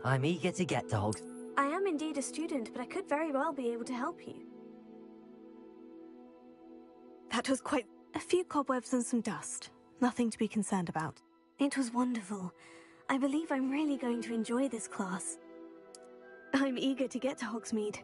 I'm eager to get to Hogs. I am indeed a student, but I could very well be able to help you. That was quite a few cobwebs and some dust. Nothing to be concerned about. It was wonderful. I believe I'm really going to enjoy this class. I'm eager to get to Hogsmeade.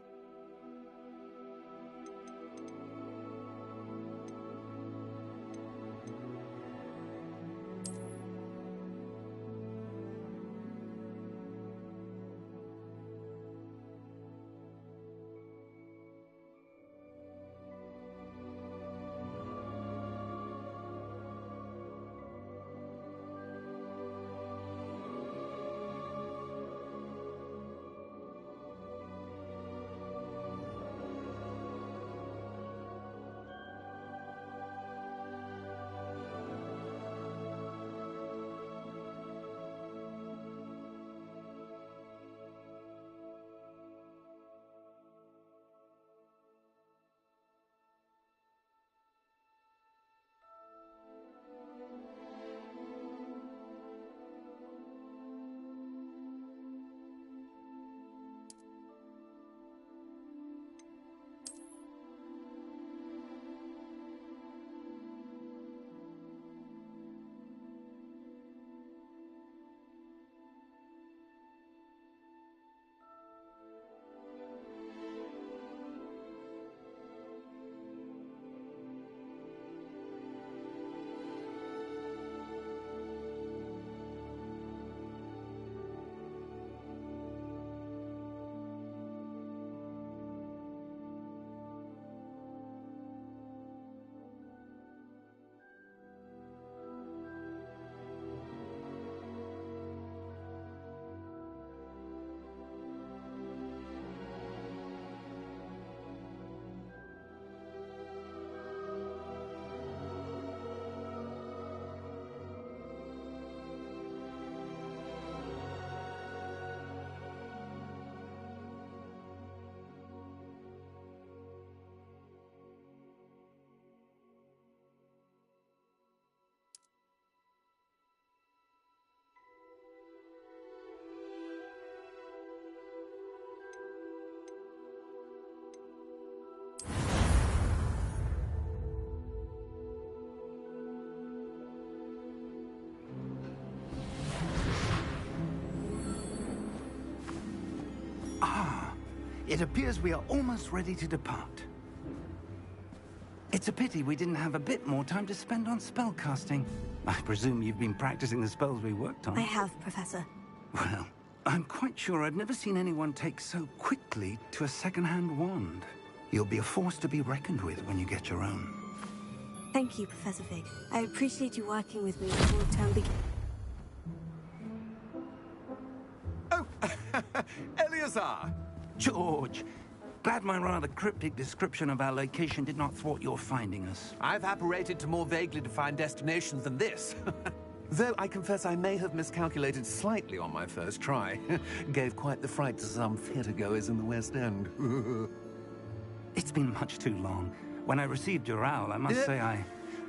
It appears we are almost ready to depart. It's a pity we didn't have a bit more time to spend on spellcasting. I presume you've been practicing the spells we worked on. I have, Professor. Well, I'm quite sure I've never seen anyone take so quickly to a second-hand wand. You'll be a force to be reckoned with when you get your own. Thank you, Professor Fig. I appreciate you working with me before the term begins. Oh, Eleazar! George, glad my rather cryptic description of our location did not thwart your finding us. I've apparated to more vaguely defined destinations than this. Though I confess I may have miscalculated slightly on my first try. Gave quite the fright to some theatergoers in the West End. It's been much too long. When I received your owl, I must say I...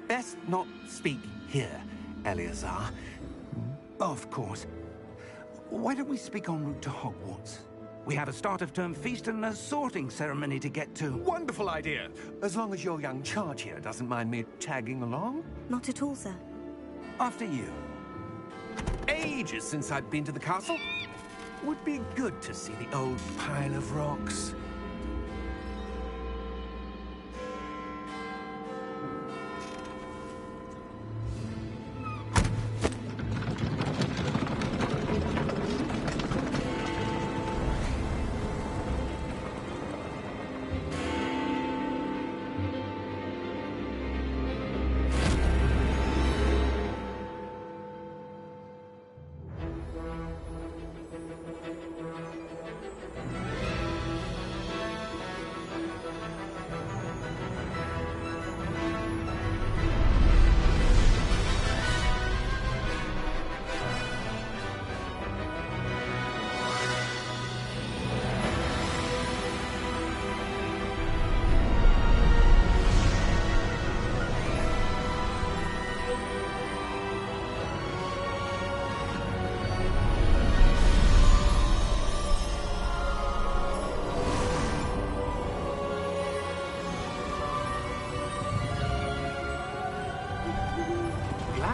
Best not speak here, Eleazar. Of course. Why don't we speak en route to Hogwarts? We have a start-of-term feast and a sorting ceremony to get to. Wonderful idea! As long as your young charge here doesn't mind me tagging along. Not at all, sir. After you. Ages since I've been to the castle. Would be good to see the old pile of rocks.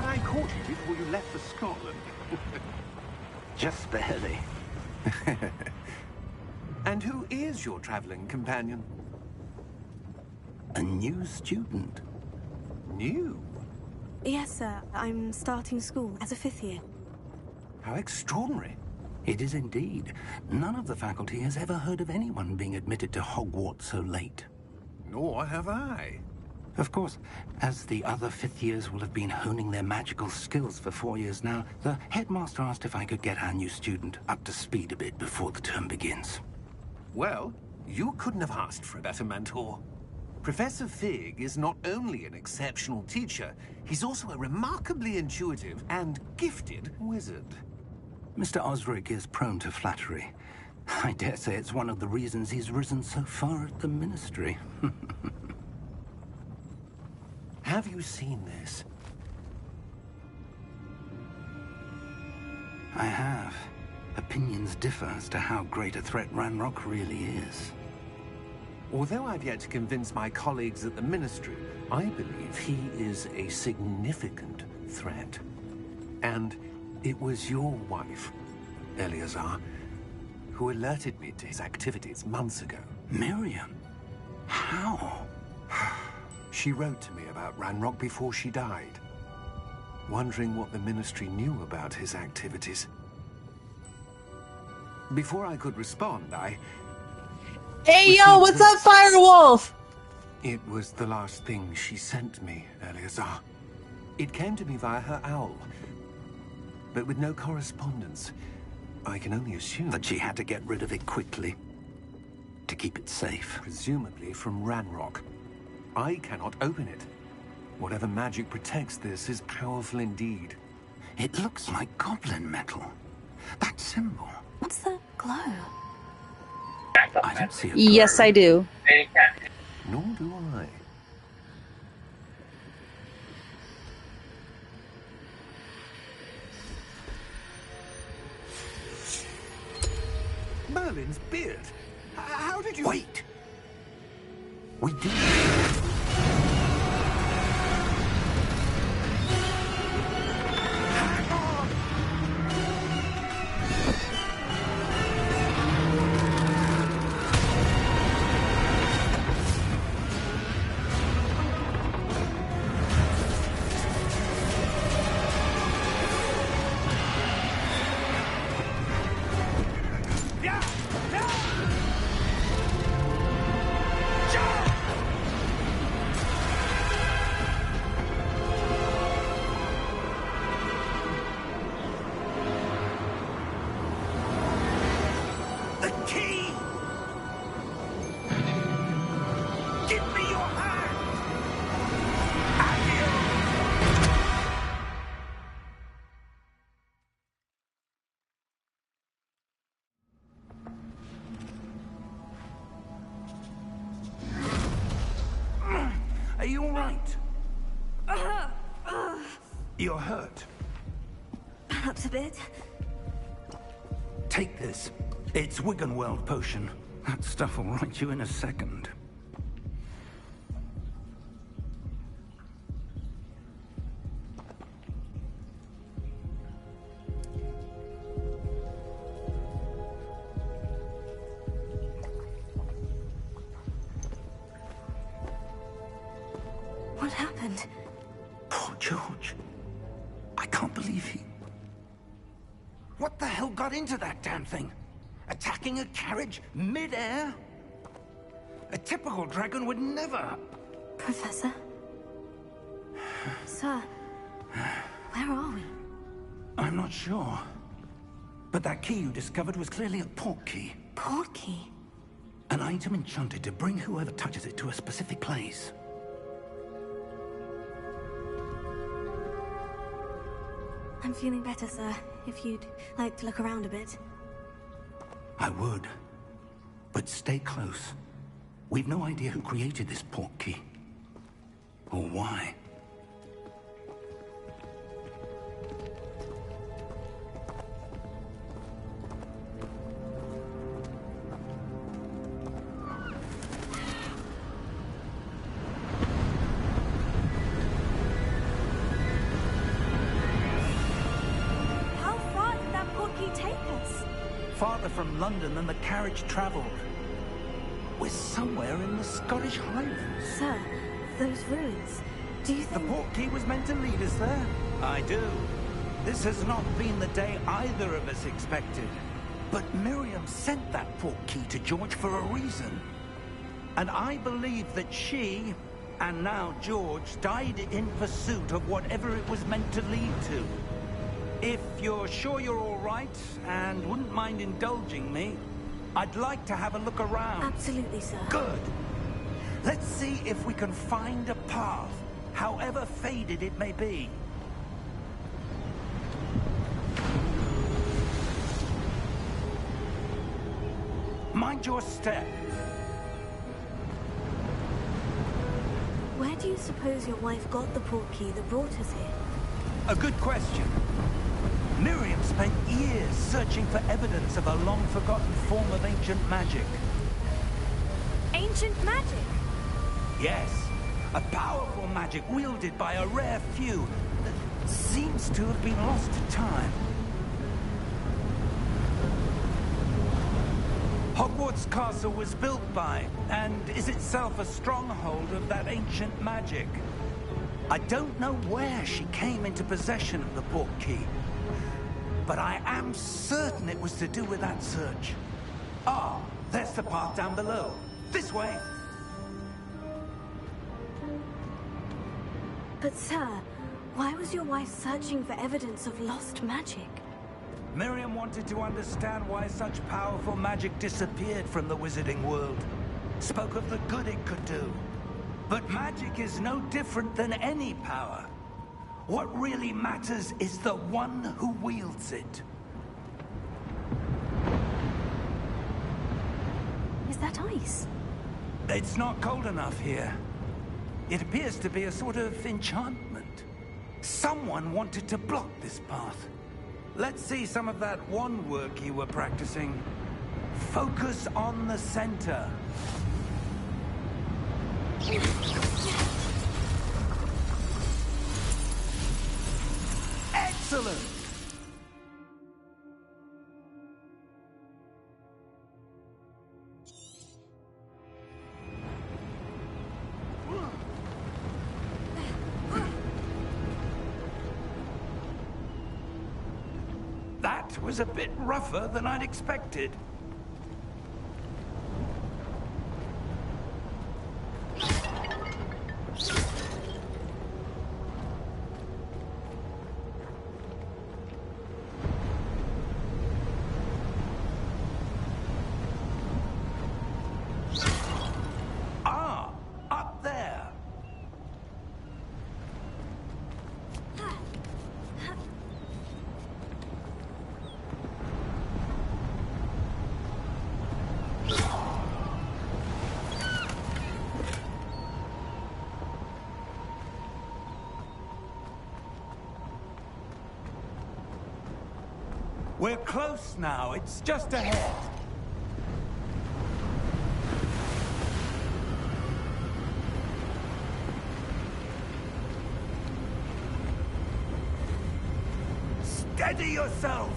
Glad I caught you before you left for Scotland. Just barely. And who is your traveling companion? A new student. New? Yes, sir. I'm starting school as a 5th year. How extraordinary. It is indeed. None of the faculty has ever heard of anyone being admitted to Hogwarts so late. Nor have I. Of course, as the other 5th years will have been honing their magical skills for 4 years now, the headmaster asked if I could get our new student up to speed a bit before the term begins. Well, you couldn't have asked for a better mentor. Professor Fig is not only an exceptional teacher, he's also a remarkably intuitive and gifted wizard. Mr. Osric is prone to flattery. I dare say it's one of the reasons he's risen so far at the Ministry. Have you seen this? I have. Opinions differ as to how great a threat Ranrock really is. Although I've yet to convince my colleagues at the Ministry, I believe he is a significant threat. And it was your wife, Eleazar, who alerted me to his activities months ago. Miriam? How? She wrote to me about Ranrock before she died, wondering what the Ministry knew about his activities. Before I could respond, Hey, yo, what's up, Firewolf? It was the last thing she sent me, Eleazar. It came to me via her owl, but with no correspondence. I can only assume That she had to get rid of it quickly, to keep it safe. presumably from Ranrock. I cannot open it. Whatever magic protects this is powerful indeed. It looks like goblin metal. That symbol. What's the glow? I don't see it. Yes, I do. Nor do I. Merlin's beard. How did you... Wait! We do. The key! Give me your hand! Are you all right? You're hurt. Perhaps a bit. Take this. It's Wiggenweld potion. That stuff will right you in a second. What happened? Poor George. I can't believe he... What the hell got into that damn thing? Attacking a carriage mid-air? A typical dragon would never... Professor? Sir, where are we? I'm not sure. But that key you discovered was clearly a port key. Port key? An item enchanted to bring whoever touches it to a specific place. I'm feeling better, sir. If you'd like to look around a bit. I would. But stay close. We've no idea who created this port key. Or why. further from London than the carriage travelled. We're somewhere in the Scottish Highlands. Sir, those ruins, do you The think... portkey was meant to lead us there? I do. This has not been the day either of us expected. But Miriam sent that portkey to George for a reason. And I believe that she, and now George, died in pursuit of whatever it was meant to lead to. If you're sure you're all right, and wouldn't mind indulging me, I'd like to have a look around. Absolutely, sir. Good. Let's see if we can find a path, however faded it may be. Mind your step. Where do you suppose your wife got the portkey that brought us here? A good question. Miriam spent years searching for evidence of a long-forgotten form of ancient magic. Ancient magic? Yes, a powerful magic wielded by a rare few that seems to have been lost to time. Hogwarts Castle was built by, and is itself a stronghold of that ancient magic. I don't know where she came into possession of the portkey, but I am certain it was to do with that search. Ah, there's the path down below. This way. But sir, why was your wife searching for evidence of lost magic? Miriam wanted to understand why such powerful magic disappeared from the wizarding world. Spoke of the good it could do. But magic is no different than any power. What really matters is the one who wields it. Is that ice? It's not cold enough here. It appears to be a sort of enchantment. Someone wanted to block this path. Let's see some of that wand work you were practicing. Focus on the center. Excellent! That was a bit rougher than I'd expected. Ah, up there. We're close now. It's just ahead. Steady yourself!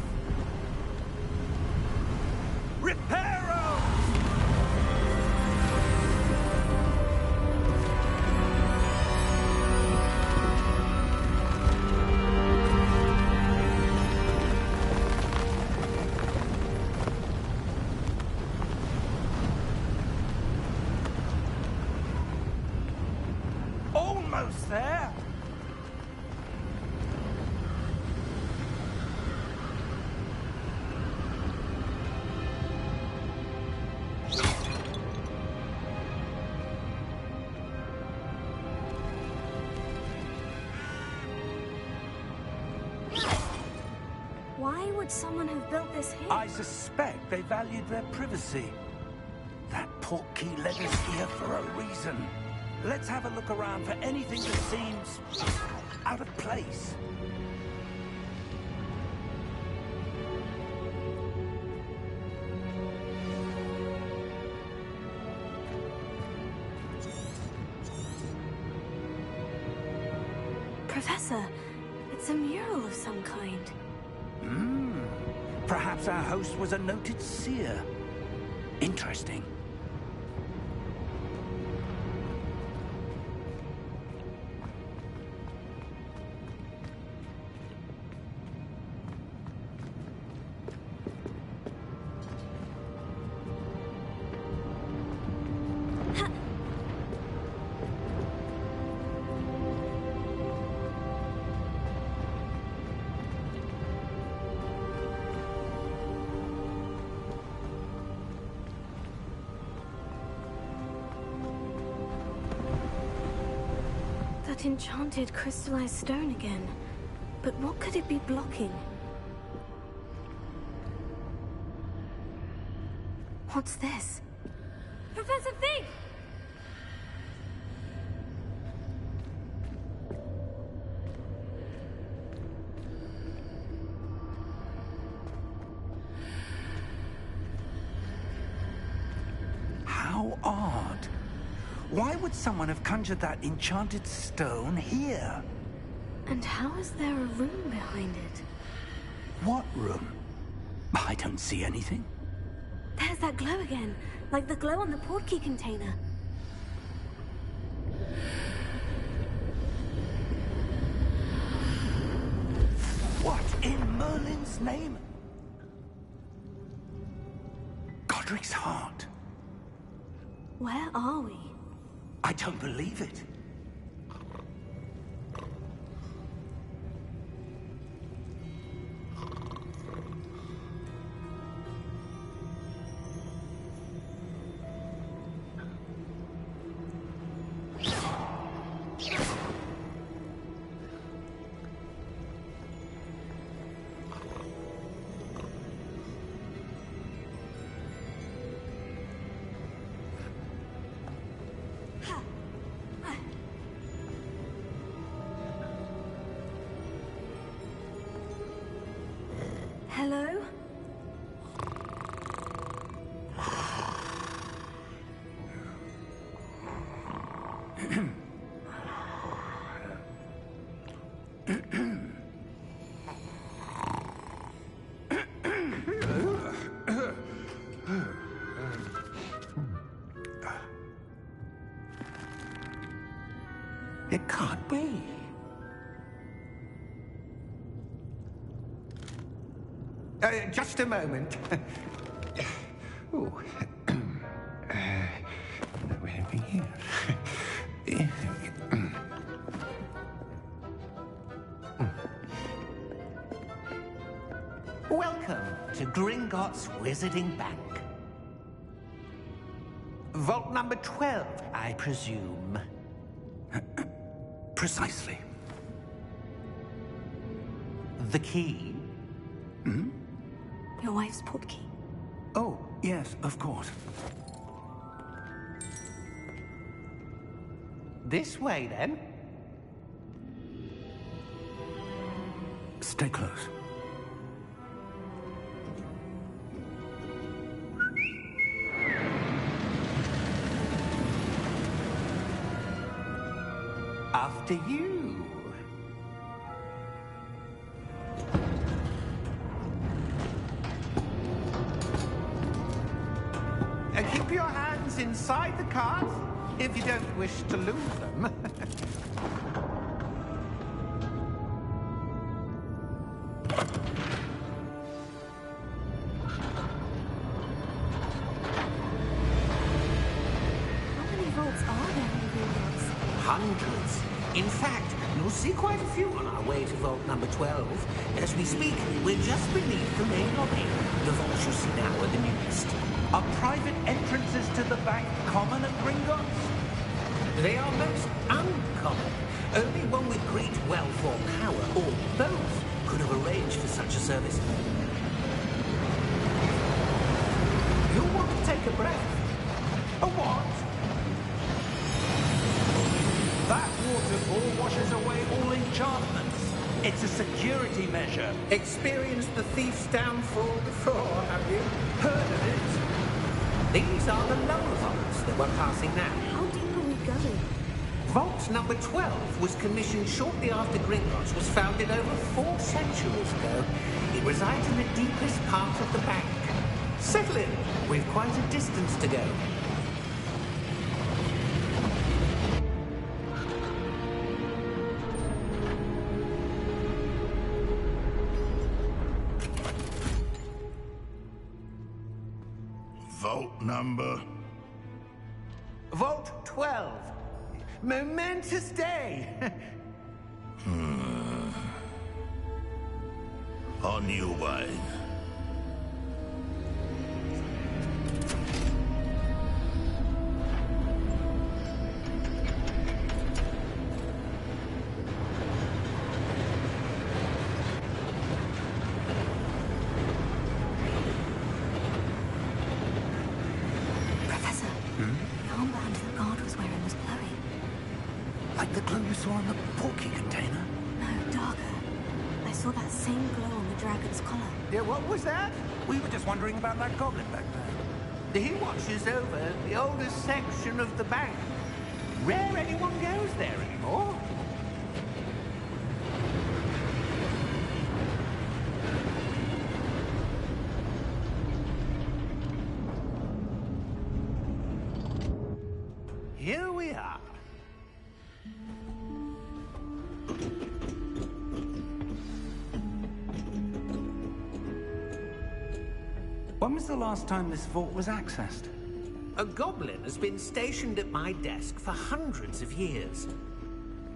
Reparo! Almost there. Why would someone have built this here? I suspect they valued their privacy. That portkey led us here for a reason. Let's have a look around for anything that seems out of place. Professor, it's a mural of some kind. Perhaps our host was a noted seer. Interesting. That enchanted crystallized stone again. But what could it be blocking? What's this? Professor Fig! How odd. Why would someone have conjured that enchanted stone here? And how is there a room behind it? What room? I don't see anything. There's that glow again, like the glow on the portkey container. What in Merlin's name? Godric's heart. Where are we? I don't believe it. Hello? It can't be. Just a moment. Oh. Anything here? Welcome to Gringotts Wizarding Bank. Vault number 12, I presume. Precisely. The key? Your wife's portkey. Oh, yes, of course. This way, then. Stay close. After you. Keep your hands inside the cart if you don't wish to lose them. How many vaults are there in Gringotts? Hundreds. In fact, you'll see quite a few on our way to vault number 12. As we speak, we're just beneath the main lobby. The vaults you see now are the newest. Are private entrances to the bank common at Gringotts? They are most uncommon. Only one with great wealth or power, or both, could have arranged for such a service. You'll want to take a breath. A what? That waterfall washes away all enchantments. It's a security measure. Experienced the thief's downfall before, have you? Heard of it? These are the lower vaults that we're passing now. How deep are we going? Vault number 12 was commissioned shortly after Gringotts was founded over 4 centuries ago. It resides in the deepest part of the bank. Settle in. We've quite a distance to go. Vault number? Vault 12. Momentous day. On your way. Professor, the armband the guard was wearing was glowing. Like the glow you saw in the porky container? No, darker. I saw that same glow on the dragon's collar. Yeah, what was that? We were just wondering about that goblin back there. He watches over the oldest section of the bank. Rare anyone goes there anymore. Here we are. When was the last time this vault was accessed? A goblin has been stationed at my desk for hundreds of years.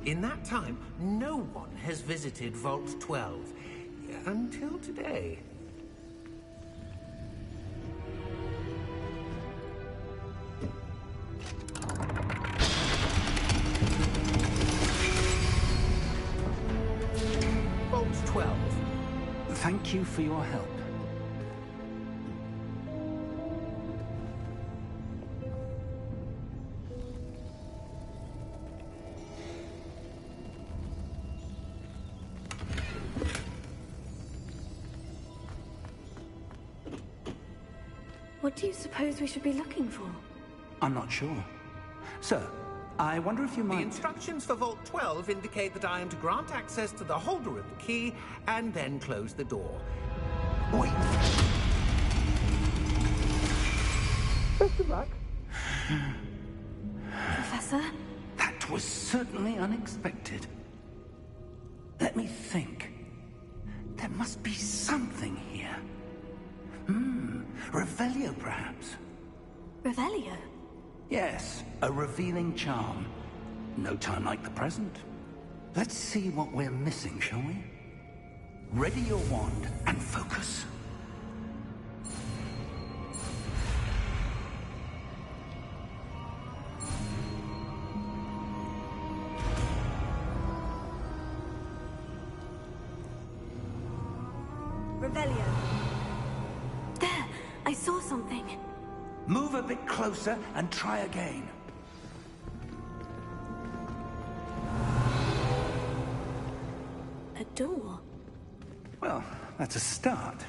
In that time, no one has visited Vault 12. Until today. Vault 12. Thank you for your help. What do you suppose we should be looking for? I'm not sure. Sir, I wonder if you The might... instructions for Vault 12 indicate that I am to grant access to the holder of the key and then close the door. Wait! Best of luck. Professor? That was certainly unexpected. Let me think. There must be something here. Revelio, perhaps? Revelio? Yes, a revealing charm. No time like the present. Let's see what we're missing, shall we? Ready your wand and focus. Revelio. There! I saw something. Move a bit closer and try again. A door. Well, that's a start.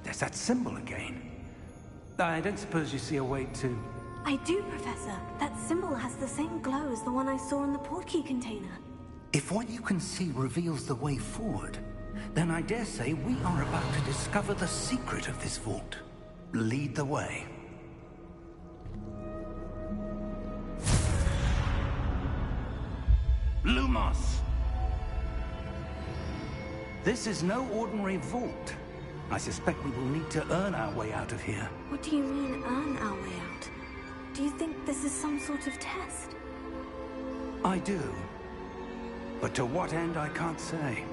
There's that symbol again. I don't suppose you see a way to... I do, Professor. That symbol has the same glow as the one I saw in the portkey container. If what you can see reveals the way forward, then I dare say we are about to discover the secret of this vault. Lead the way. Lumos! This is no ordinary vault. I suspect we will need to earn our way out of here. What do you mean, earn our way out? Do you think this is some sort of test? I do. But to what end, I can't say.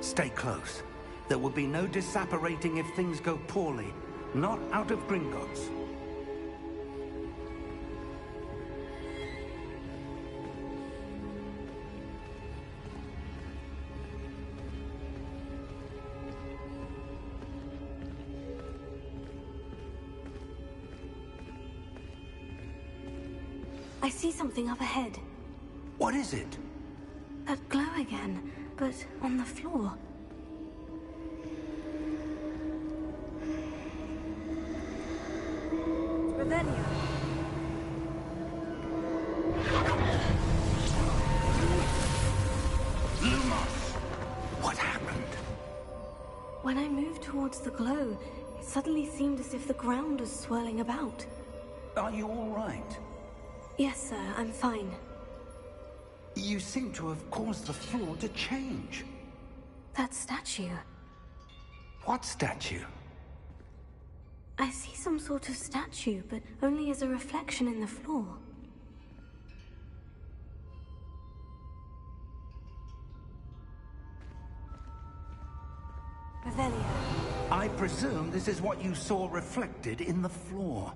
Stay close. There will be no disapparating if things go poorly. Not out of Gringotts. I see something up ahead. What is it? That glow again, but on the floor. Revelio. towards the glow, it suddenly seemed as if the ground was swirling about. Are you all right? Yes, sir, I'm fine. You seem to have caused the floor to change. That statue. What statue? I see some sort of statue, but only as a reflection in the floor. Revelio. I presume this is what you saw reflected in the floor.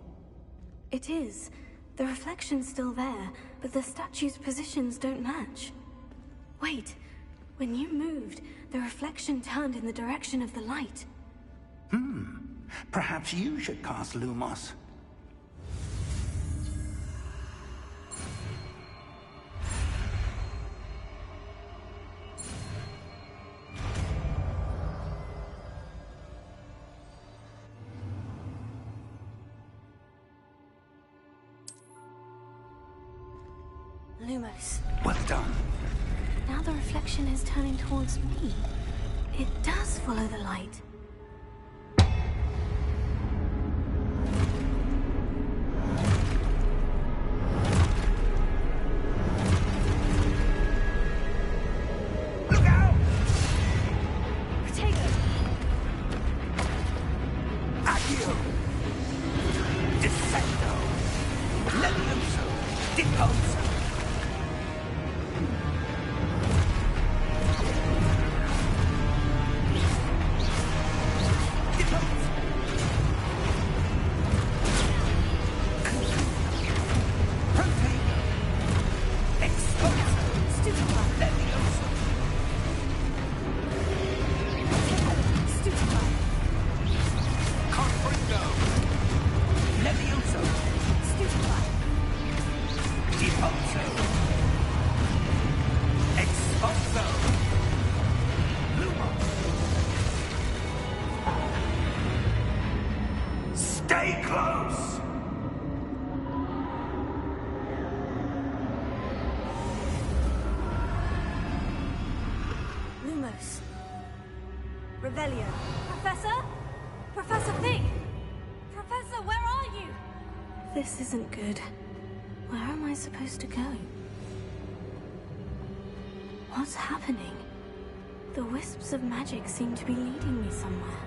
It is. The reflection's still there, but the statue's positions don't match. Wait, when you moved, the reflection turned in the direction of the light. Perhaps you should cast Lumos. Lumos. Well done. Now the reflection is turning towards me. It does follow the light. Stay close! Lumos. Revelio. Professor? Professor Fig! Professor, where are you? This isn't good. Where am I supposed to go? What's happening? The wisps of magic seem to be leading me somewhere.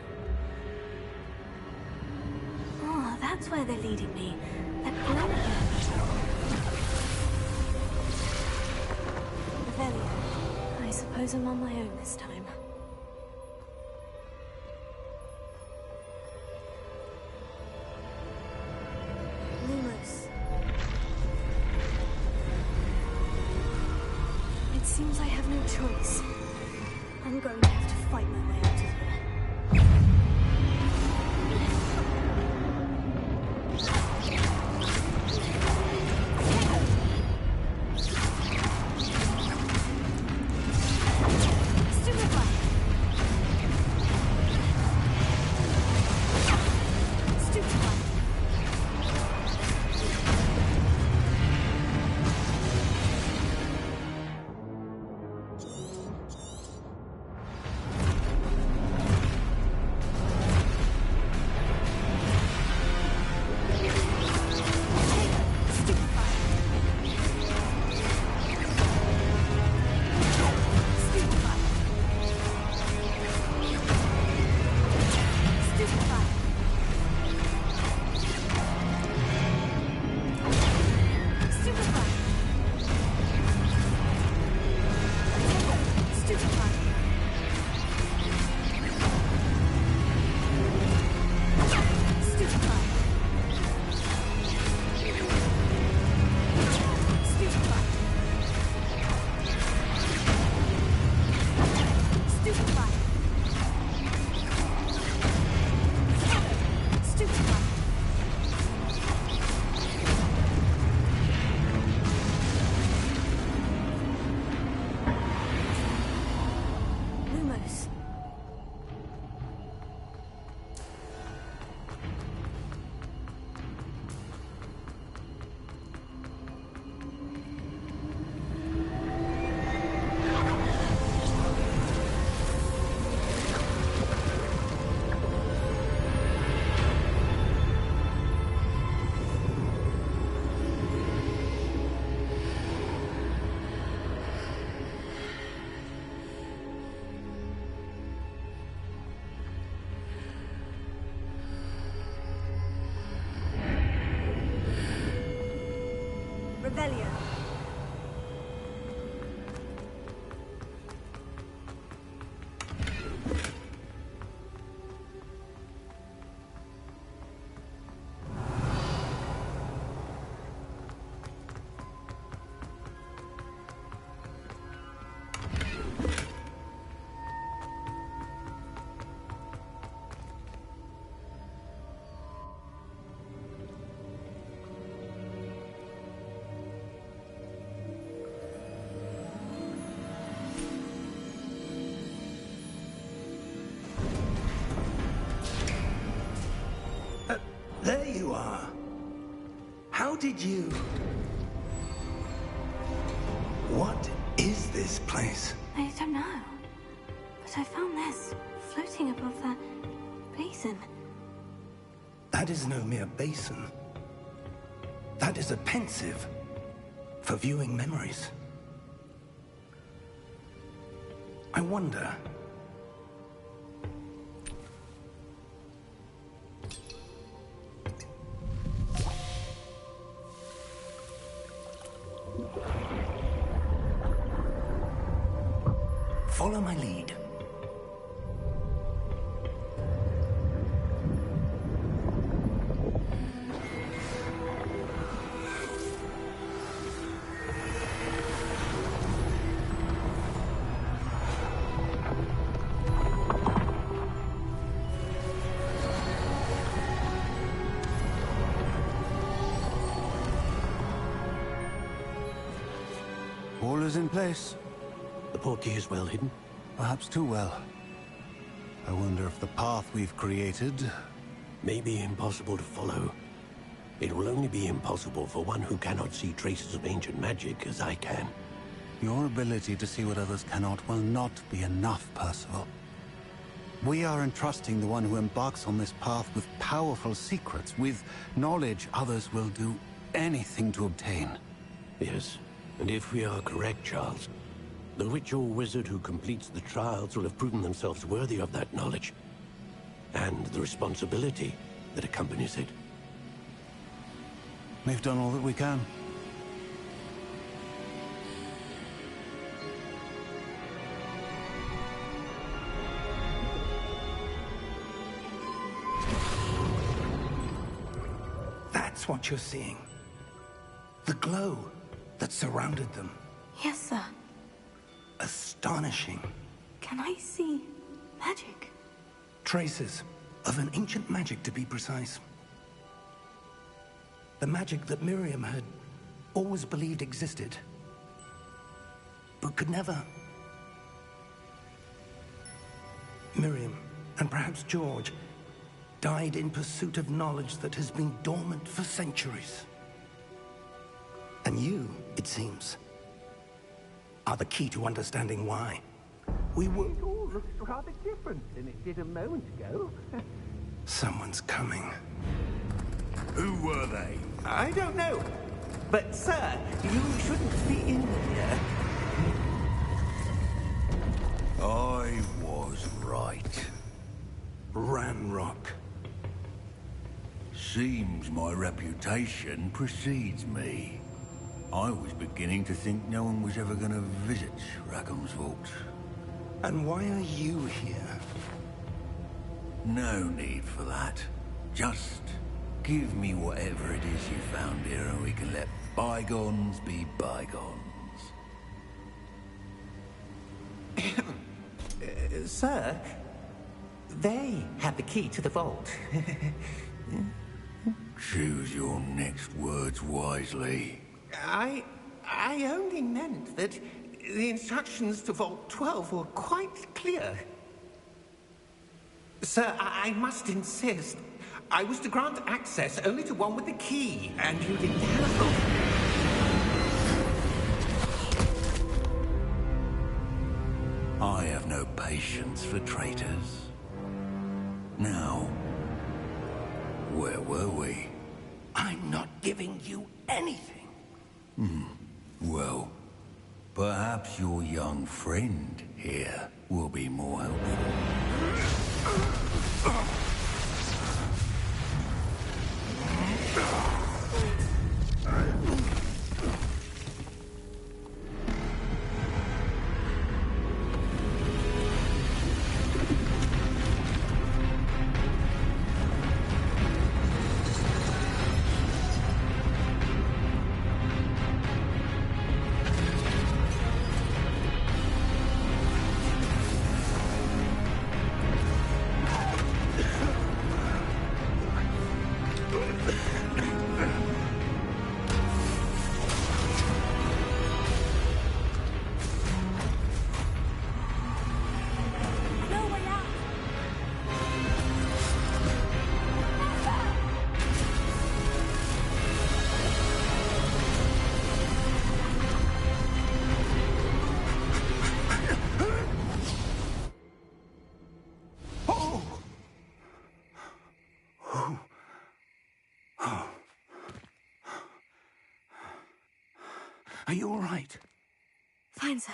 Oh, that's where they're leading me. That glow again. Revelio. I suppose I'm on my own this time. Lumos. It seems I have no choice. I'm going to have to fight my way out of here. did you... What is this place? I don't know. But I found this floating above that basin. That is no mere basin. That is a pensive for viewing memories. I wonder... Follow my lead. All is in place. The portkey is well hidden? Perhaps too well. I wonder if the path we've created... May be impossible to follow. It will only be impossible for one who cannot see traces of ancient magic as I can. Your ability to see what others cannot will not be enough, Percival. We are entrusting the one who embarks on this path with powerful secrets, with knowledge others will do anything to obtain. Yes, and if we are correct, Charles, the witch or wizard who completes the trials will have proven themselves worthy of that knowledge, and the responsibility that accompanies it. We've done all that we can. That's what you're seeing. The glow that surrounded them. Yes, sir. Astonishing. Can I see magic? Traces of an ancient magic, to be precise. The magic that Miriam had always believed existed, but could never. Miriam, and perhaps George, died in pursuit of knowledge that has been dormant for centuries. And you, it seems, are the key to understanding why. We were... It all looks rather different than it did a moment ago. Someone's coming. Who were they? I don't know. But, sir, you shouldn't be in here. I was right. Ranrock. Seems my reputation precedes me. I was beginning to think no one was ever going to visit Rackham's vault. And why are you here? No need for that. Just give me whatever it is you found here and we can let bygones be bygones. Sir, they have the key to the vault. Choose your next words wisely. I only meant that the instructions to Vault 12 were quite clear. Sir, I must insist. I was to grant access only to one with the key, and you didn't have. I have no patience for traitors. Now, where were we? I'm not giving you anything. Well, perhaps your young friend here will be more helpful. Are you all right? Fine, sir.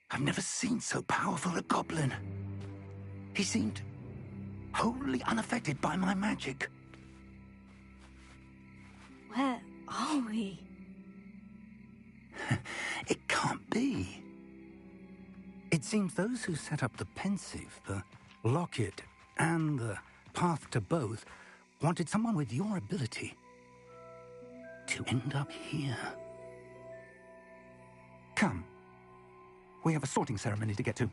I've never seen so powerful a goblin. He seemed wholly unaffected by my magic. Where are we? It can't be. It seems those who set up the pensive, the locket, and the path to both wanted someone with your ability to end up here. Come. We have a sorting ceremony to get to.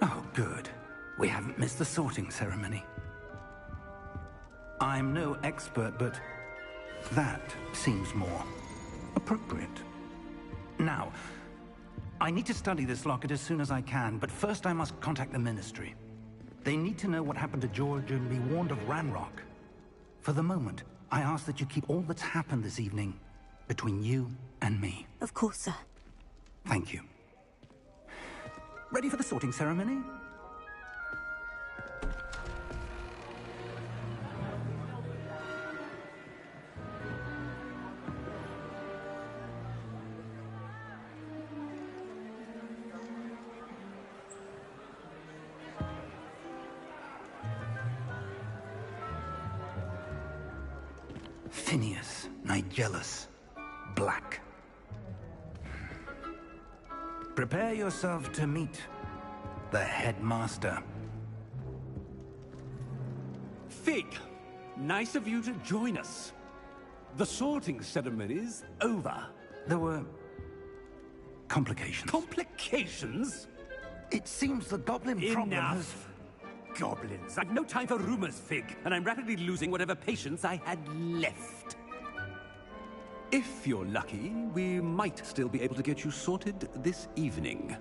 Oh, good. We haven't missed the sorting ceremony. I'm no expert, but that seems more appropriate. Now, I need to study this locket as soon as I can, but first I must contact the Ministry. They need to know what happened to George and be warned of Ranrock. For the moment, I ask that you keep all that's happened this evening between you and me. Of course, sir. Thank you. Ready for the sorting ceremony? Phineas, Nigellus, Black. Prepare yourself to meet the headmaster. Fig, nice of you to join us. The sorting ceremony's over. There were complications. Complications? It seems the goblin problem has... Enough. Goblins. I've no time for rumors, Fig, and I'm rapidly losing whatever patience I had left. If you're lucky, we might still be able to get you sorted this evening.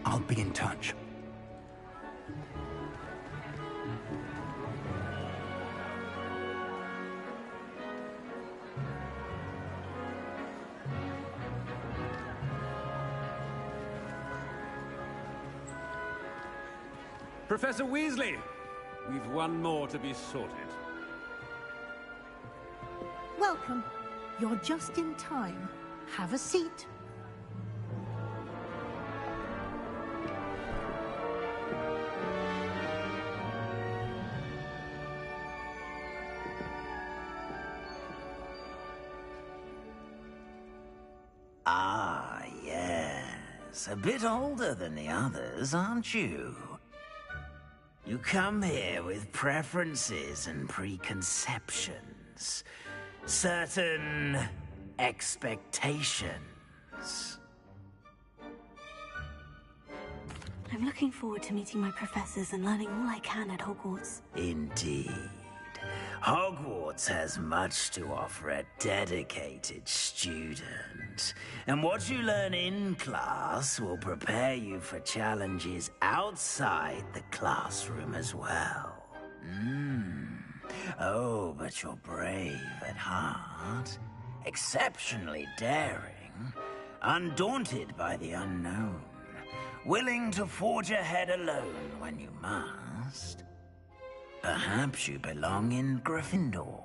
I'll be in touch. Professor Weasley, we've one more to be sorted. Welcome. You're just in time. Have a seat. Ah, yes. A bit older than the others, aren't you? You come here with preferences and preconceptions. Certain expectations. I'm looking forward to meeting my professors and learning all I can at Hogwarts. Indeed. Hogwarts has much to offer a dedicated student. And what you learn in class will prepare you for challenges outside the classroom as well. Oh, but you're brave at heart, exceptionally daring, undaunted by the unknown, willing to forge ahead alone when you must. Perhaps you belong in Gryffindor.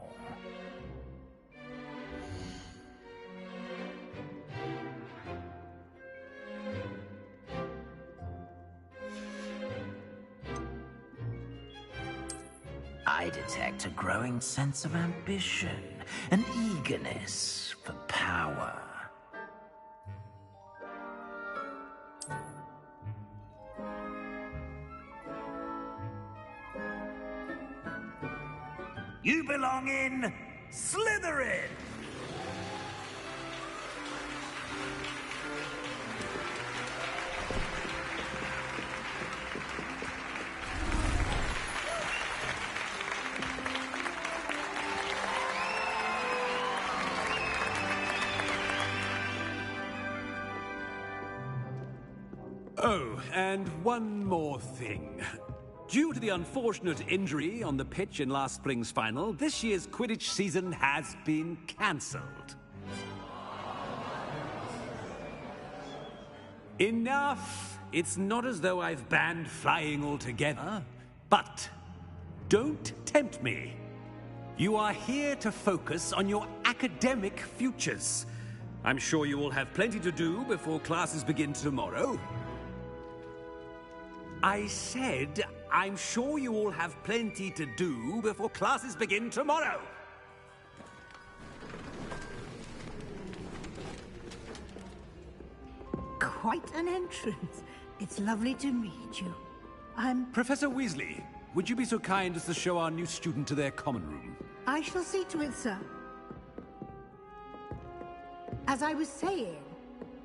I detect a growing sense of ambition, an eagerness for power. You belong in Slytherin! Oh, and one more thing. Due to the unfortunate injury on the pitch in last spring's final, this year's Quidditch season has been cancelled. Enough! It's not as though I've banned flying altogether, but don't tempt me. You are here to focus on your academic futures. I'm sure you will have plenty to do before classes begin tomorrow. I said, I'm sure you all have plenty to do before classes begin tomorrow. Quite an entrance. It's lovely to meet you. Professor Weasley, would you be so kind as to show our new student to their common room? I shall see to it, sir. As I was saying,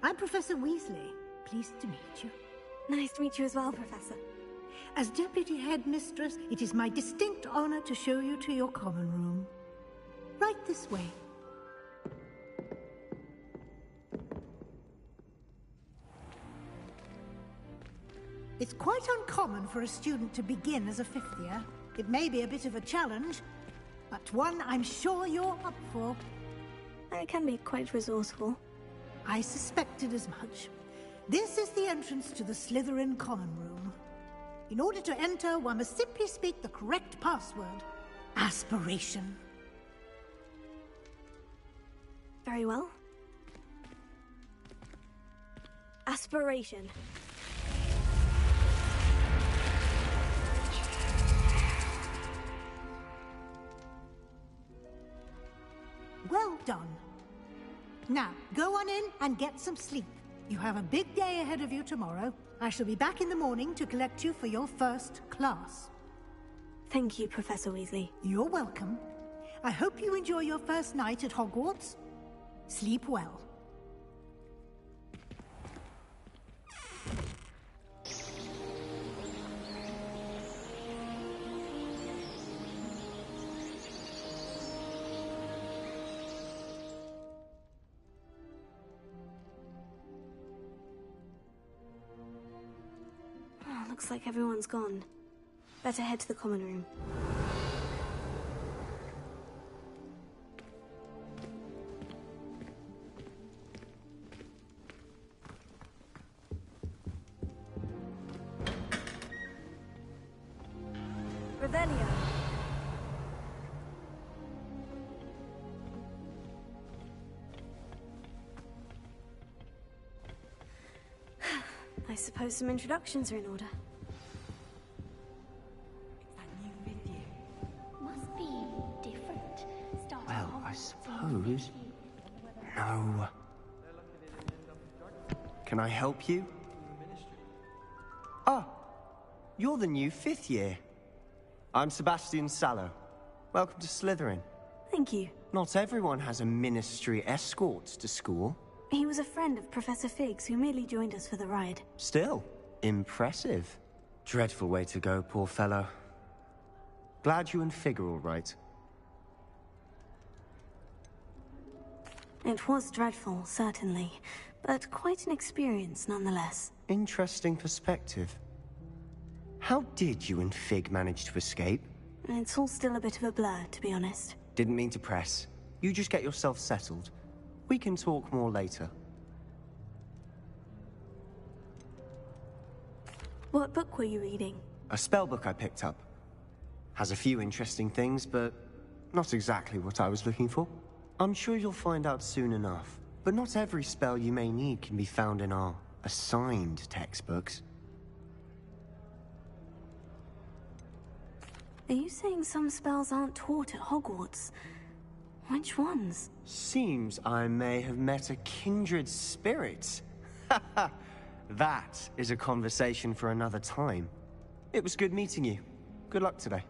I'm Professor Weasley. Pleased to meet you. Nice to meet you as well, Professor. As Deputy Headmistress, it is my distinct honor to show you to your common room. Right this way. It's quite uncommon for a student to begin as a fifth year. It may be a bit of a challenge, but one I'm sure you're up for. I can be quite resourceful. I suspected as much. This is the entrance to the Slytherin common room. In order to enter, one must simply speak the correct password. Aspiration. Very well. Aspiration. Well done. Now, go on in and get some sleep. You have a big day ahead of you tomorrow. I shall be back in the morning to collect you for your first class. Thank you, Professor Weasley. You're welcome. I hope you enjoy your first night at Hogwarts. Sleep well. Looks like everyone's gone. Better head to the common room. Revelio. I suppose some introductions are in order. Must be different. Well, I suppose. No. Can I help you? Ah, you're the new fifth year. I'm Sebastian Sallow. Welcome to Slytherin. Thank you. Not everyone has a ministry escort to school. He was a friend of Professor Figgs who merely joined us for the ride. Still, impressive. Dreadful way to go, poor fellow. Glad you and Fig are all right. It was dreadful, certainly, but quite an experience nonetheless. Interesting perspective. How did you and Fig manage to escape? It's all still a bit of a blur, to be honest. Didn't mean to press. You just get yourself settled. We can talk more later. What book were you reading? A spell book I picked up. Has a few interesting things, but not exactly what I was looking for. I'm sure you'll find out soon enough. But not every spell you may need can be found in our assigned textbooks. Are you saying some spells aren't taught at Hogwarts? Which ones? Seems I may have met a kindred spirit. That is a conversation for another time. It was good meeting you. Good luck today.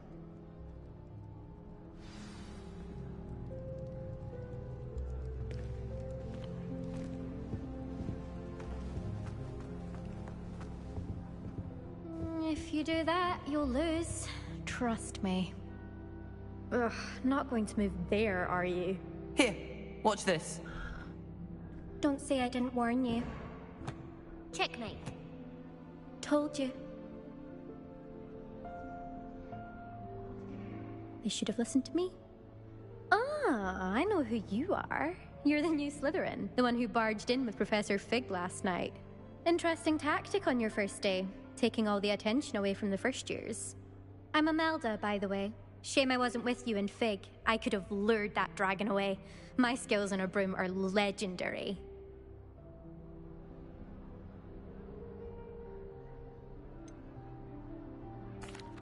If you do that, you'll lose. Trust me. Ugh, not going to move there, are you? Here, watch this. Don't say I didn't warn you. Checkmate. Told you. They should have listened to me. Ah, I know who you are. You're the new Slytherin, the one who barged in with Professor Fig last night. Interesting tactic on your first day, taking all the attention away from the first years. I'm Imelda, by the way. Shame I wasn't with you in Fig. I could have lured that dragon away. My skills on a broom are legendary.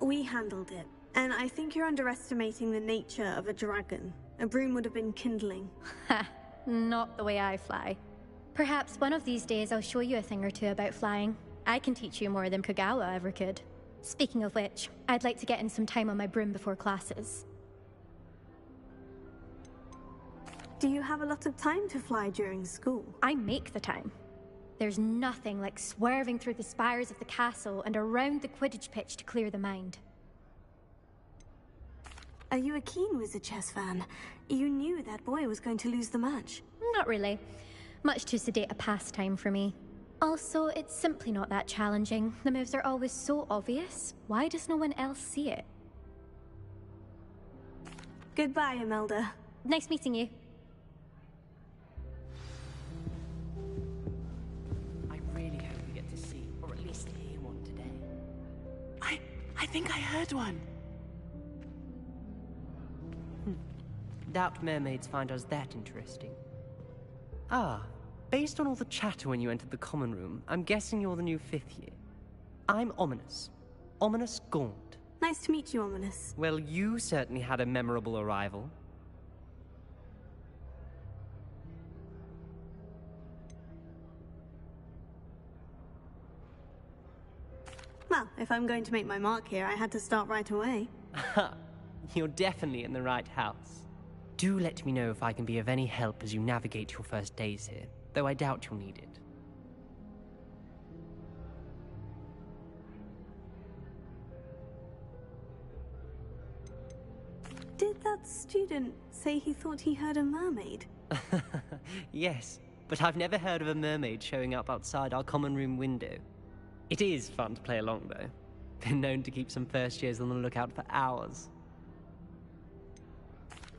We handled it, and I think you're underestimating the nature of a dragon. A broom would have been kindling. Ha, not the way I fly. Perhaps one of these days I'll show you a thing or two about flying. I can teach you more than Kogawa ever could. Speaking of which, I'd like to get in some time on my broom before classes. Do you have a lot of time to fly during school? I make the time. There's nothing like swerving through the spires of the castle and around the Quidditch pitch to clear the mind. Are you a keen Wizard chess fan? You knew that boy was going to lose the match. Not really. Much too sedate a pastime for me. Also, it's simply not that challenging. The moves are always so obvious. Why does no one else see it? Goodbye, Imelda. Nice meeting you. I really hope we get to see, or at least hear one today. I think I heard one. Doubt mermaids find us that interesting. Ah, based on all the chatter when you entered the common room, I'm guessing you're the new 5th year. I'm Ominous. Ominous Gaunt. Nice to meet you, Ominous. Well, you certainly had a memorable arrival. Well, if I'm going to make my mark here, I had to start right away. You're definitely in the right house. Do let me know if I can be of any help as you navigate your first days here, though I doubt you'll need it. Did that student say he thought he heard a mermaid? Yes, but I've never heard of a mermaid showing up outside our common room window. It is fun to play along, though. Been known to keep some first years on the lookout for hours.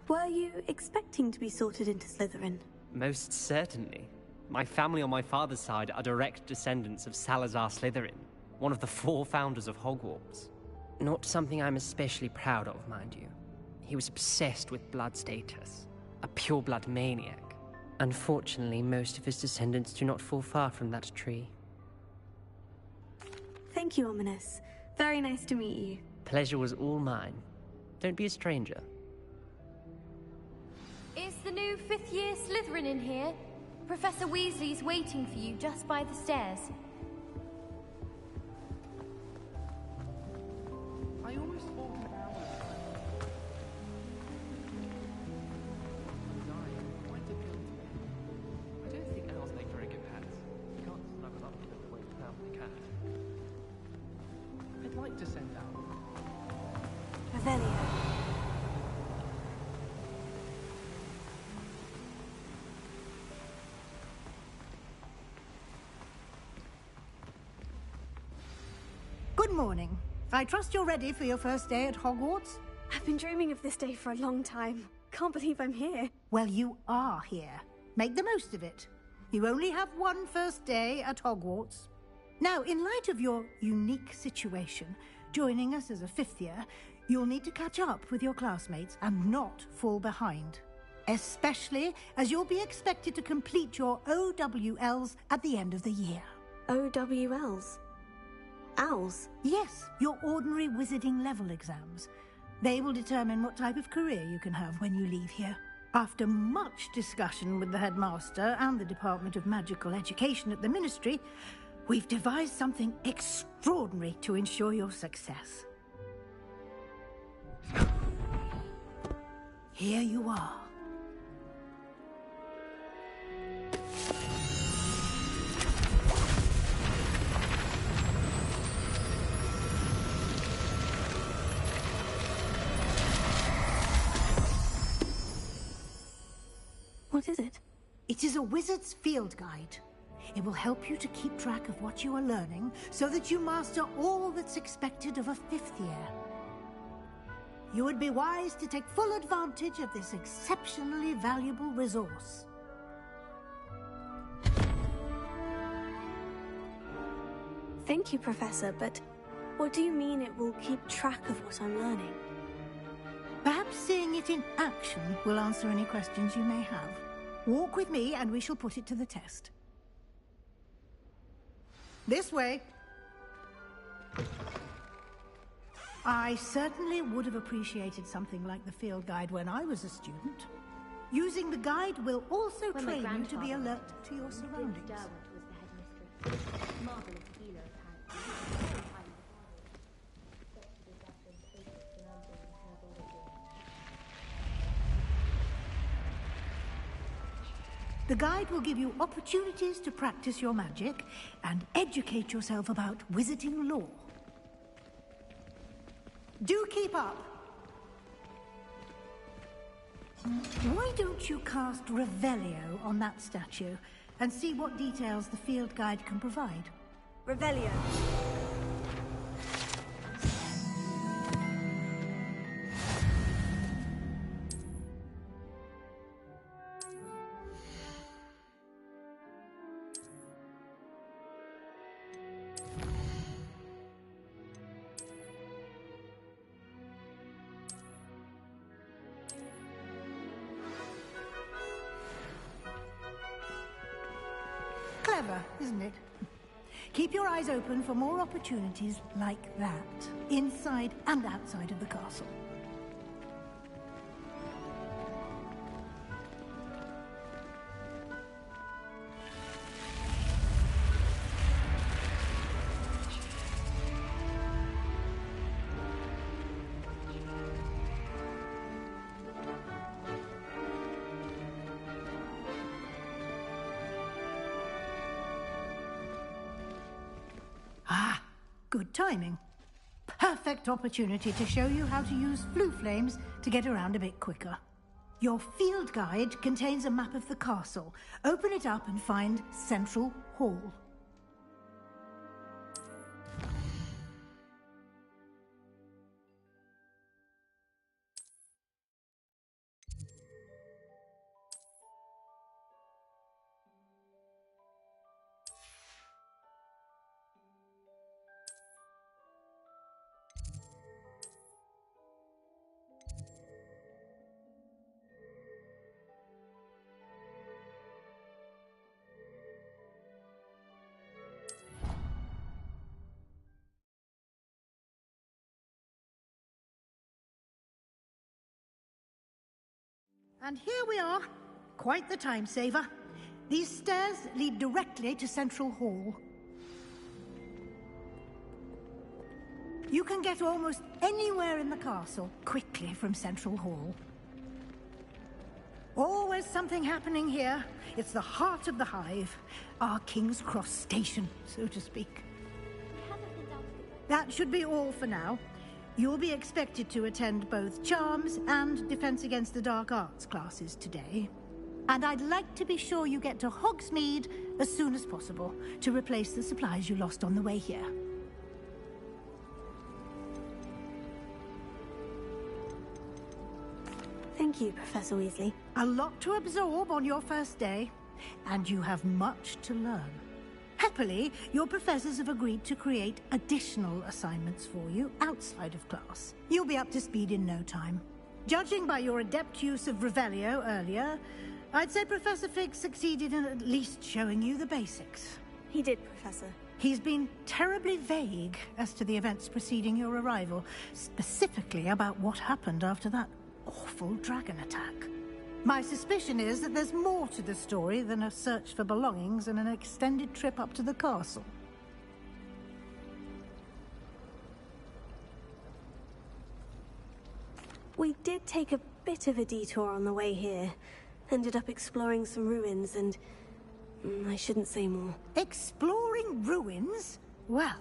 Were you expecting to be sorted into Slytherin? Most certainly. My family on my father's side are direct descendants of Salazar Slytherin, one of the 4 founders of Hogwarts. Not something I'm especially proud of, mind you. He was obsessed with blood status, a pure-blood maniac. Unfortunately, most of his descendants do not fall far from that tree. Thank you, Ominous. Very nice to meet you. Pleasure was all mine. Don't be a stranger. Is the new 5th year Slytherin in here? Professor Weasley's waiting for you just by the stairs. I almost thought an hour. Quite a guilty. I don't think owls make very good pets. You can't snuggle up to them the way the family cat. I'd like to send out. Revelio. Good morning. I trust you're ready for your first day at Hogwarts? I've been dreaming of this day for a long time. Can't believe I'm here. Well, you are here. Make the most of it. You only have one first day at Hogwarts. Now, in light of your unique situation, joining us as a 5th year, you'll need to catch up with your classmates and not fall behind. Especially as you'll be expected to complete your OWLs at the end of the year. OWLs? Owls? Yes, your ordinary wizarding level exams. They will determine what type of career you can have when you leave here. After much discussion with the headmaster and the Department of Magical Education at the Ministry, we've devised something extraordinary to ensure your success. Here you are. What is it? It is a wizard's field guide. It will help you to keep track of what you are learning so that you master all that's expected of a 5th year. You would be wise to take full advantage of this exceptionally valuable resource. Thank you, Professor, but what do you mean it will keep track of what I'm learning? Perhaps seeing it in action will answer any questions you may have. Walk with me and we shall put it to the test. This way. I certainly would have appreciated something like the field guide when I was a student. Using the guide will also train you to be alert to your surroundings. The guide will give you opportunities to practice your magic and educate yourself about wizarding lore. Do keep up! Why don't you cast Revelio on that statue and see what details the field guide can provide? Revelio. Clever, isn't it? Keep your eyes open for more opportunities like that, inside and outside of the castle. Good timing. Perfect opportunity to show you how to use flue flames to get around a bit quicker. Your field guide contains a map of the castle. Open it up and find Central Hall. And here we are. Quite the time saver. These stairs lead directly to Central Hall. You can get almost anywhere in the castle quickly from Central Hall. Always something happening here. It's the heart of the Hive. Our King's Cross station, so to speak. That should be all for now. You'll be expected to attend both Charms and Defense Against the Dark Arts classes today. And I'd like to be sure you get to Hogsmeade as soon as possible to replace the supplies you lost on the way here. Thank you, Professor Weasley. A lot to absorb on your first day, and you have much to learn. Happily, your professors have agreed to create additional assignments for you outside of class. You'll be up to speed in no time. Judging by your adept use of Revelio earlier, I'd say Professor Fig succeeded in at least showing you the basics. He did, Professor. He's been terribly vague as to the events preceding your arrival, specifically about what happened after that awful dragon attack. My suspicion is that there's more to the story than a search for belongings and an extended trip up to the castle. We did take a bit of a detour on the way here. Ended up exploring some ruins and... I shouldn't say more. Exploring ruins? Well,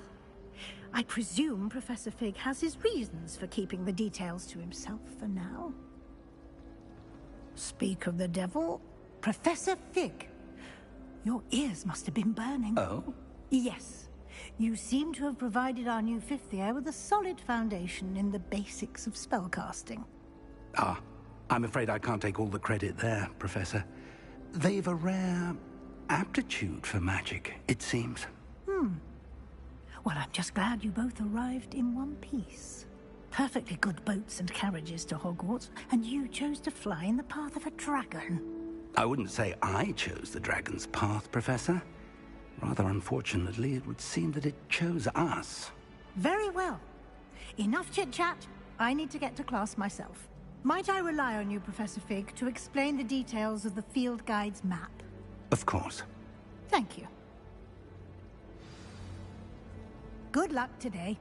I presume Professor Fig has his reasons for keeping the details to himself for now. Speak of the devil, Professor Fig. Your ears must have been burning. Oh? Yes. You seem to have provided our new fifth year with a solid foundation in the basics of spellcasting. Ah, I'm afraid I can't take all the credit there, Professor. They've a rare aptitude for magic, it seems. Well, I'm just glad you both arrived in one piece. Perfectly good boats and carriages to Hogwarts, and you chose to fly in the path of a dragon. I wouldn't say I chose the dragon's path, Professor. Rather unfortunately, it would seem that it chose us. Very well. Enough chit-chat. I need to get to class myself. Might I rely on you, Professor Fig, to explain the details of the field guide's map? Of course. Thank you. Good luck today.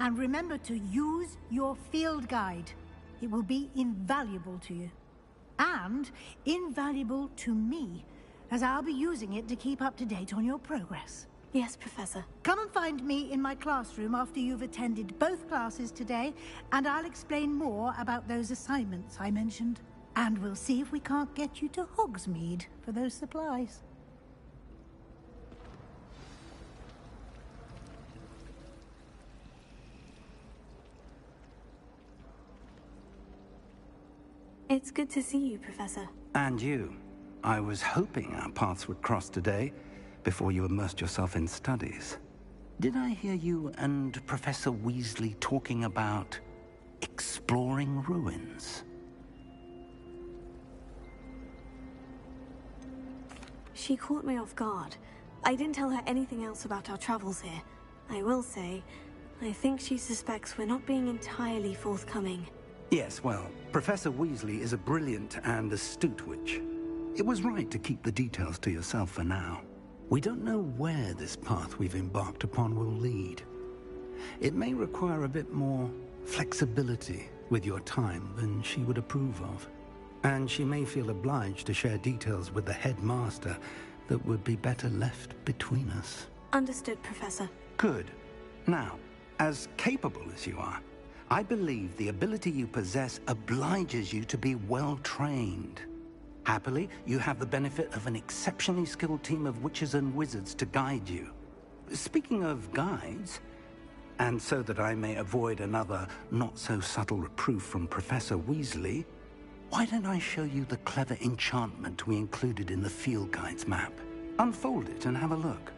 And remember to use your field guide. It will be invaluable to you. And invaluable to me, as I'll be using it to keep up to date on your progress. Yes, Professor. Come and find me in my classroom after you've attended both classes today, and I'll explain more about those assignments I mentioned. And we'll see if we can't get you to Hogsmeade for those supplies. It's good to see you, Professor. And you. I was hoping our paths would cross today, before you immersed yourself in studies. Did I hear you and Professor Weasley talking about exploring ruins? She caught me off guard. I didn't tell her anything else about our travels here. I will say, I think she suspects we're not being entirely forthcoming. Yes, well, Professor Weasley is a brilliant and astute witch. It was right to keep the details to yourself for now. We don't know where this path we've embarked upon will lead. It may require a bit more flexibility with your time than she would approve of. And she may feel obliged to share details with the headmaster that would be better left between us. Understood, Professor. Good. Now, as capable as you are, I believe the ability you possess obliges you to be well trained. Happily, you have the benefit of an exceptionally skilled team of witches and wizards to guide you. Speaking of guides, and so that I may avoid another not-so-subtle reproof from Professor Weasley, why don't I show you the clever enchantment we included in the field guide's map? Unfold it and have a look.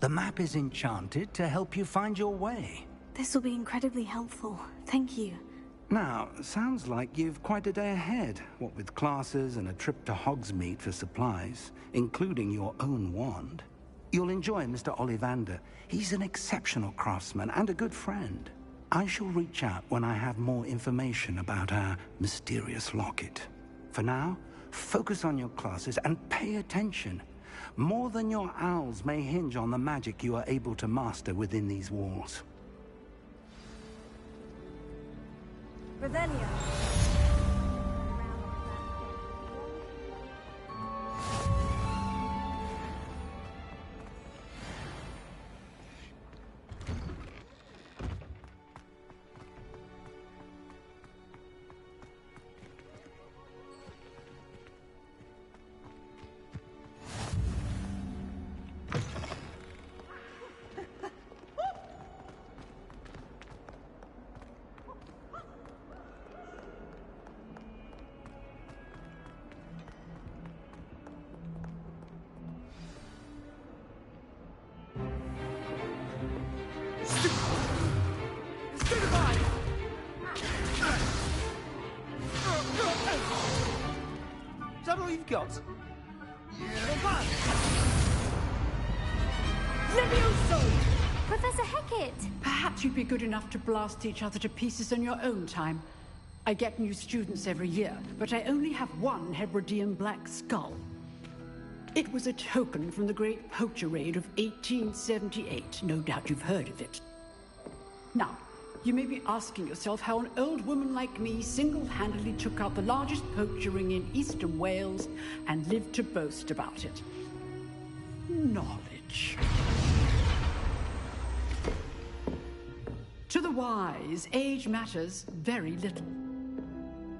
The map is enchanted to help you find your way. This will be incredibly helpful. Thank you. Now, sounds like you've quite a day ahead, what with classes and a trip to Hogsmeade for supplies, including your own wand. You'll enjoy Mr. Ollivander. He's an exceptional craftsman and a good friend. I shall reach out when I have more information about our mysterious locket. For now, focus on your classes and pay attention. More than your owls may hinge on the magic you are able to master within these walls. Revelio. that all you've got? Levioso! Professor Hecat! Perhaps you'd be good enough to blast each other to pieces in your own time. I get new students every year, but I only have one Hebridean black skull. It was a token from the Great Poacher Raid of 1878. No doubt you've heard of it. Now, you may be asking yourself how an old woman like me single-handedly took out the largest poacher ring in eastern Wales and lived to boast about it. Knowledge. To the wise, age matters very little.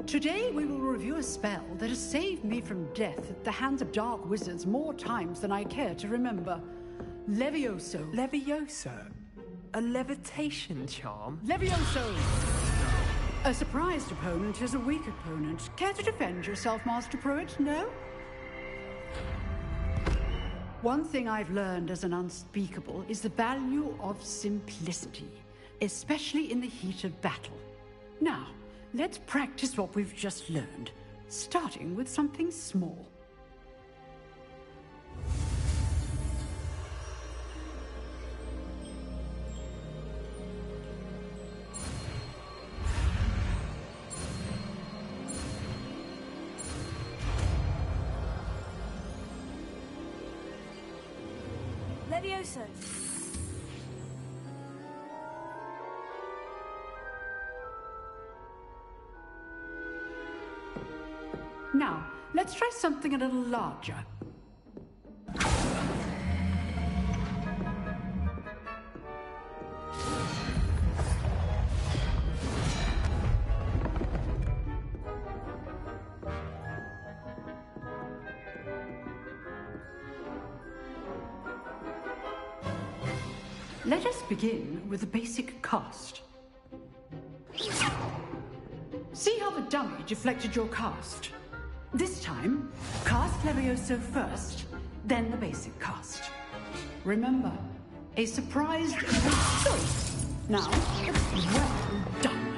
Today we will review a spell that has saved me from death at the hands of dark wizards more times than I care to remember. Levioso. Levioso? A levitation charm? Levioso! A surprised opponent is a weak opponent. Care to defend yourself, Master Pruitt? No? One thing I've learned as an unspeakable is the value of simplicity, especially in the heat of battle. Now, let's practice what we've just learned, starting with something small. Levioso. Now, let's try something a little larger. Let us begin with the basic cast. See how the dummy deflected your cast? This time, cast Levioso first, then the basic cast. Remember, a surprised choice. Now, well done.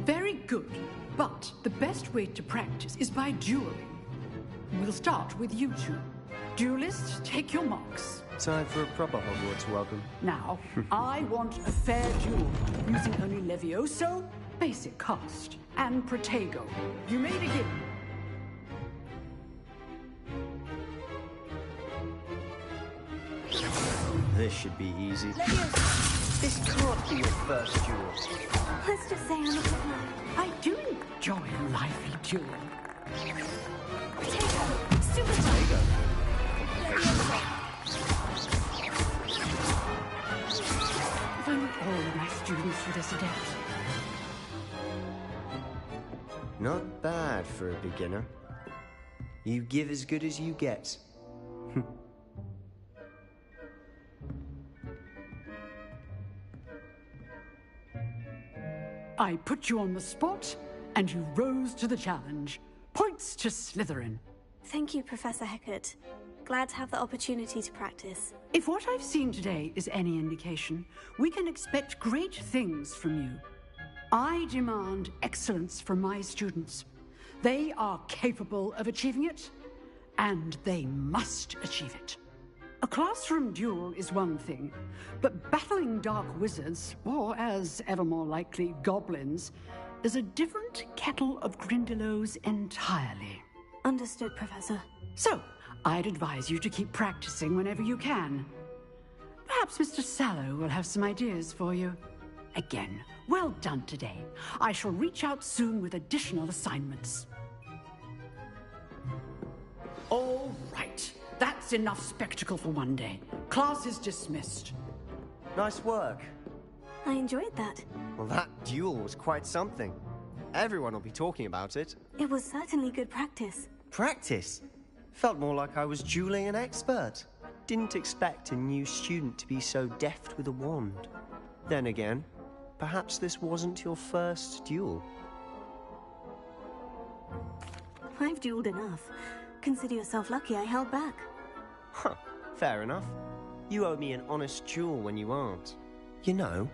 Very good, but the best way to practice is by dueling. We'll start with you two. Duelists, take your marks. Time for a proper Hogwarts welcome. Now, I want a fair duel, using only Levioso, basic cast, and Protego. You may begin. This should be easy. Levioso! This can't be your first duel. Let's just say I'm a bit mad. I do enjoy a lively duel. Potato! Super Protego. If only all my students were this adept. Not bad for a beginner. You give as good as you get. I put you on the spot, and you rose to the challenge. Points to Slytherin. Thank you, Professor Hecat. Glad to have the opportunity to practice. If what I've seen today is any indication, we can expect great things from you. I demand excellence from my students. They are capable of achieving it, and they must achieve it. A classroom duel is one thing, but battling dark wizards, or as ever more likely, goblins, is a different kettle of Grindylows entirely. Understood, Professor. So, I'd advise you to keep practicing whenever you can. Perhaps Mr. Sallow will have some ideas for you. Again, well done today. I shall reach out soon with additional assignments. All right. That's enough spectacle for one day. Class is dismissed. Nice work. I enjoyed that. Well, that duel was quite something. Everyone will be talking about it. It was certainly good practice. Practice? Felt more like I was dueling an expert. Didn't expect a new student to be so deft with a wand. Then again, perhaps this wasn't your first duel. I've dueled enough. Consider yourself lucky I held back. Huh, fair enough. You owe me an honest duel when you aren't. You know,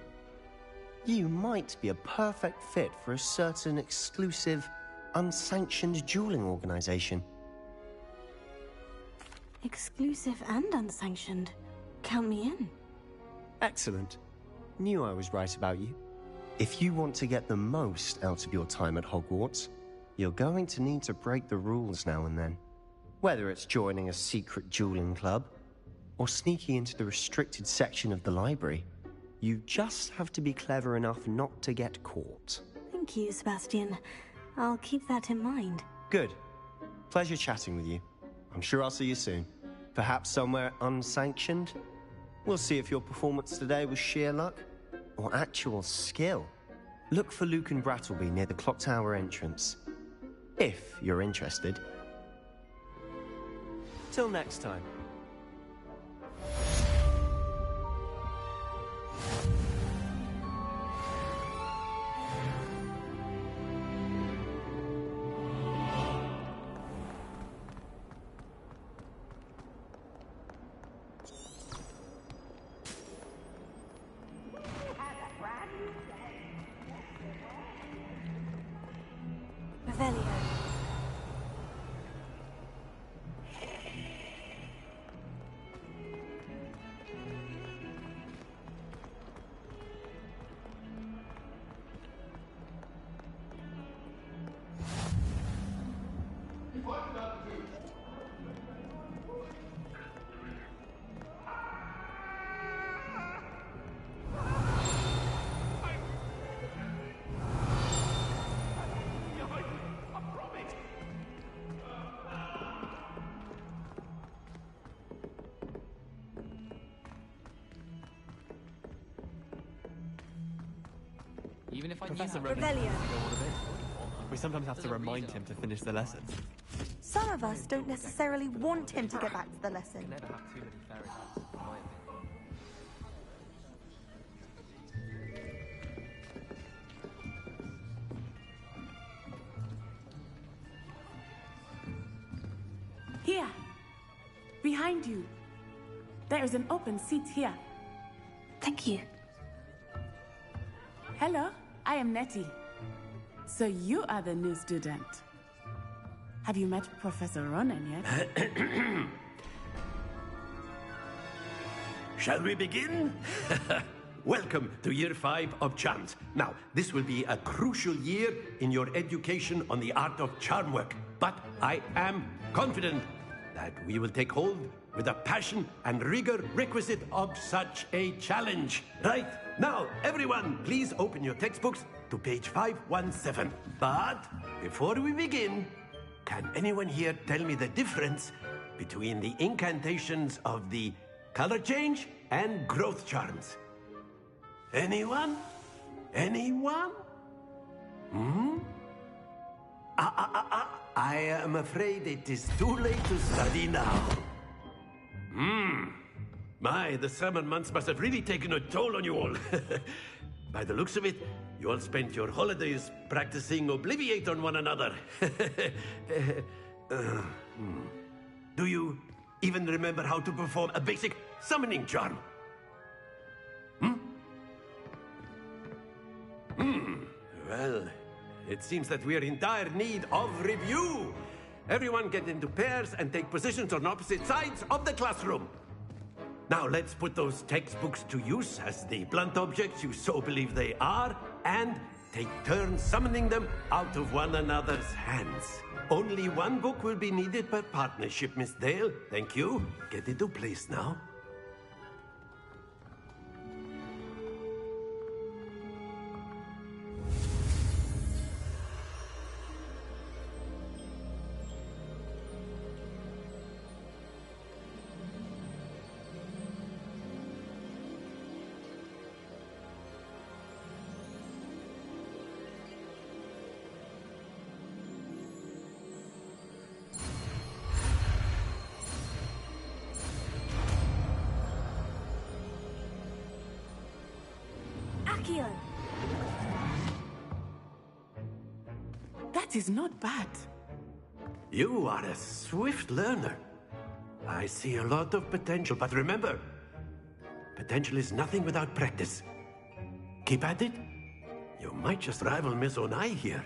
You might be a perfect fit for a certain exclusive, unsanctioned dueling organization. Exclusive and unsanctioned. Count me in. Excellent. Knew I was right about you. If you want to get the most out of your time at Hogwarts, you're going to need to break the rules now and then. Whether it's joining a secret dueling club, or sneaking into the restricted section of the library, you just have to be clever enough not to get caught. Thank you, Sebastian. I'll keep that in mind. Good. Pleasure chatting with you. I'm sure I'll see you soon. Perhaps somewhere unsanctioned? We'll see if your performance today was sheer luck or actual skill. Look for Luke and Brattleby near the clock tower entrance. If you're interested. Till next time. Revelio. Even if I Professor knew Ronan Revelio. go on a bit. We sometimes have to remind him to finish the lesson. Some of us don't necessarily want him to get back to the lesson. never have too many fairy lights, in my opinion. Here! Behind you. There is an open seat here. Thank you. Hello, I am Nettie. So you are the new student. Have you met Professor Ronan yet? Shall we begin? Welcome to Year 5 of Charms. Now, this will be a crucial year in your education on the art of charm work. But I am confident that we will take hold with the passion and rigor requisite of such a challenge. Right, now, everyone, please open your textbooks to page 517. But before we begin, can anyone here tell me the difference between the incantations of the color change and growth charms? Anyone? Anyone? I am afraid it is too late to study now. My, the summer months must have really taken a toll on you all. By the looks of it, you all spent your holidays practicing Obliviate on one another. Do you even remember how to perform a basic summoning charm? Well, it seems that we are in dire need of review. Everyone get into pairs and take positions on opposite sides of the classroom. Now let's put those textbooks to use as the blunt objects you so believe they are, and take turns summoning them out of one another's hands. Only one book will be needed per partnership, Miss Dale. Thank you. Get into place now. That is not bad. You are a swift learner. I see a lot of potential, but remember, potential is nothing without practice. Keep at it, You might just rival Miss Onai here.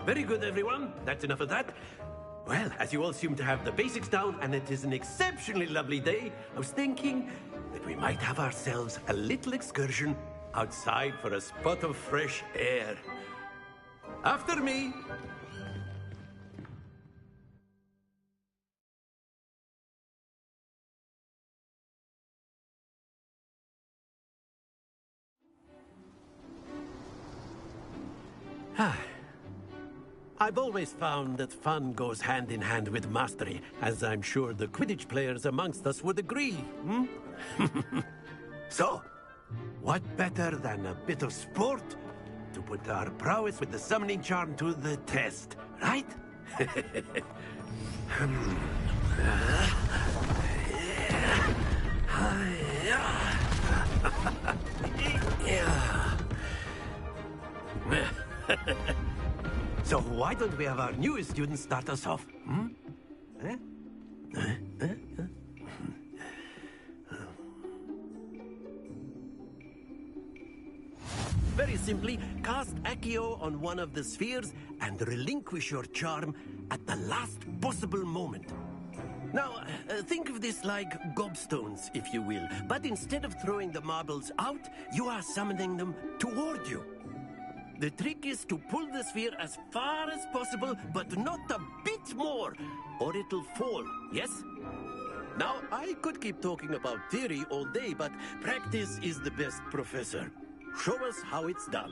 Very good, everyone. That's enough of that. Well, as you all seem to have the basics down, and it is an exceptionally lovely day, I was thinking that we might have ourselves a little excursion outside for a spot of fresh air. After me. I've always found that fun goes hand in hand with mastery, as I'm sure the Quidditch players amongst us would agree, hmm? So, what better than a bit of sport to put our prowess with the summoning charm to the test, right? So why don't we have our newest student start us off? Hmm? Very simply, cast Accio on one of the spheres and relinquish your charm at the last possible moment. Now, think of this like gobstones, if you will, but instead of throwing the marbles out, you are summoning them toward you. The trick is to pull the sphere as far as possible, but not a bit more, or it'll fall, yes? Now, I could keep talking about theory all day, but practice is the best professor. Show us how it's done.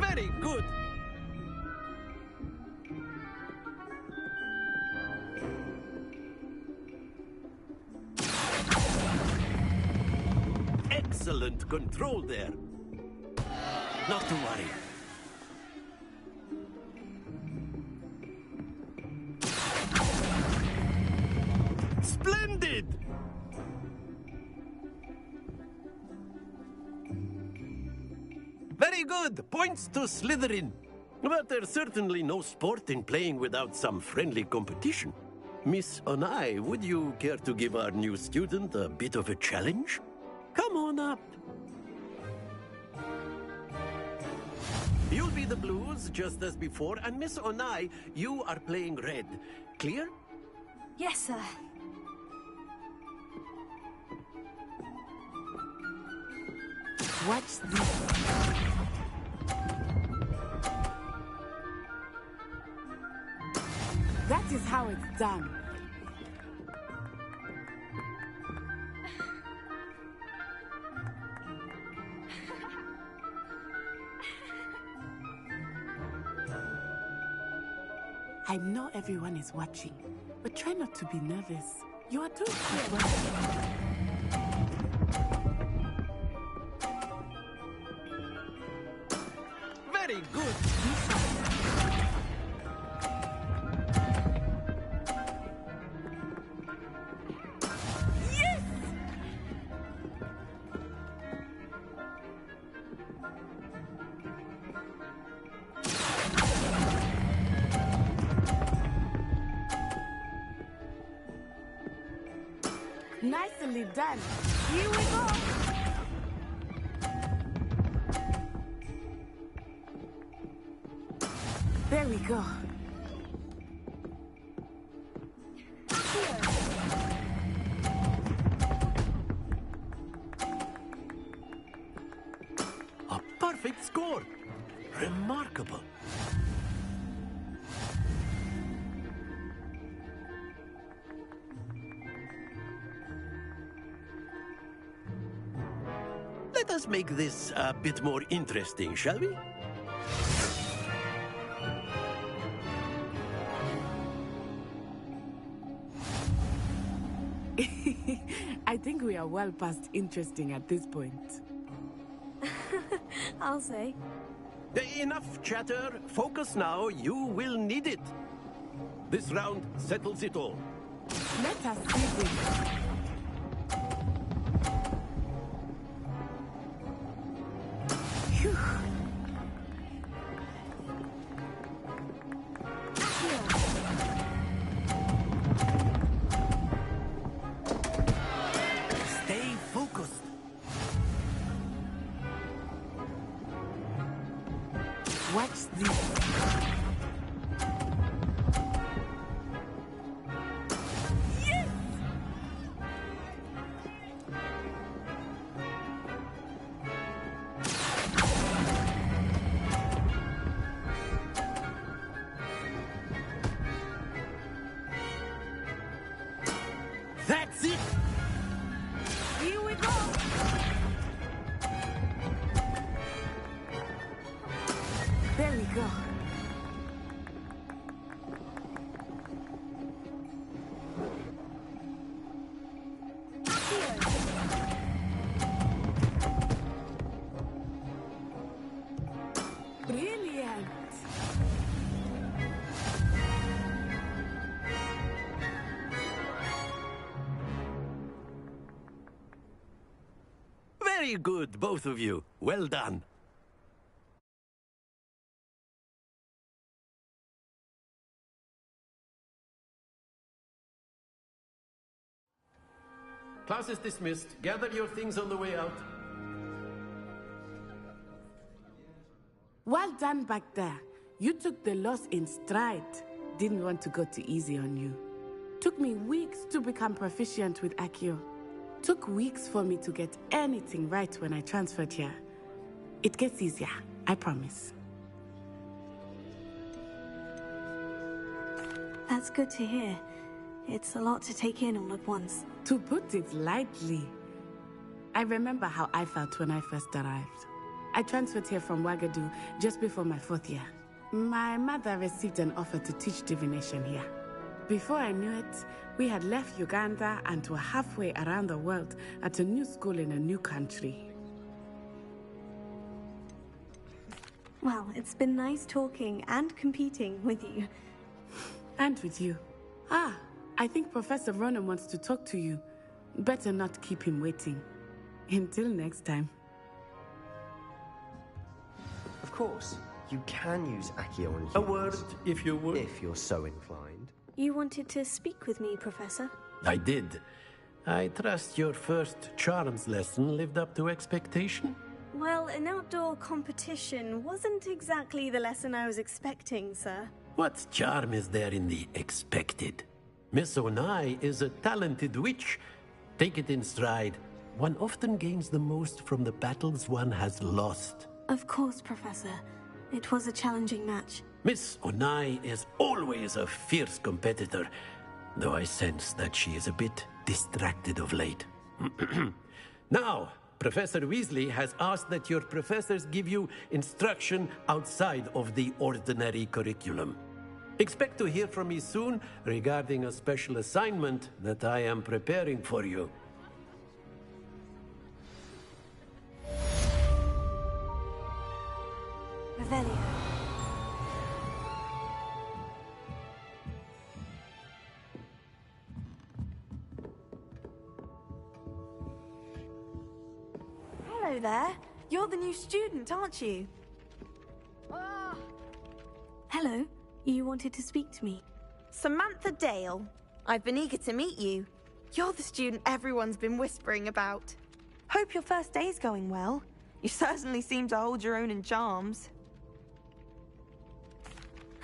Very good. Excellent control there. Not to worry. Splendid! Very good. Points to Slytherin. But there's certainly no sport in playing without some friendly competition. Miss Onai, would you care to give our new student a bit of a challenge? Come on up. You'll be the blues, just as before, and Miss Onai, you are playing red. Clear? Yes, sir. Watch this. That is how it's done. I know everyone is watching, but try not to be nervous. You are doing quite well. Very good. Yes! Nicely done. Here we go. There we go. A perfect score. Remarkable. Let us make this a bit more interesting, shall we? I think we are well past interesting at this point. I'll say. Enough chatter. Focus now. You will need it. This round settles it all. Let us see this. Phew. Stay focused. Watch this. That's it! Here we go! There we go. Brilliant! Very good, both of you. Well done. Class is dismissed. Gather your things on the way out. Well done back there. You took the loss in stride. Didn't want to go too easy on you. Took me weeks to become proficient with Accio. Took weeks for me to get anything right when I transferred here. It gets easier, I promise. That's good to hear. It's a lot to take in all at once. To put it lightly, I remember how I felt when I first arrived. I transferred here from Wagadu just before my 4th year. My mother received an offer to teach divination here. Before I knew it, we had left Uganda and were halfway around the world at a new school in a new country. Well, it's been nice talking and competing with you. And with you. Ah, I think Professor Ronan wants to talk to you. Better not keep him waiting. Until next time. Of course, you can use Accio on humans. A word, if you would. If you're so inclined. You wanted to speak with me, Professor? I did. I trust your first charms lesson lived up to expectation? Well, an outdoor competition wasn't exactly the lesson I was expecting, sir. What charm is there in the expected? Miss Onai is a talented witch. Take it in stride. One often gains the most from the battles one has lost. Of course, Professor. It was a challenging match. Miss Onai is always a fierce competitor, though I sense that she is a bit distracted of late. Now, Professor Weasley has asked that your professors give you instruction outside of the ordinary curriculum. Expect to hear from me soon regarding a special assignment that I am preparing for you. Revelio. Hello there. You're the new student, aren't you? Hello. You wanted to speak to me. Samantha Dale. I've been eager to meet you. You're the student everyone's been whispering about. Hope your first day's going well. You certainly seem to hold your own in charms.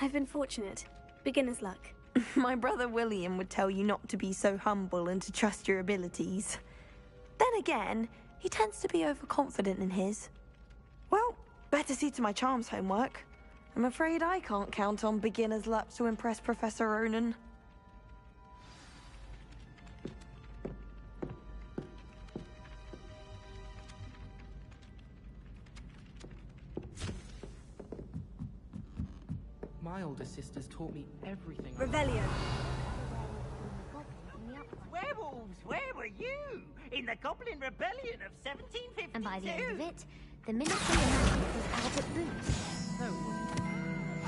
I've been fortunate. Beginner's luck. My brother William would tell you not to be so humble and to trust your abilities. Then again, he tends to be overconfident in his. Well, better see to my charms homework. I'm afraid I can't count on beginner's luck to impress Professor Ronan. My older sisters taught me everything. Revelio. Werewolves, where were you? In the Goblin Rebellion of 1752. And by the end of it, the Ministry of Magic was out at boot. No, it wasn't.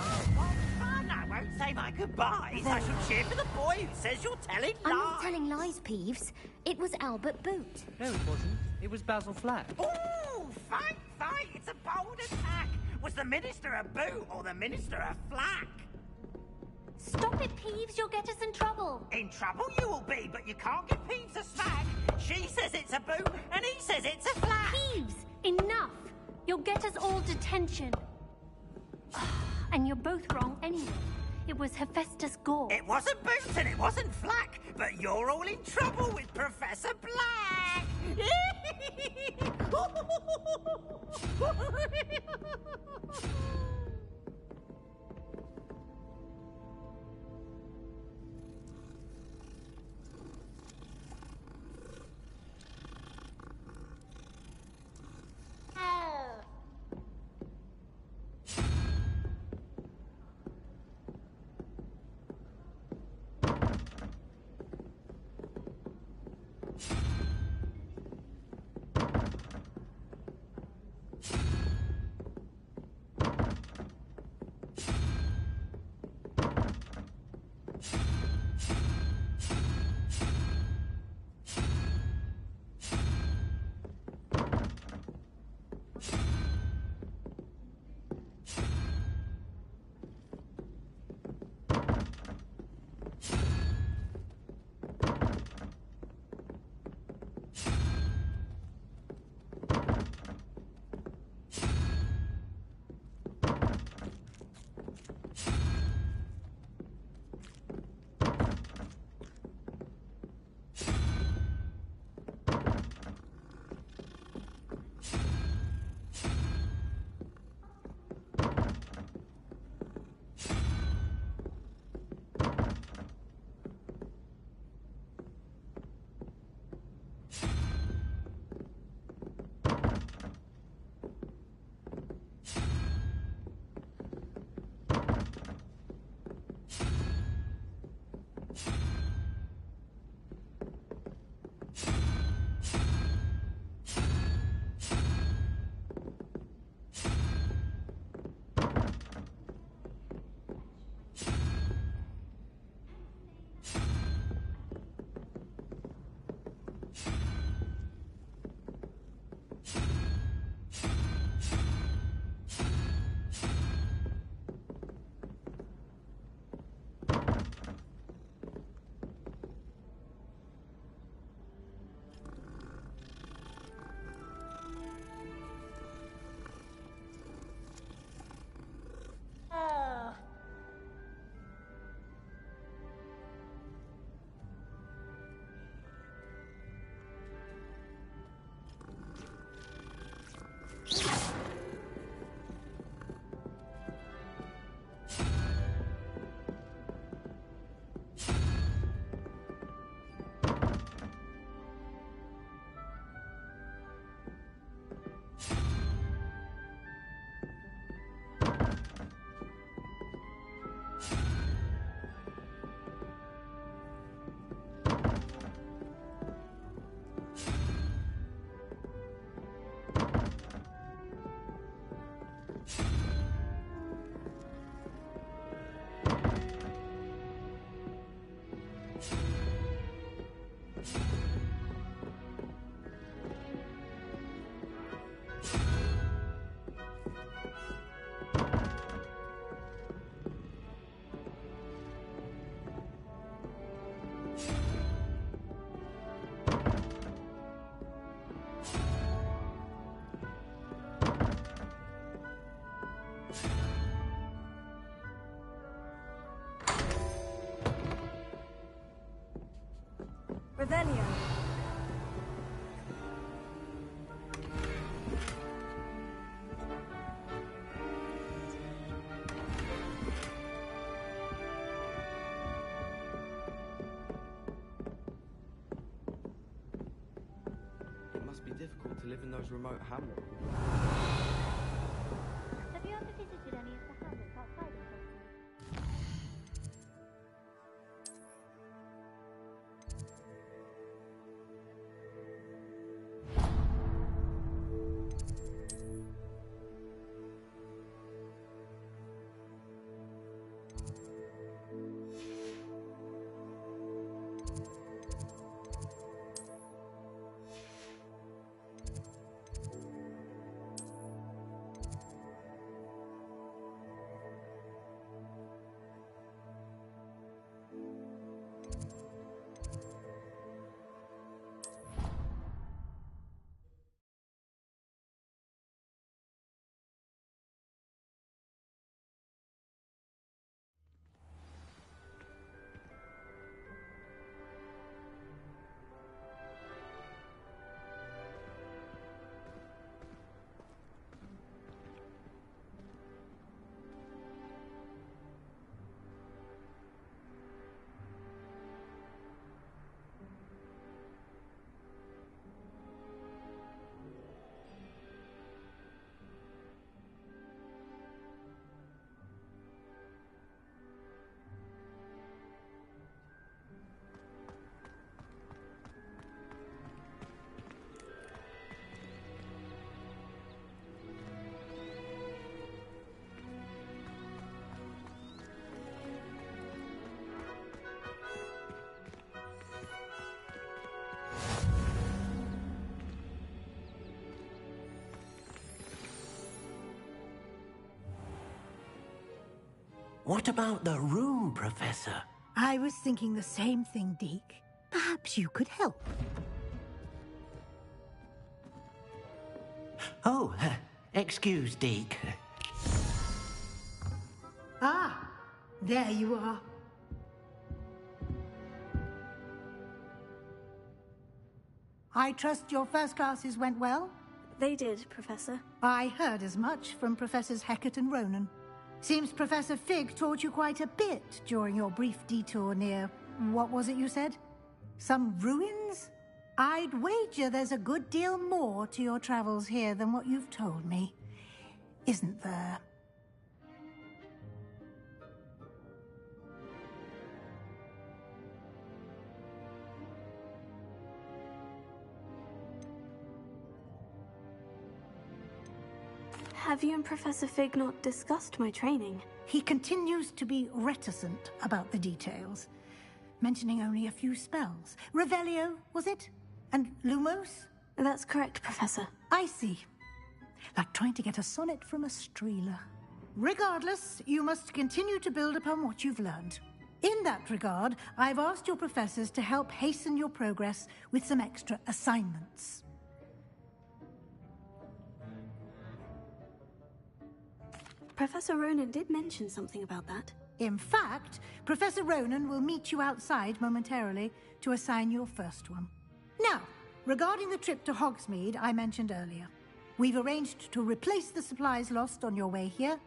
Oh, what fun! I won't say my goodbyes. I shall cheer for the boy who says you're telling lies. I'm not telling lies, Peeves. It was Albert Boot. No, it wasn't. It was Basil Flack. Ooh, fight, fight! It's a bold attack. Was the Minister a boot or the Minister a flack? Stop it, Peeves. You'll get us in trouble. In trouble you will be, but you can't give Peeves a smack. She says it's a boot, and he says it's a flack. Peeves, enough. You'll get us all detention. And you're both wrong anyway. It was Hephaestus Gore. It wasn't Boots and it wasn't Flack, but you're all in trouble with Professor Black! Revelio. It must be difficult to live in those remote hamlets. Have you ever visited any of the hamlets outside of Hogwarts? What about the room, Professor? I was thinking the same thing, Deke. Perhaps you could help. Oh, excuse, Deke. Ah, there you are. I trust your first classes went well? They did, Professor. I heard as much from Professors Hecat and Ronan. Seems Professor Fig taught you quite a bit during your brief detour near... what was it you said? Some ruins? I'd wager there's a good deal more to your travels here than what you've told me. Isn't there? Have you and Professor Fig not discussed my training? He continues to be reticent about the details, mentioning only a few spells. Revelio, was it? And Lumos? That's correct, Professor. I see. Like trying to get a sonnet from a streeler. Regardless, you must continue to build upon what you've learned. In that regard, I've asked your professors to help hasten your progress with some extra assignments. Professor Ronan did mention something about that. In fact, Professor Ronan will meet you outside momentarily to assign your first one. Now, regarding the trip to Hogsmeade I mentioned earlier, we've arranged to replace the supplies lost on your way here,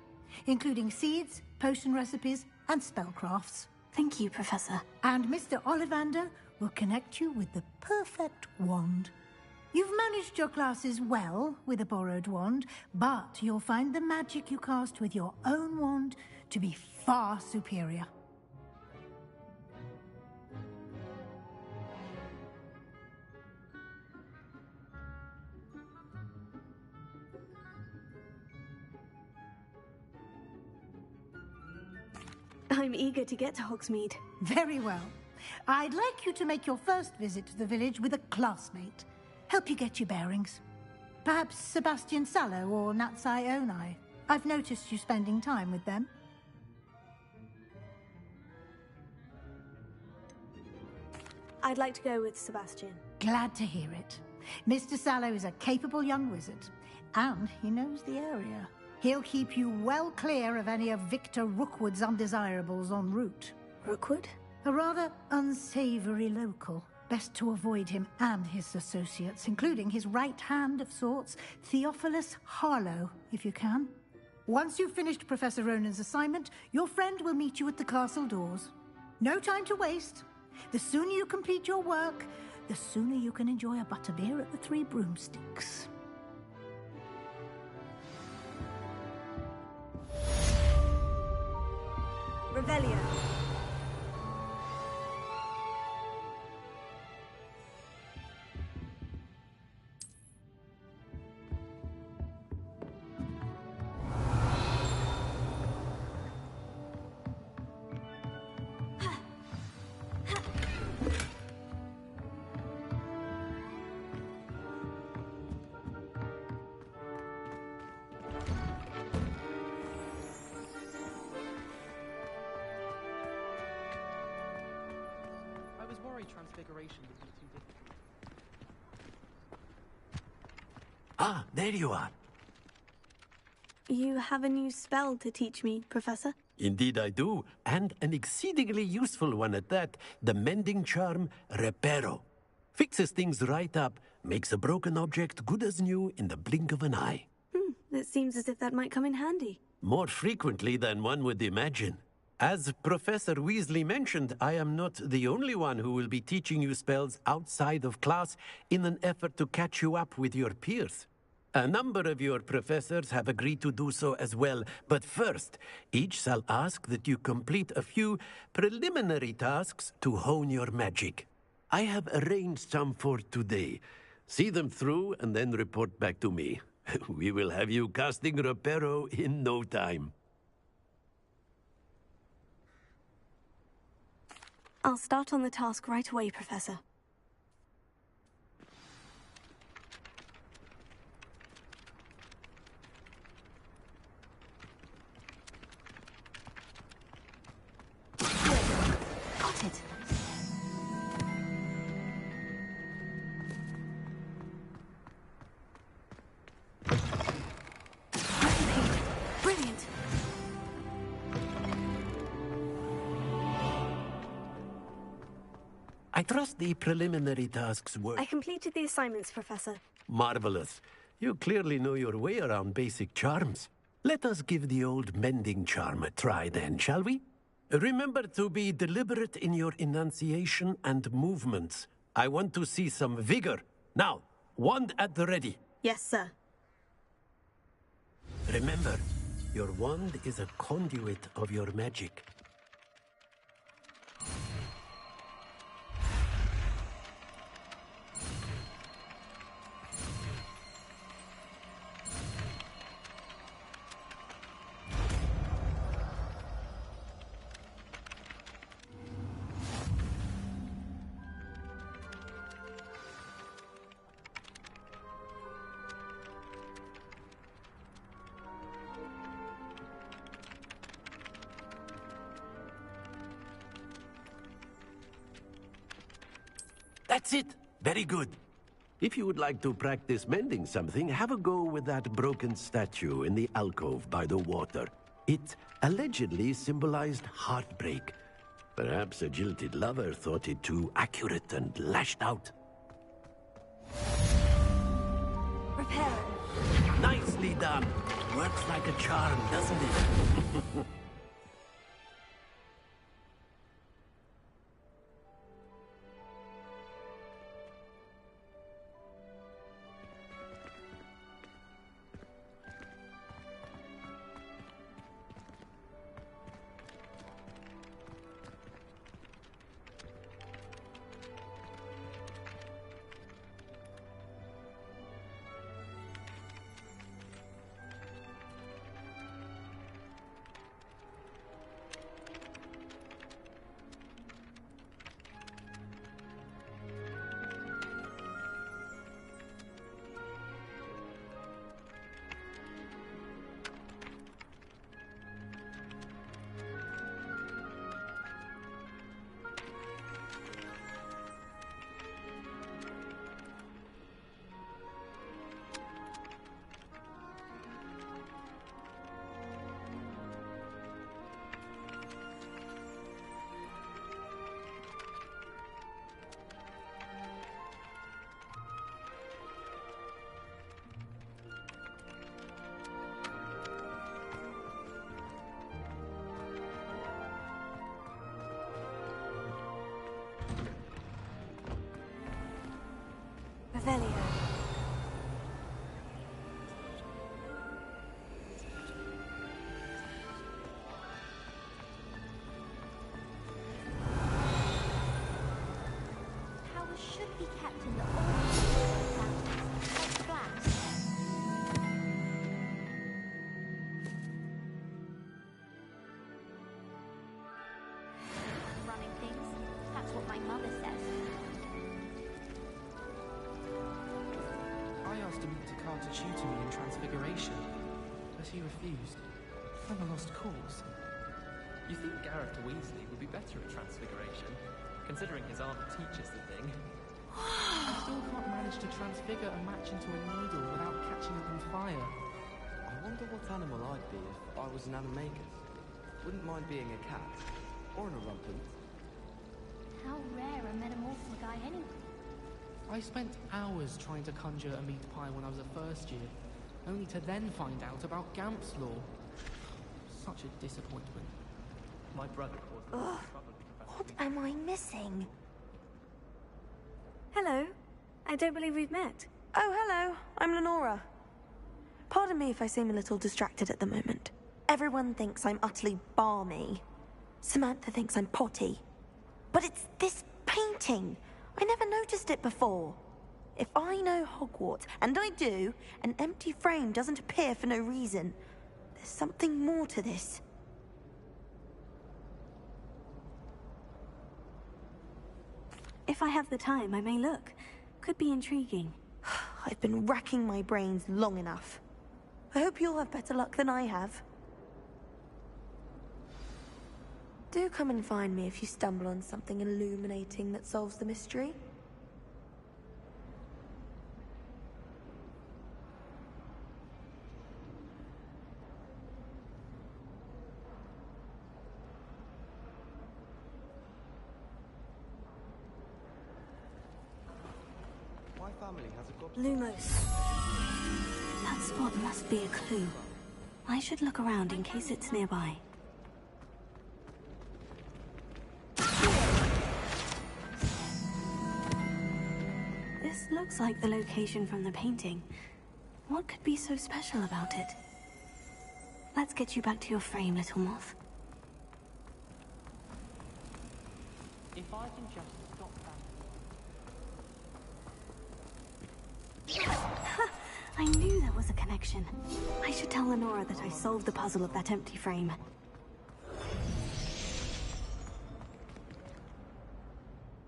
including seeds, potion recipes, and spellcrafts. Thank you, Professor. And Mr. Ollivander will connect you with the perfect wand. You've managed your classes well with a borrowed wand, but you'll find the magic you cast with your own wand to be far superior. I'm eager to get to Hogsmeade. Very well. I'd like you to make your first visit to the village with a classmate. Help you get your bearings. Perhaps Sebastian Sallow or Natsai Onai. I've noticed you spending time with them. I'd like to go with Sebastian. Glad to hear it. Mr. Sallow is a capable young wizard, and he knows the area. He'll keep you well clear of any of Victor Rookwood's undesirables en route. Rookwood? A rather unsavory local. Best to avoid him and his associates, including his right hand of sorts, Theophilus Harlow, if you can. Once you've finished Professor Ronan's assignment, your friend will meet you at the castle doors. No time to waste. The sooner you complete your work, the sooner you can enjoy a butterbeer at the Three Broomsticks. Revelio. Transfiguration would be too difficult. Ah, there you are. You have a new spell to teach me, Professor? Indeed I do, and an exceedingly useful one at that. The mending charm, Reparo. Fixes things right up, makes a broken object good as new in the blink of an eye. It seems as if that might come in handy. More frequently than one would imagine. As Professor Weasley mentioned, I am not the only one who will be teaching you spells outside of class in an effort to catch you up with your peers. A number of your professors have agreed to do so as well, but first, each shall ask that you complete a few preliminary tasks to hone your magic. I have arranged some for today. See them through and then report back to me. We will have you casting Reparo in no time. I'll start on the task right away, Professor. I trust the preliminary tasks were... I completed the assignments, Professor. Marvelous. You clearly know your way around basic charms. Let us give the old mending charm a try then, shall we? Remember to be deliberate in your enunciation and movements. I want to see some vigor. Now, wand at the ready. Yes, sir. Remember, your wand is a conduit of your magic. That's it. Very good. If you would like to practice mending something, have a go with that broken statue in the alcove by the water. It allegedly symbolized heartbreak. Perhaps a jilted lover thought it too accurate and lashed out. Repair it. Nicely done. Works like a charm, doesn't it? Revelio. Powers should be kept in the old like glass. Running things. That's what my mother says. I asked him to come to tutor me in Transfiguration, but he refused. I'm a lost cause. You think Gareth Weasley would be better at Transfiguration, considering his aunt teaches the thing? I still can't manage to transfigure a match into a needle without catching up in fire. I wonder what animal I'd be if I was an animagus. Wouldn't mind being a cat, or an orumpent. How rare a metamorphic guy anyway. I spent hours trying to conjure a meat pie when I was a first year, only to then find out about Gamp's law. Such a disappointment. My brother caused the trouble. What am I missing? Hello. I don't believe we've met. Oh, hello. I'm Lenora. Pardon me if I seem a little distracted at the moment. Everyone thinks I'm utterly balmy. Samantha thinks I'm potty. But it's this painting. I never noticed it before. If I know Hogwarts, and I do, an empty frame doesn't appear for no reason. There's something more to this. If I have the time, I may look. Could be intriguing. I've been racking my brains long enough. I hope you'll have better luck than I have. Do come and find me if you stumble on something illuminating that solves the mystery. family has a god. Lumos. That spot must be a clue. I should look around in case it's nearby. This looks like the location from the painting. What could be so special about it? Let's get you back to your frame, little moth. If I can just stop that. I knew there was a connection. I should tell Lenora that I solved the puzzle of that empty frame.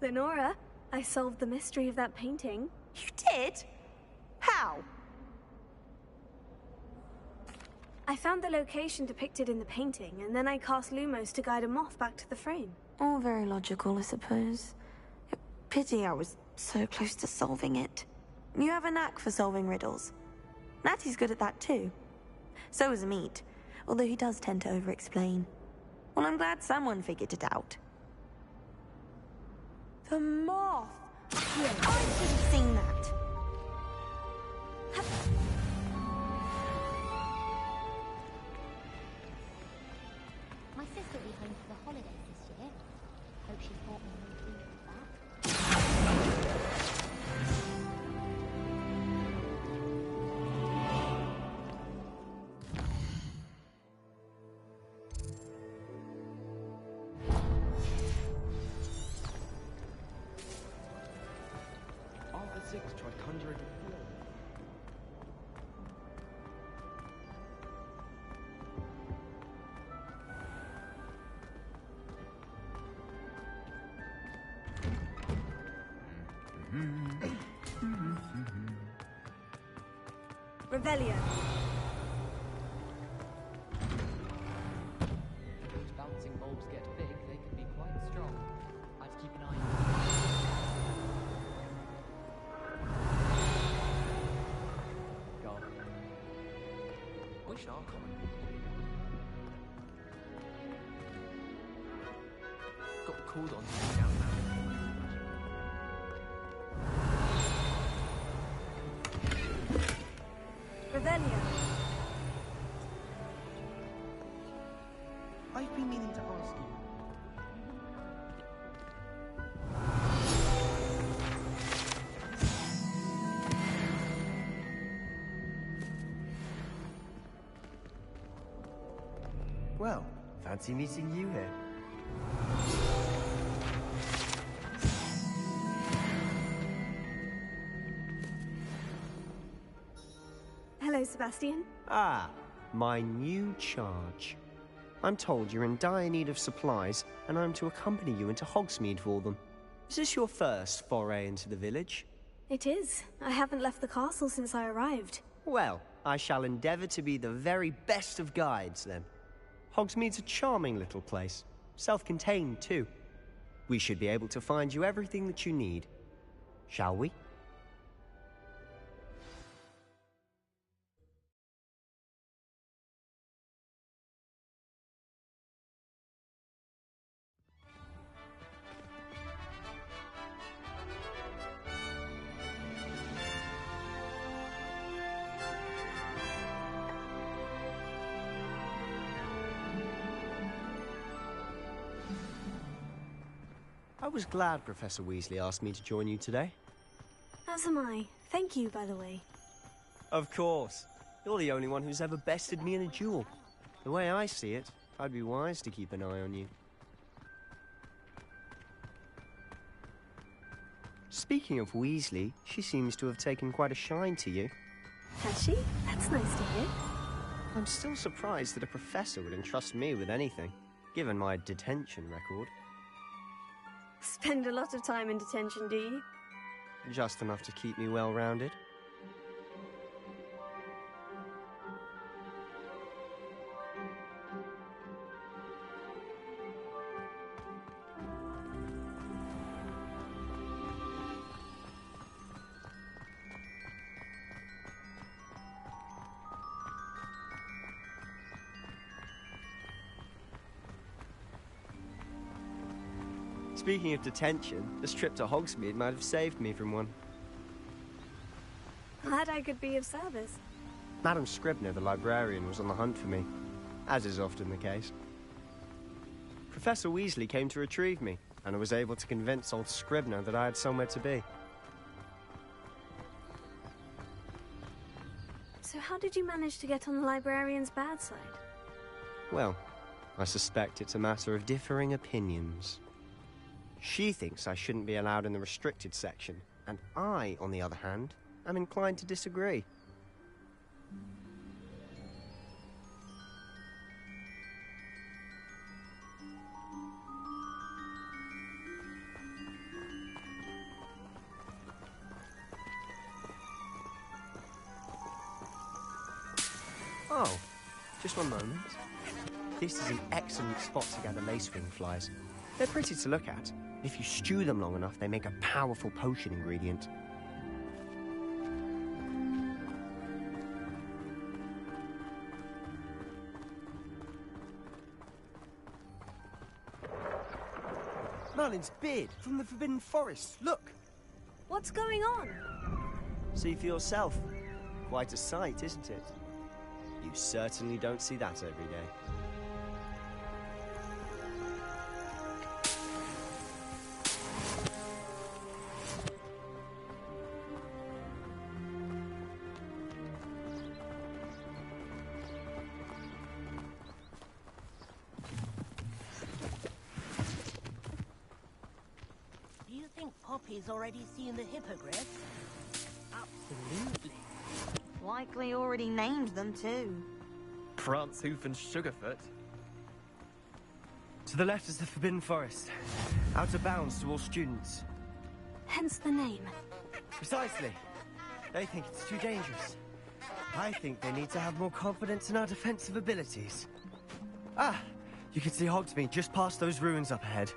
Lenora, I solved the mystery of that painting. You did? How? I found the location depicted in the painting, and then I cast Lumos to guide a moth back to the frame. All very logical, I suppose. Pity I was so close to solving it. You have a knack for solving riddles. Natty's good at that too. So is Meat, although he does tend to over-explain. Well, I'm glad someone figured it out. The moth! I should have seen that. My sister will be home for the holidays this year. Hope she's bought me a new food for that. Arthur VI tried conjuring a flood. Revelio. If bouncing bulbs get big, they can be quite strong. I'd keep an eye on them. God. Wish our common. Got called on to be down now. Revelio. I've been meaning to ask you. Well, fancy meeting you here. Hello, Sebastian. Ah, my new charge. I'm told you're in dire need of supplies, and I'm to accompany you into Hogsmeade for them. Is this your first foray into the village? It is. I haven't left the castle since I arrived. Well, I shall endeavour to be the very best of guides, then. Hogsmeade's a charming little place. Self-contained, too. We should be able to find you everything that you need. Shall we? I was glad Professor Weasley asked me to join you today. As am I. Thank you, by the way. Of course. You're the only one who's ever bested me in a duel. The way I see it, I'd be wise to keep an eye on you. Speaking of Weasley, she seems to have taken quite a shine to you. Has she? That's nice to hear. I'm still surprised that a professor would entrust me with anything, given my detention record. Spend a lot of time in detention, do you? Just enough to keep me well-rounded. Speaking of detention, this trip to Hogsmeade might have saved me from one. Glad I could be of service. Madam Scribner, the librarian, was on the hunt for me, as is often the case. Professor Weasley came to retrieve me, and I was able to convince old Scribner that I had somewhere to be. So how did you manage to get on the librarian's bad side? Well, I suspect it's a matter of differing opinions. She thinks I shouldn't be allowed in the restricted section, and I, on the other hand, am inclined to disagree. Oh, just one moment. This is an excellent spot to gather lacewing flies. They're pretty to look at. If you stew them long enough, they make a powerful potion ingredient. Merlin's beard from the Forbidden Forest. Look! What's going on? See for yourself. Quite a sight, isn't it? You certainly don't see that every day. Do you think Poppy's already seen the hippogriffs? Absolutely. Likely already named them too. Prance, Hoof, and Sugarfoot. To the left is the Forbidden Forest. Out of bounds to all students. Hence the name. Precisely. They think it's too dangerous. I think they need to have more confidence in our defensive abilities. Ah! You can see Hogsmeade just past those ruins up ahead.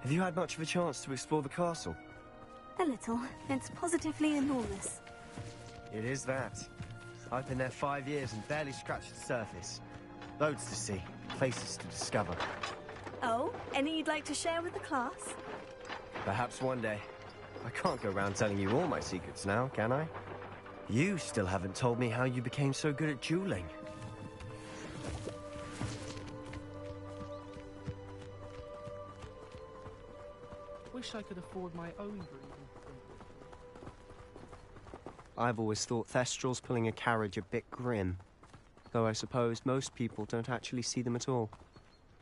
Have you had much of a chance to explore the castle? A little. It's positively enormous. It is that. I've been there 5 years and barely scratched the surface. Loads to see, places to discover. Oh, any you'd like to share with the class? Perhaps one day. I can't go around telling you all my secrets now, can I? You still haven't told me how you became so good at dueling. Wish I could afford my own breeding. I've always thought Thestrals pulling a carriage a bit grim. Though I suppose most people don't actually see them at all.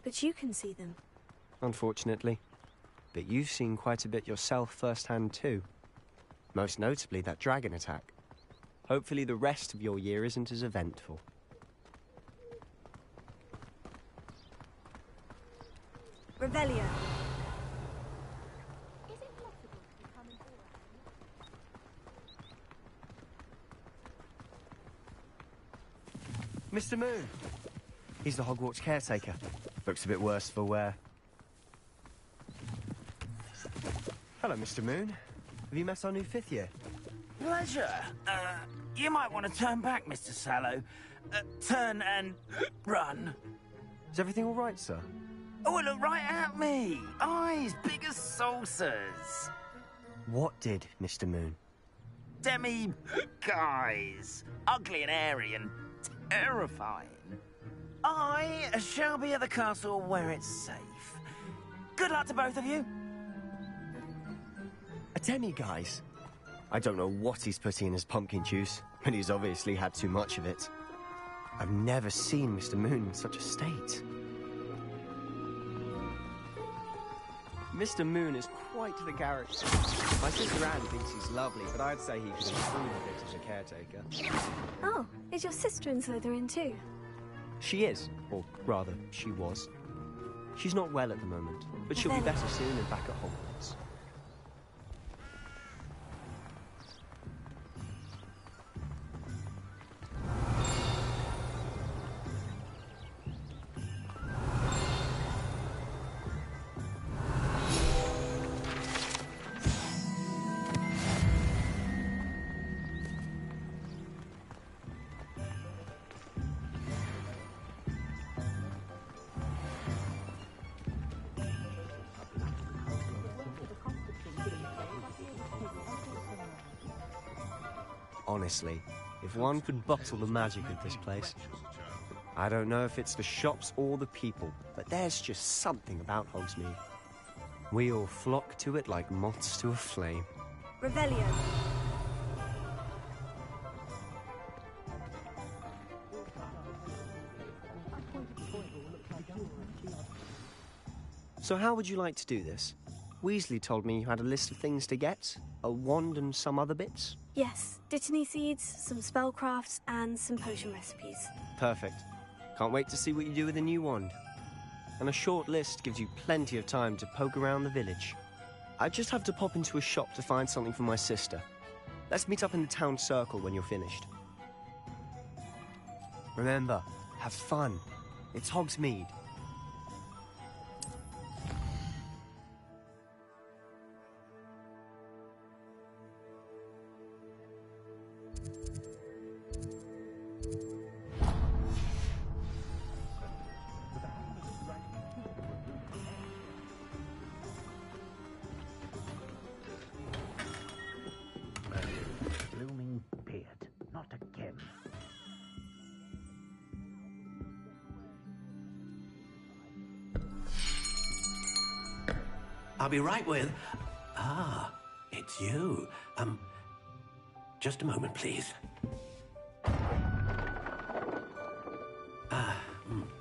But you can see them. Unfortunately. But you've seen quite a bit yourself firsthand too. Most notably that dragon attack. Hopefully the rest of your year isn't as eventful. Revelio. Mr. Moon. He's the Hogwarts caretaker. Looks a bit worse for wear. Hello, Mr. Moon. Have you met our new 5th year? Pleasure. You might want to turn back, Mr. Sallow. Turn and run. Is everything all right, sir? Oh, look right at me. Eyes big as saucers. What did, Mr. Moon? Guys. Ugly and airy and terrifying. I shall be at the castle where it's safe. Good luck to both of you. A demi-guise? I don't know what he's putting in his pumpkin juice, but he's obviously had too much of it. I've never seen Mr. Moon in such a state. Mr. Moon is quite the character. My sister Anne thinks he's lovely, but I'd say he could improve a bit as a caretaker. Oh, is your sister in Slytherin too? She is, or rather, she was. She's not well at the moment, but she'll be better soon and back at Hogwarts. Honestly, if one could bottle the magic of this place. I don't know if it's the shops or the people, but there's just something about Hogsmeade. We all flock to it like moths to a flame. Revelio. So how would you like to do this? Weasley told me you had a list of things to get, a wand and some other bits. Yes, Dittany seeds, some spellcrafts, and some potion recipes. Perfect. Can't wait to see what you do with the new wand. And a short list gives you plenty of time to poke around the village. I just have to pop into a shop to find something for my sister. Let's meet up in the town circle when you're finished. Remember, have fun. It's Hogsmeade. Blooming beard. Not again. I'll be right with... Ah, it's you. Just a moment, please.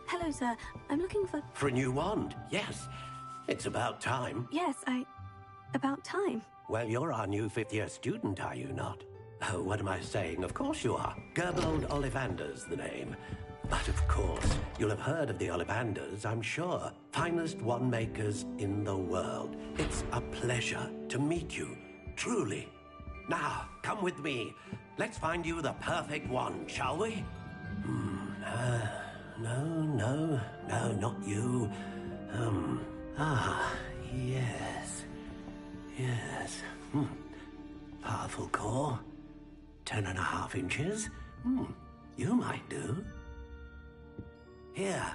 Hello, sir. I'm looking for... For a new wand, yes. It's about time. Yes, about time. Well, you're our new fifth-year student, are you not? Oh, what am I saying? Of course you are. Gerbold Ollivander's the name. But of course, you'll have heard of the Ollivanders, I'm sure. Finest wand makers in the world. It's a pleasure to meet you, truly. Now, come with me. Let's find you the perfect wand, shall we? No, not you. Yes. Yes. Powerful core. 10.5 inches. You might do. Here,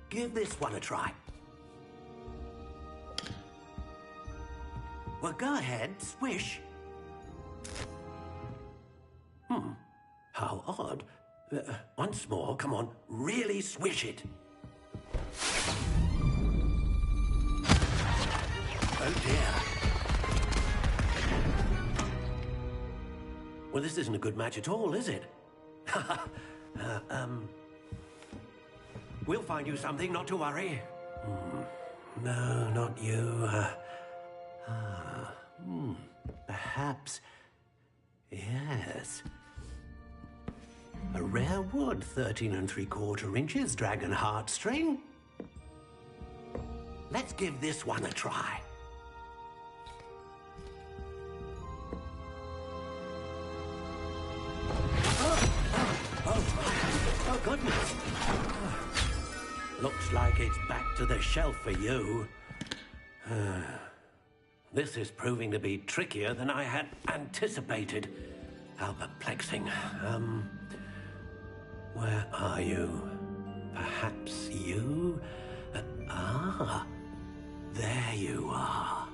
give this one a try. Well, go ahead, swish. How odd. Once more, come on, really swish it. Oh dear. Well, this isn't a good match at all, is it? We'll find you something, not to worry. No, not you. Perhaps... Yes. A rare wood, 13 3/4 inches, dragon heartstring. Let's give this one a try. Oh, goodness. Looks like it's back to the shelf for you. This is proving to be trickier than I had anticipated. How perplexing. Where are you? Perhaps you? There you are.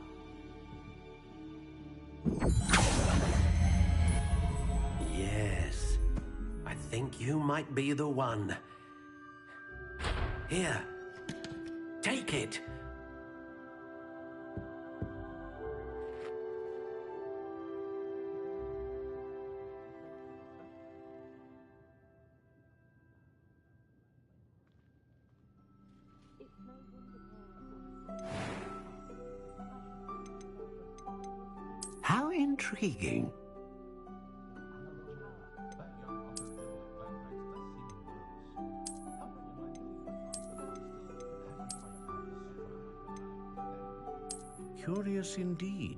Yes, I think you might be the one. Here, take it. How intriguing. Curious indeed.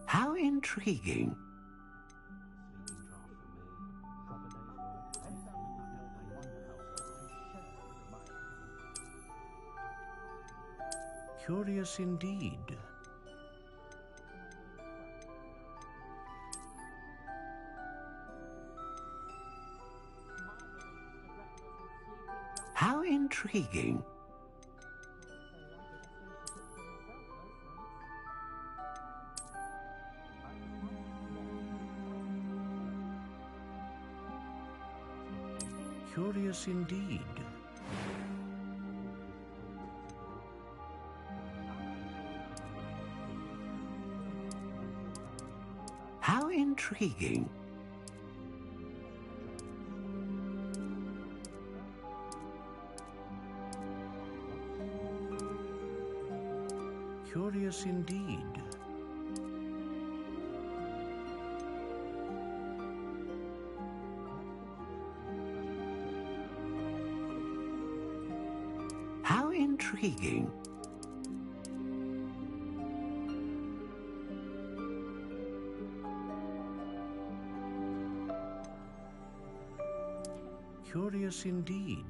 How intriguing. Curious indeed. How intriguing. Curious indeed. How intriguing. Curious indeed. How intriguing. Curious indeed.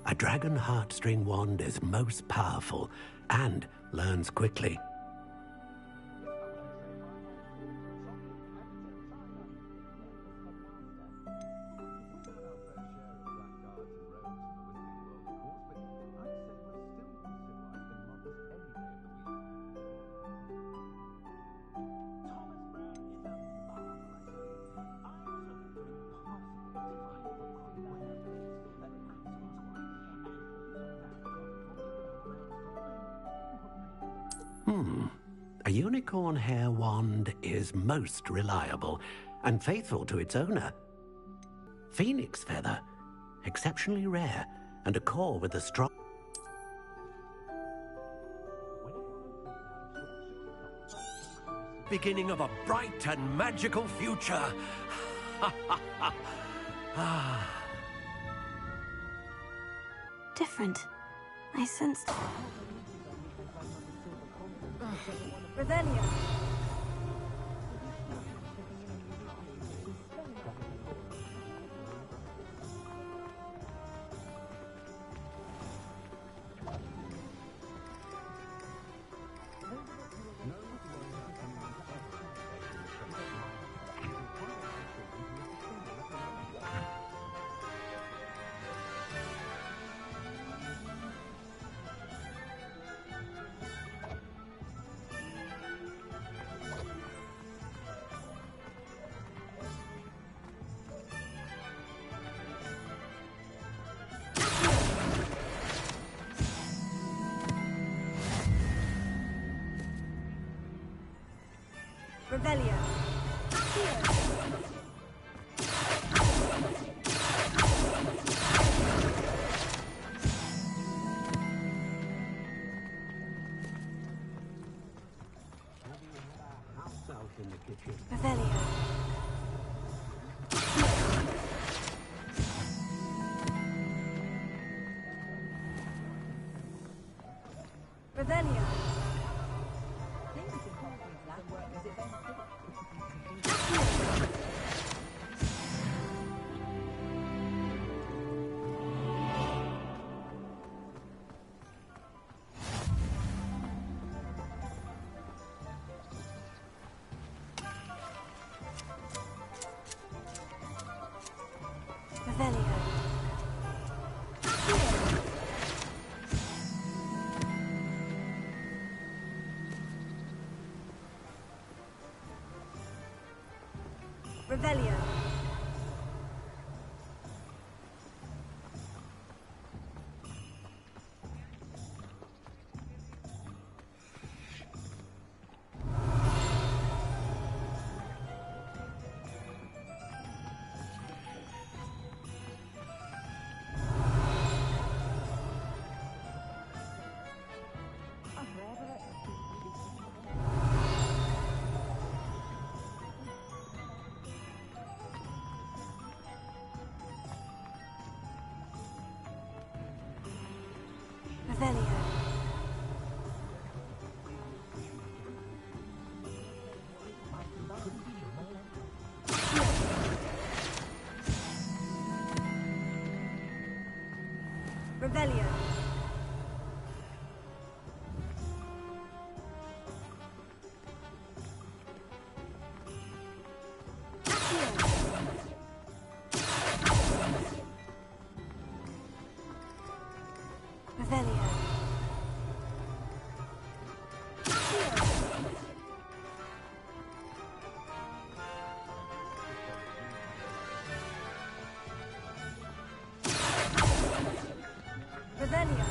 A dragon heartstring wand is most powerful and learns quickly. A unicorn hair wand is most reliable and faithful to its owner. Phoenix feather, exceptionally rare, and a core with a strong... Beginning of a bright and magical future. Different. I sensed... Revelio. Revelio. Revelio. Revelio. Revelio. Revelio. Revelio. Revelio. Revelio.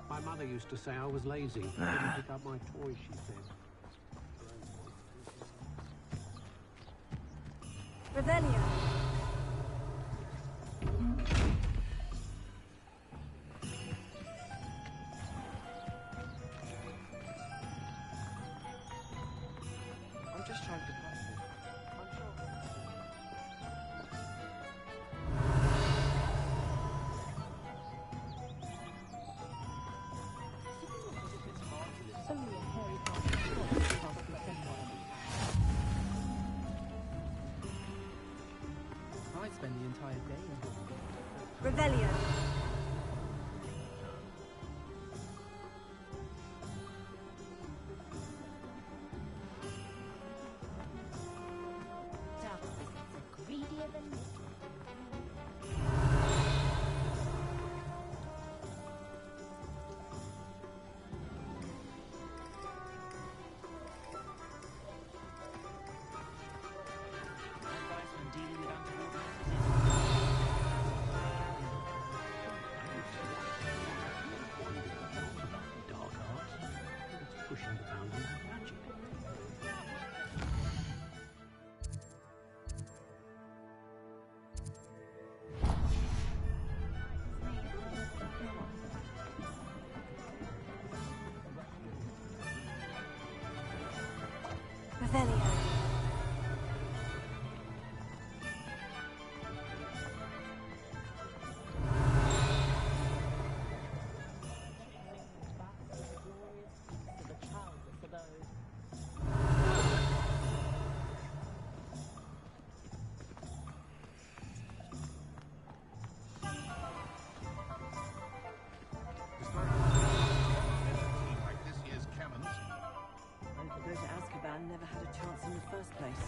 My mother used to say I was lazy. I didn't pick up my toys, she said. Revelio. I'm just trying to practice. I'm sure. I spend the entire day in Hogwarts. Revelio. Greedier than me. Dark arts. It's pushing the boundaries of magic. Revelio. Like this year's canons. And to go to Azkaban never had a chance in the first place.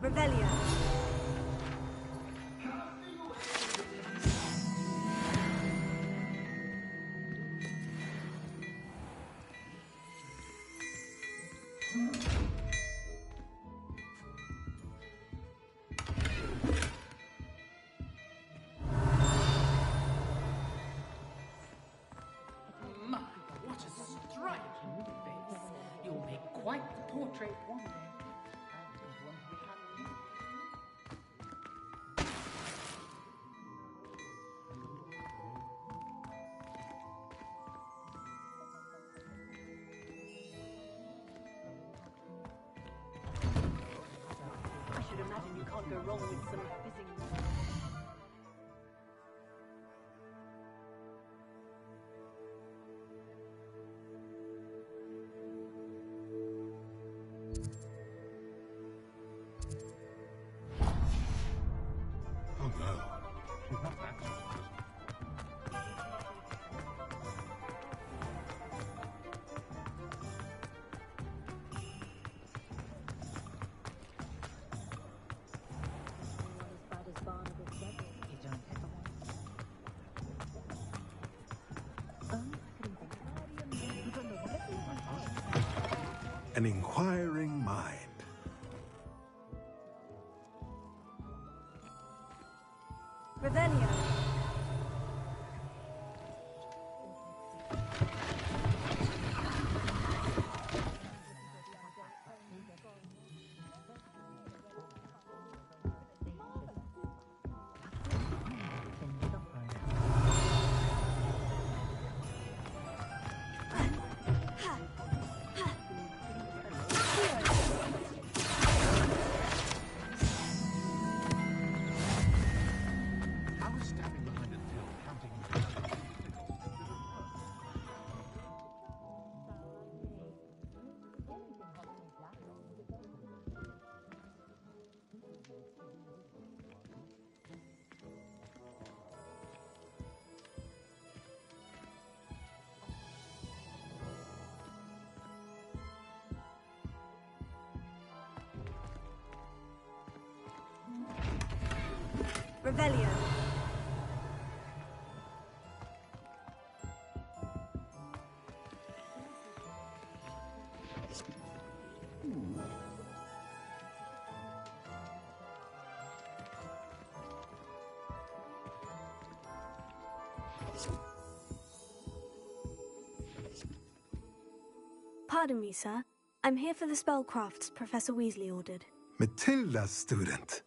Revelio. My, what a striking face. You'll make quite the portrait one day. I should imagine you can't go wrong with some fizzing. Oh no. She's not that sort of person. an inquiring mind. Revelio. Revelio. Pardon me, sir. I'm here for the spellcrafts Professor Weasley ordered. Matilda's student.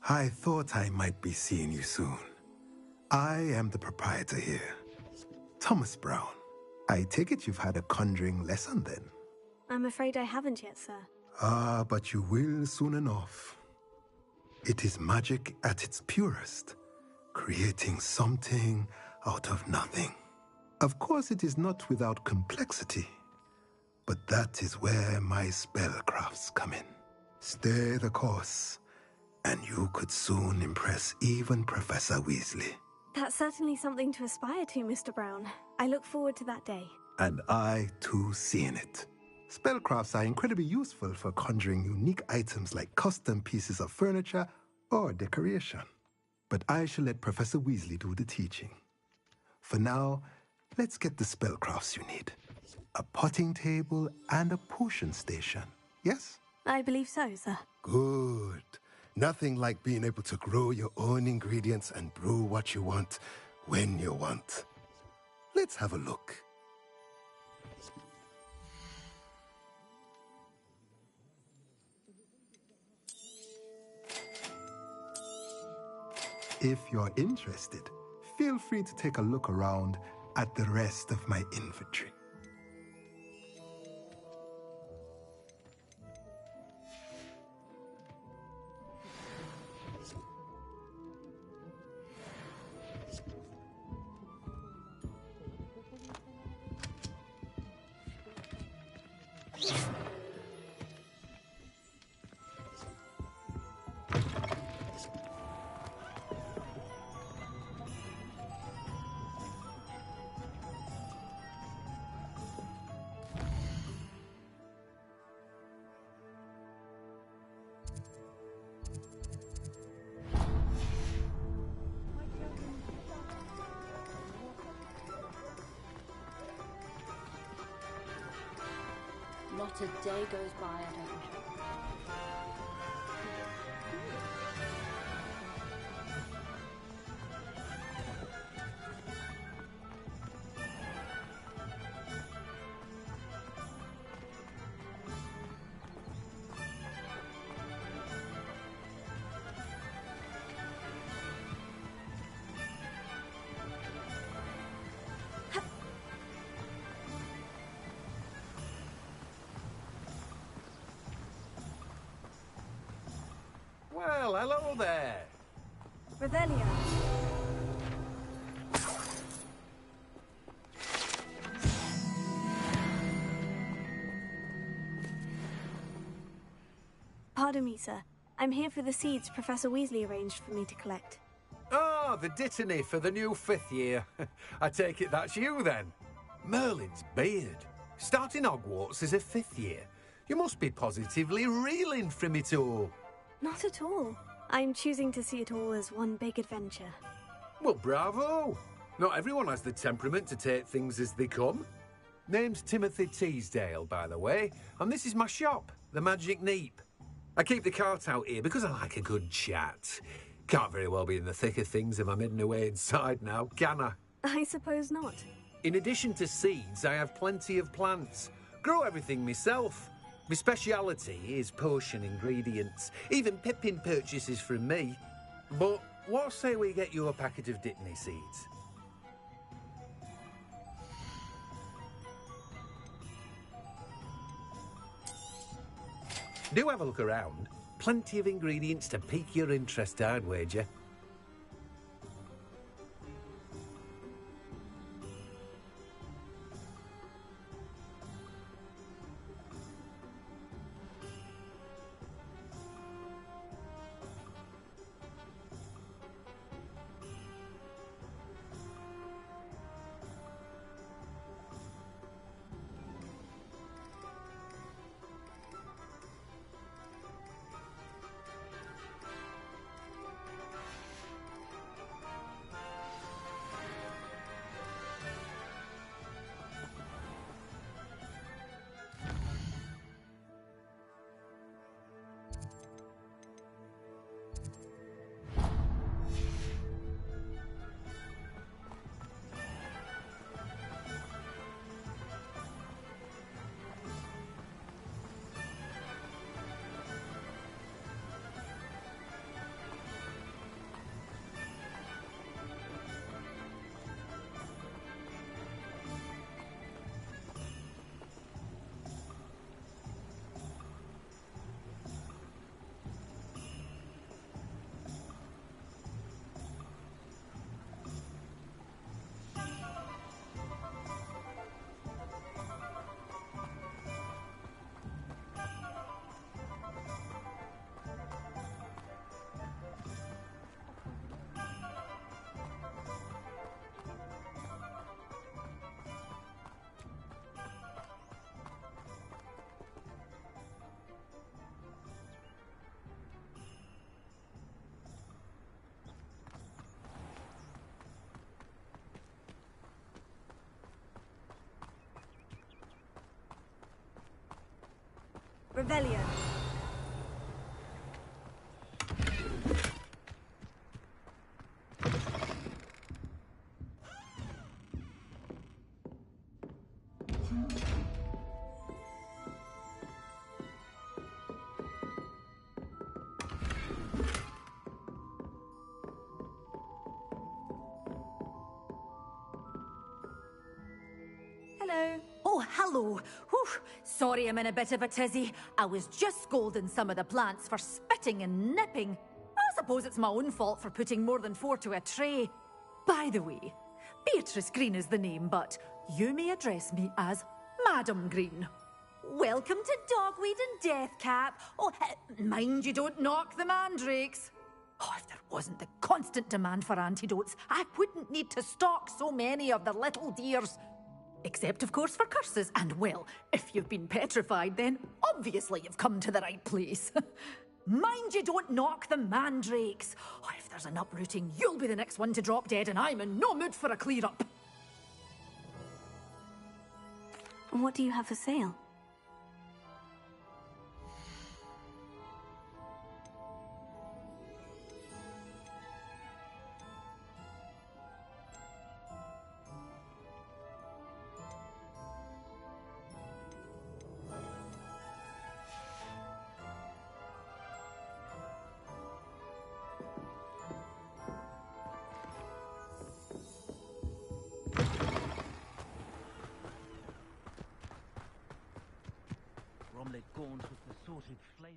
I thought I might be seeing you soon. I am the proprietor here, Thomas Brown. I take it you've had a conjuring lesson then? I'm afraid I haven't yet, sir. Ah, but you will soon enough. It is magic at its purest, creating something out of nothing. Of course, it is not without complexity, but that is where my spellcrafts come in. Stay the course, and you could soon impress even Professor Weasley. That's certainly something to aspire to, Mr. Brown. I look forward to that day. And I, too, seeing it. Spellcrafts are incredibly useful for conjuring unique items like custom pieces of furniture or decoration. But I shall let Professor Weasley do the teaching. For now, let's get the spellcrafts you need. A potting table and a potion station, yes? I believe so, sir. Good. Nothing like being able to grow your own ingredients and brew what you want when you want. Let's have a look. If you're interested, feel free to take a look around at the rest of my inventory. Not a day goes by I don't know. Well, hello there. Revelio. Pardon me, sir. I'm here for the seeds Professor Weasley arranged for me to collect. Oh, the dittany for the new 5th year. I take it that's you, then. Merlin's beard. Starting Hogwarts as a 5th year. You must be positively reeling from it all. Not at all. I'm choosing to see it all as one big adventure. Well, bravo. Not everyone has the temperament to take things as they come. Name's Timothy Teasdale, by the way, and this is my shop, the Magic Neep. I keep the cart out here because I like a good chat. Can't very well be in the thick of things if I'm hidden away inside now, can I? I suppose not. In addition to seeds, I have plenty of plants. Grow everything myself. My speciality is potion ingredients. Even Pippin purchases from me. But what say we get you a packet of Dittany seeds? Do have a look around. Plenty of ingredients to pique your interest, I'd wager. Revelio. Hello. Oh, hello. Whew. Sorry I'm in a bit of a tizzy. I was just scolding some of the plants for spitting and nipping. I suppose it's my own fault for putting more than 4 to a tray. By the way, Beatrice Green is the name, but you may address me as Madam Green. Welcome to Dogweed and Deathcap. Oh, mind you don't knock the mandrakes. Oh, if there wasn't the constant demand for antidotes, I wouldn't need to stock so many of the little dears. Except, of course, for curses. And, well, if you've been petrified, then obviously you've come to the right place. Mind you don't knock the mandrakes. Oh, if there's an uprooting, you'll be the next one to drop dead, and I'm in no mood for a clear-up. What do you have for sale? Bromley Gaunt was the sorted flayer.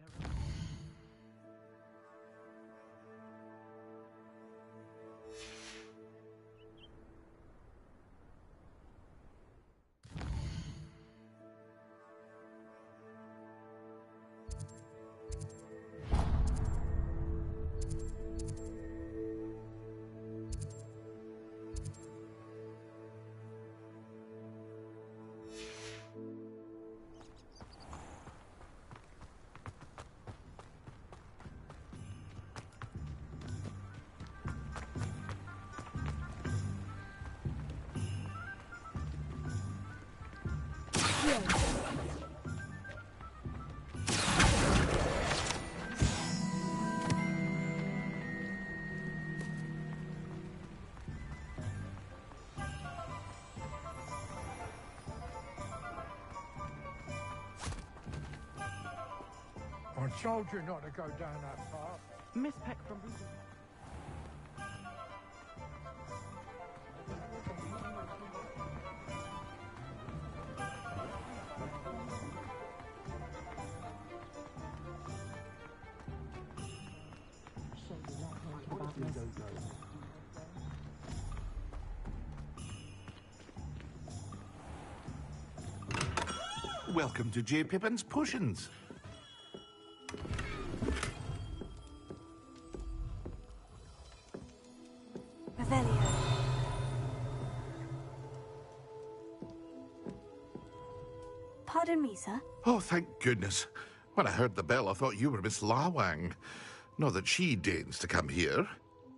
told you not to go down that path. Miss Peck from Bruce. Welcome to J. Pippin's Potions. Revelio. Pardon me, sir. Oh, thank goodness. When I heard the bell, I thought you were Miss Lawang. Not that she deigns to come here.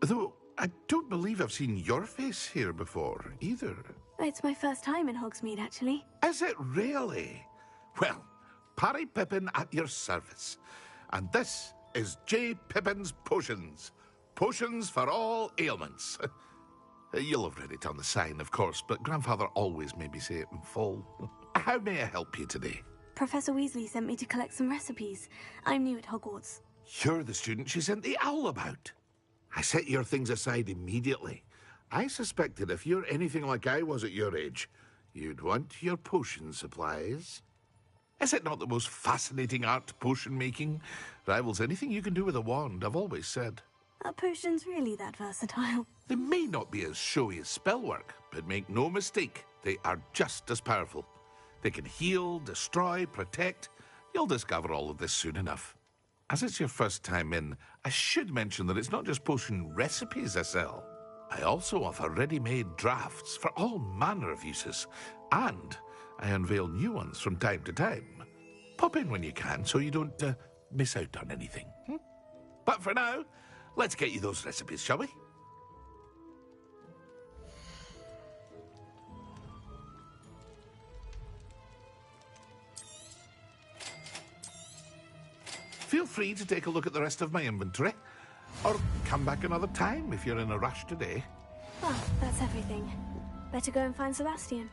Though, I don't believe I've seen your face here before, either. It's my first time in Hogsmeade, actually. Is it really? Well, Parry Pippin at your service. And this is J. Pippin's Potions. Potions for all ailments. You'll have read it on the sign, of course, but Grandfather always made me say it in full. How may I help you today? Professor Weasley sent me to collect some recipes. I'm new at Hogwarts. You're the student she sent the owl about. I set your things aside immediately. I suspected if you're anything like I was at your age, you'd want your potion supplies. Is it not the most fascinating art, potion making? Rivals anything you can do with a wand, I've always said. Are potions really that versatile? They may not be as showy as spellwork, but make no mistake, they are just as powerful. They can heal, destroy, protect. You'll discover all of this soon enough. As it's your first time in, I should mention that it's not just potion recipes I sell. I also offer ready-made drafts for all manner of uses, and I unveil new ones from time to time. Pop in when you can so you don't miss out on anything. But for now, let's get you those recipes, shall we? Feel free to take a look at the rest of my inventory, or come back another time if you're in a rush today. Well, that's everything. Better go and find Sebastian.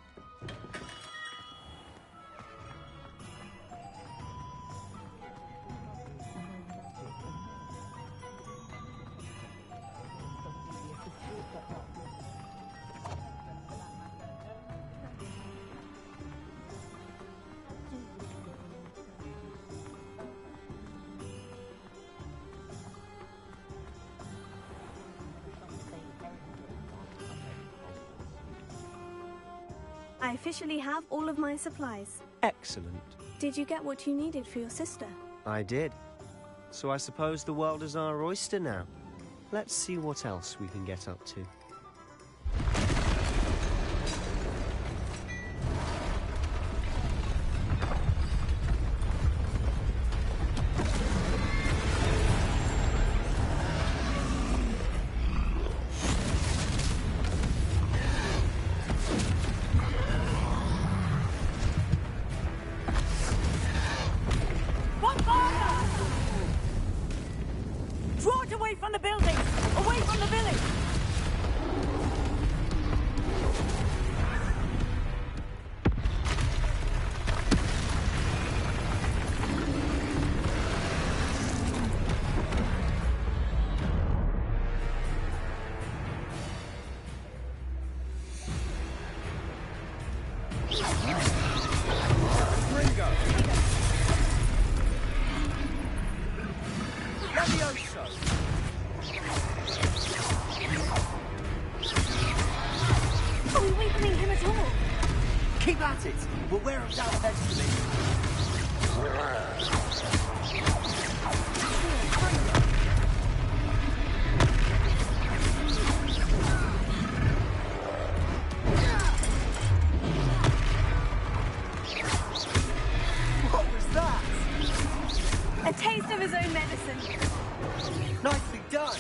I officially have all of my supplies. Excellent. Did you get what you needed for your sister? I did. So I suppose the world is our oyster now. Let's see what else we can get up to. Draw it away from the building! Away from the village! Are we weakening him at all? Keep at it! We'll wear him down eventually. What was that? A taste of his own medicine. Nicely done!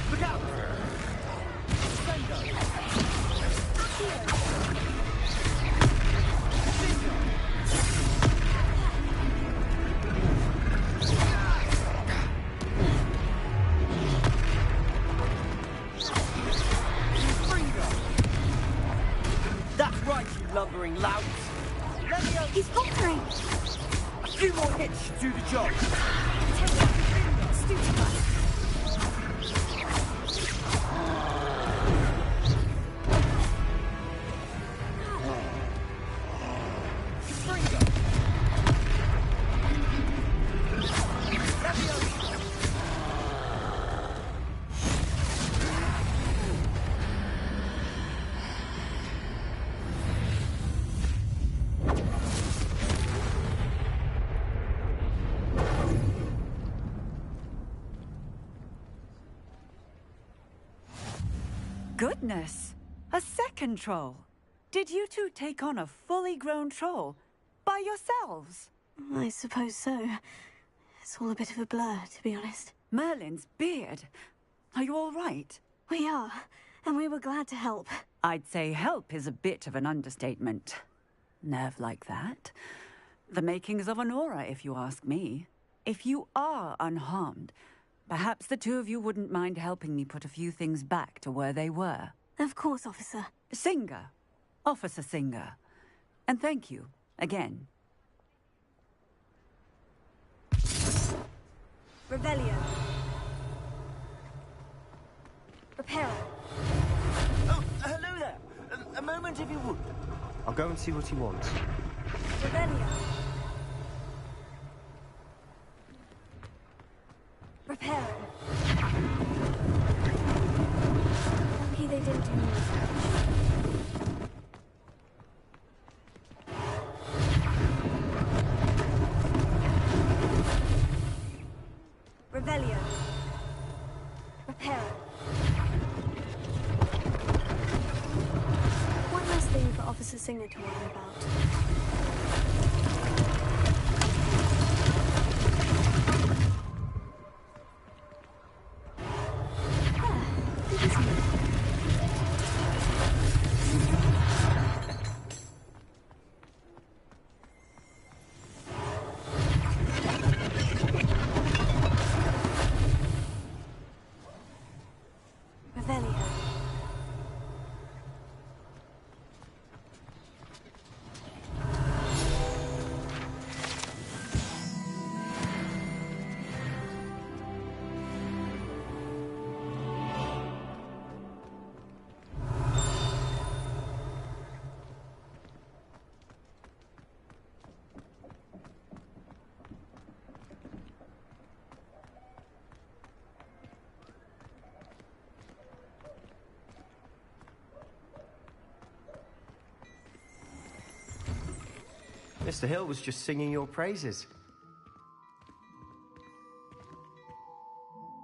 Look out! He's faltering! A few more hits should do the job. Goodness! A second troll! Did you two take on a fully grown troll? By yourselves? I suppose so. It's all a bit of a blur, to be honest. Merlin's beard. Are you all right? We are, and we were glad to help. I'd say help is a bit of an understatement. Nerve like that. The makings of an aura, if you ask me. If you are unharmed, perhaps the two of you wouldn't mind helping me put a few things back to where they were. Of course, officer. Singer. Officer Singer. And thank you, again. Revelio. Reparo. Oh, hello there. A moment, if you would. I'll go and see what he wants. Revelio. Reparo. Lucky they didn't do anything. Revelio. Reparo. One last thing for Officer Singer to worry about. Mr. Hill was just singing your praises.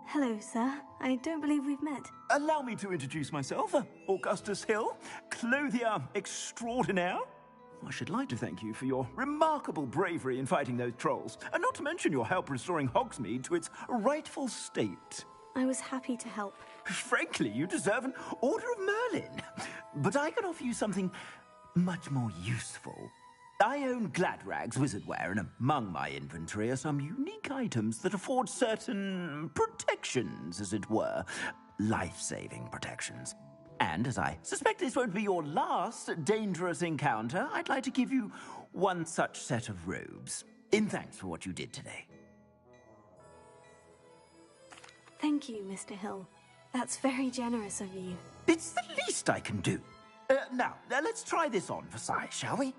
Hello, sir. I don't believe we've met. Allow me to introduce myself, Augustus Hill, clothier extraordinaire. I should like to thank you for your remarkable bravery in fighting those trolls, and not to mention your help restoring Hogsmeade to its rightful state. I was happy to help. Frankly, you deserve an Order of Merlin. But I can offer you something much more useful. I own Gladrag's wizardware, and among my inventory are some unique items that afford certain protections, as it were. Life-saving protections. And as I suspect this won't be your last dangerous encounter, I'd like to give you one such set of robes, in thanks for what you did today. Thank you, Mr. Hill. That's very generous of you. It's the least I can do. Now, let's try this on for size, shall we?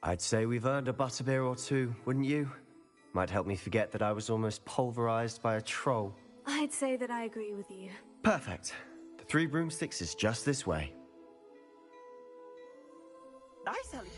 I'd say we've earned a butterbeer or two, wouldn't you? Might help me forget that I was almost pulverized by a troll. I I'd say that I agree with you. Perfect. The Three Broomsticks is just this way. Nice, Ellie.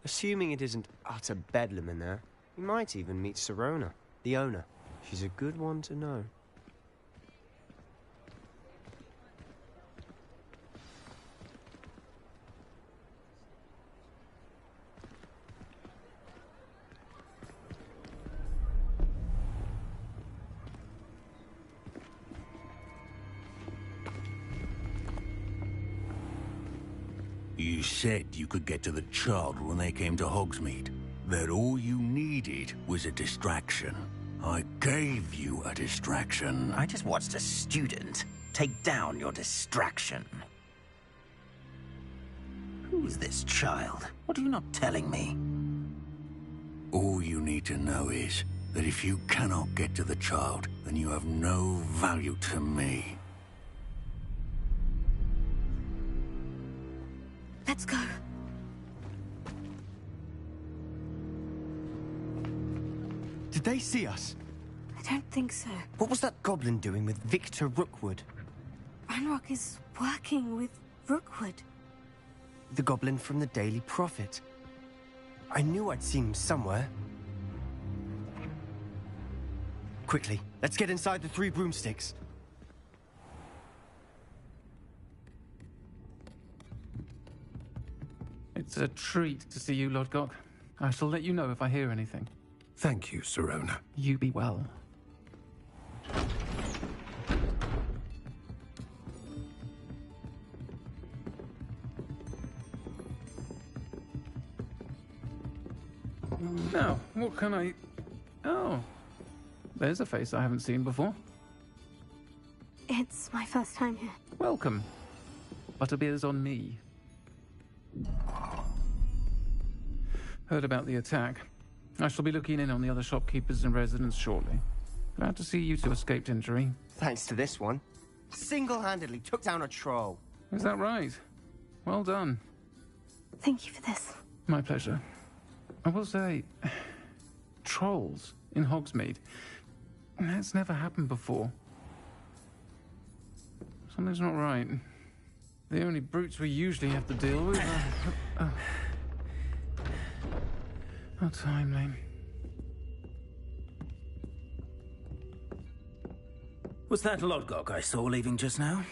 Assuming it isn't utter bedlam in there, you might even meet Sirona, the owner. She's a good one to know. You said you could get to the child when they came to Hogsmeade. That all you needed was a distraction. I gave you a distraction. I just watched a student take down your distraction. Who's this child? What are you not telling me? All you need to know is that if you cannot get to the child, then you have no value to me. Let's go. Did they see us? I don't think so. What was that goblin doing with Victor Rookwood? Ranrock is working with Rookwood. The goblin from the Daily Prophet. I knew I'd seen him somewhere. Quickly, let's get inside the 3 broomsticks. It's a treat to see you, Lodgok. I shall let you know if I hear anything. Thank you, Sirona. You be well. Now, what can I... Oh, there's a face I haven't seen before. It's my first time here. Welcome. Butterbeer's on me. Heard about the attack. I shall be looking in on the other shopkeepers and residents shortly. Glad to see you two escaped injury. Thanks to this one. Single-handedly took down a troll. Is that right? Well done. Thank you for this. My pleasure. I will say, trolls in Hogsmeade. That's never happened before. Something's not right. The only brutes we usually have to deal with are... How timely. Was that Lodgok I saw leaving just now?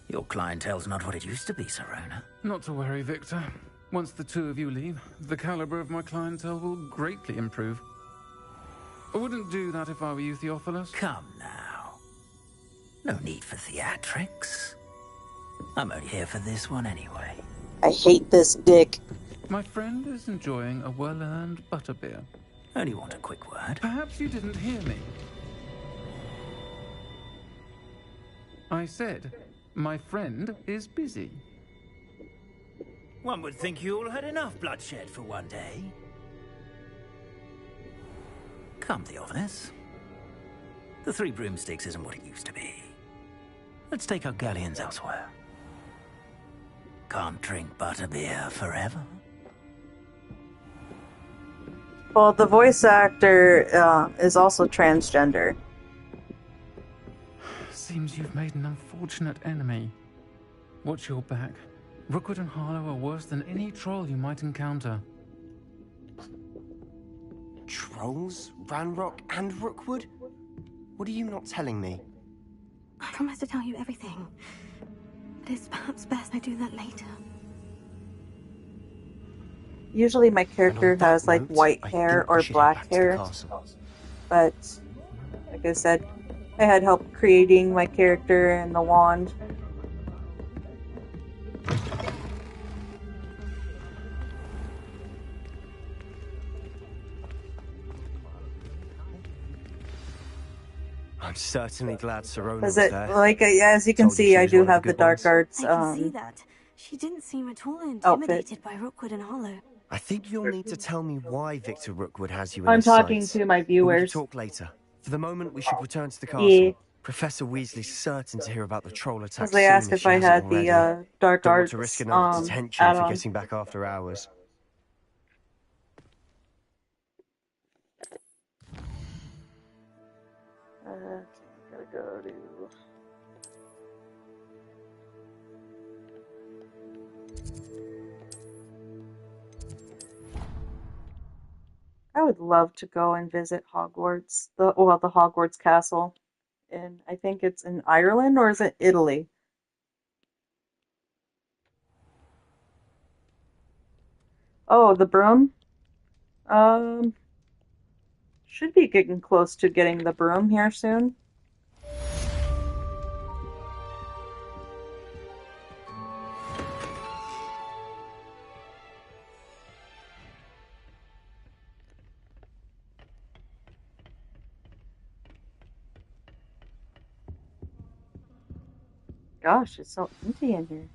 Your clientele's not what it used to be, Sirona. Not to worry, Victor. Once the two of you leave, the caliber of my clientele will greatly improve. I wouldn't do that if I were you, Theophilus. Come now. No need for theatrics. I'm only here for this one anyway. I hate this dick. My friend is enjoying a well-earned butterbeer. Only want a quick word. Perhaps you didn't hear me. I said, my friend is busy. One would think you all had enough bloodshed for one day. Come, Theophilus. The 3 broomsticks isn't what it used to be. Let's take our galleons elsewhere. Can't drink butterbeer forever. Well, the voice actor is also transgender. Seems you've made an unfortunate enemy. Watch your back. Rookwood and Harlow are worse than any troll you might encounter. Trolls? Ranrock and Rookwood? What are you not telling me? I promise to tell you everything. But it's perhaps best I do that later. Usually my character has like white hair or black hair. But like I said, I had help creating my character and the wand. I'm certainly glad Sirona's Because there. as you can see, I do have the dark arts. I can see that. She didn't seem at all Outfit. intimidated by Rookwood and Harlow. I think you'll need to tell me why Victor Rookwood has you in I'm his talking sights. to my We can viewers. talk later. For the moment, we should return to the castle. Yeah. Professor Weasley's certain to hear about the troll attack Because they asked soon if she I hasn't had already. the dark Don't want arts to risk another detention for add-on. getting back after hours. Gotta go to... I would love to go and visit Hogwarts. The Hogwarts Castle. And I think it's in Ireland, or is it Italy? Oh, the broom? Um, should be getting close to getting the broom here soon. Gosh, it's so empty in here.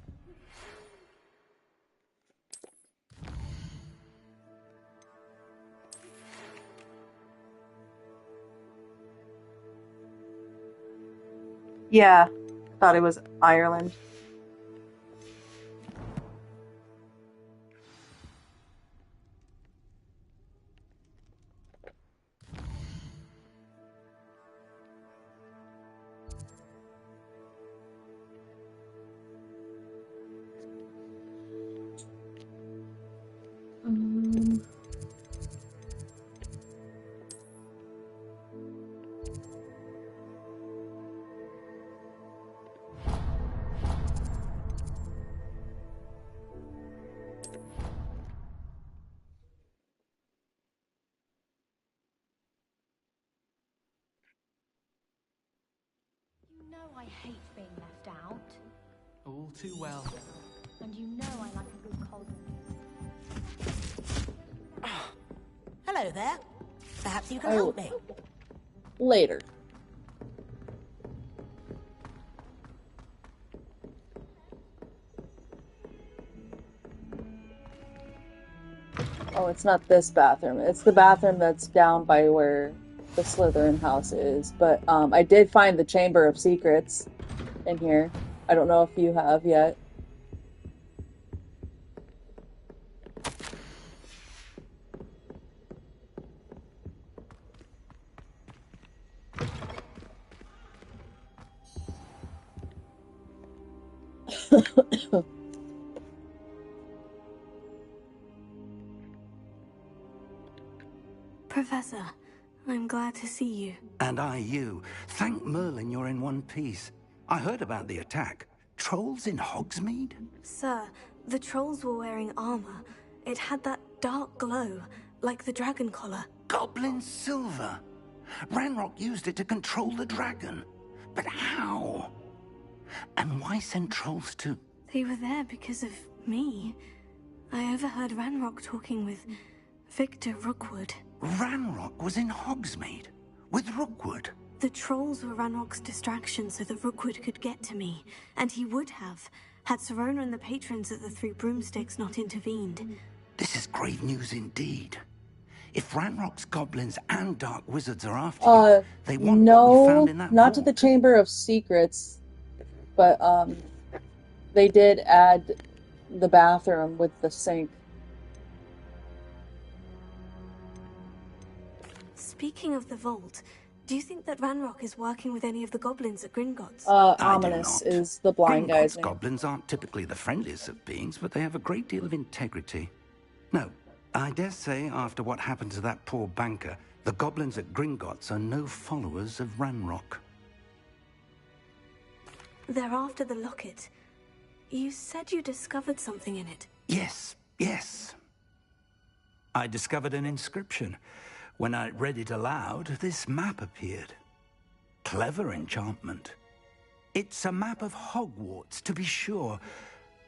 Yeah, I thought it was Ireland. Um, You know I hate being left out. All too well. And you know I like a good cold. Hello there. Perhaps you can help me. Later. Oh, it's not this bathroom. It's the bathroom that's down by where the Slytherin house is. But I did find the Chamber of Secrets in here. I don't know if you have yet. Professor, I'm glad to see you. And I you. Thank Merlin you're in one piece. I heard about the attack. Trolls in Hogsmeade? Sir, the trolls were wearing armor. It had that dark glow, like the dragon collar. Goblin silver. Ranrock used it to control the dragon. But how? And why send trolls to... They were there because of me. I overheard Ranrock talking with Victor Rookwood. Ranrock was in Hogsmeade? With Rookwood? The trolls were Ranrock's distraction so that Rookwood could get to me. And he would have, had Sirona and the patrons at the Three Broomsticks not intervened. This is grave news indeed. If Ranrock's goblins and dark wizards are after you, they want what you found in that not vault. to the Chamber of Secrets, but they did add the bathroom with the sink. Speaking of the vault, do you think that Ranrock is working with any of the goblins at Gringotts? Ominous is the blind guy's name. Goblins aren't typically the friendliest of beings, but they have a great deal of integrity. No, I dare say after what happened to that poor banker, the goblins at Gringotts are no followers of Ranrock. They're after the locket. You said you discovered something in it. Yes. I discovered an inscription. When I read it aloud, this map appeared. Clever enchantment. It's a map of Hogwarts, to be sure,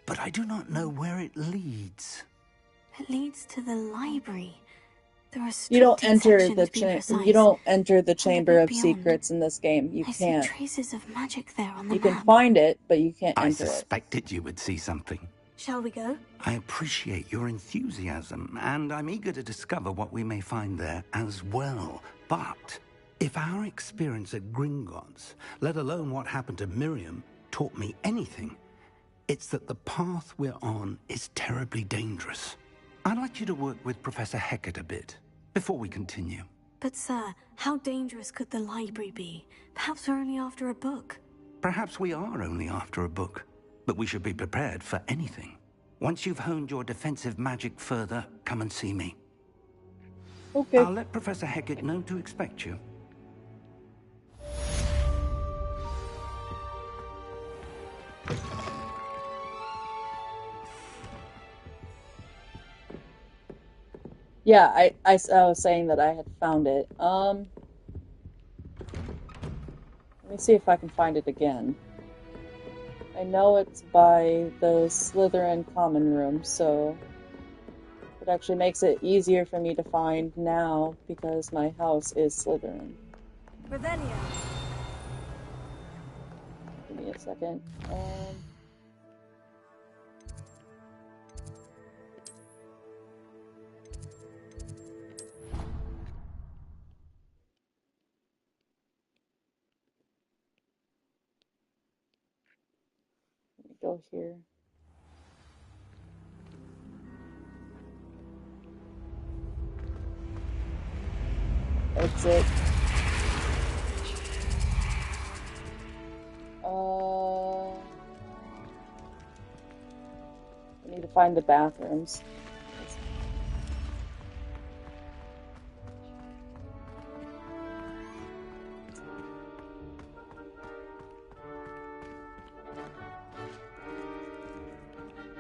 but I do not know where it leads. It leads to the library. There are You don't enter the Chamber Chamber of Secrets in this game. You I can't. see traces of magic there on the You map. can find it, but you can't I enter it. suspected you would see something. Shall we go? I appreciate your enthusiasm, and I'm eager to discover what we may find there as well. But if our experience at Gringotts, let alone what happened to Miriam, taught me anything, it's that the path we're on is terribly dangerous. I'd like you to work with Professor Hecat a bit before we continue. But sir, how dangerous could the library be? Perhaps we're only after a book. Perhaps we are only after a book, but we should be prepared for anything. Once you've honed your defensive magic further, come and see me. Okay. I'll let Professor Hecat know to expect you. Yeah, I was saying that I had found it. Let me see if I can find it again. I know it's by the Slytherin common room, so it actually makes it easier for me to find now because my house is Slytherin. Revelio. Give me a second. Let me go here. Exit. I need to find the bathrooms.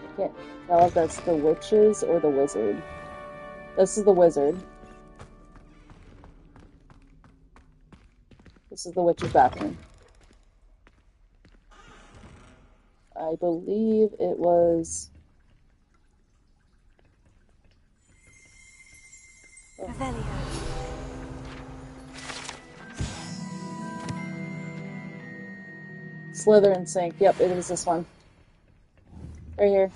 I can't tell if that's the witches or the wizard. This is the wizard. This is the witch's bathroom. I believe it was... Revelio. Slytherin sink. Yep, it is this one. Right here.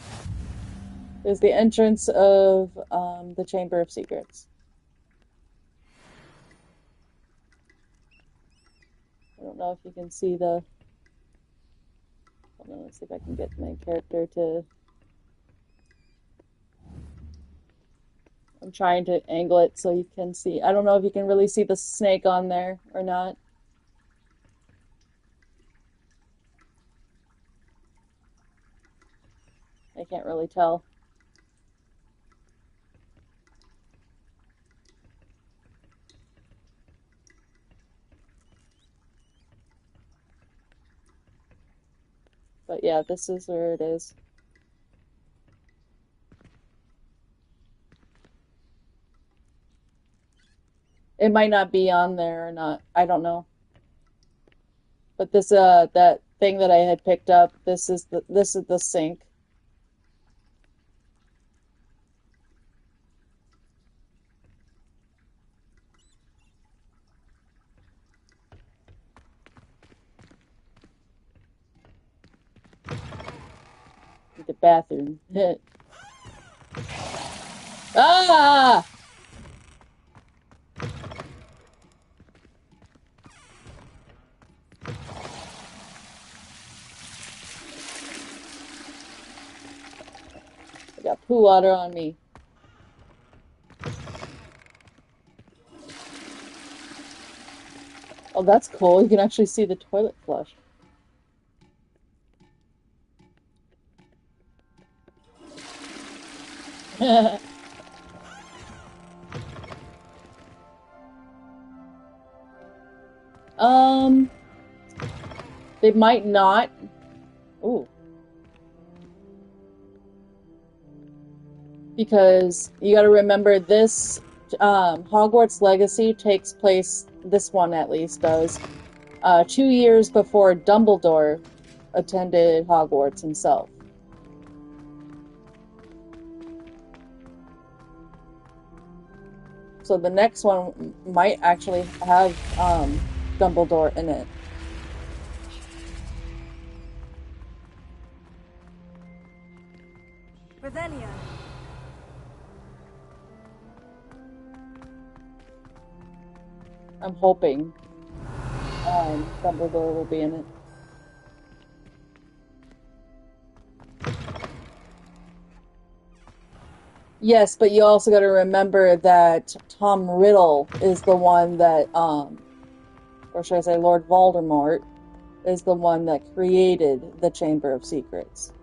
There's the entrance of the Chamber of Secrets. I don't know if you can see the... Hold on, let's see if I can get my character to... I'm trying to angle it so you can see. I don't know if you can really see the snake on there or not. I can't really tell. But yeah, this is where it is. It might not be on there or not. I don't know. But this that thing that I had picked up, this is the sink. The bathroom. Ah! I got poo water on me. Oh, that's cool. You can actually see the toilet flush. They might not. Ooh. Because you gotta remember this, Hogwarts Legacy takes place, this one at least does, 2 years before Dumbledore attended Hogwarts himself. So the next one might actually have Dumbledore in it. Revelio. I'm hoping Dumbledore will be in it. Yes, but you also got to remember that Tom Riddle is the one that, or should I say Lord Voldemort, is the one that created the Chamber of Secrets.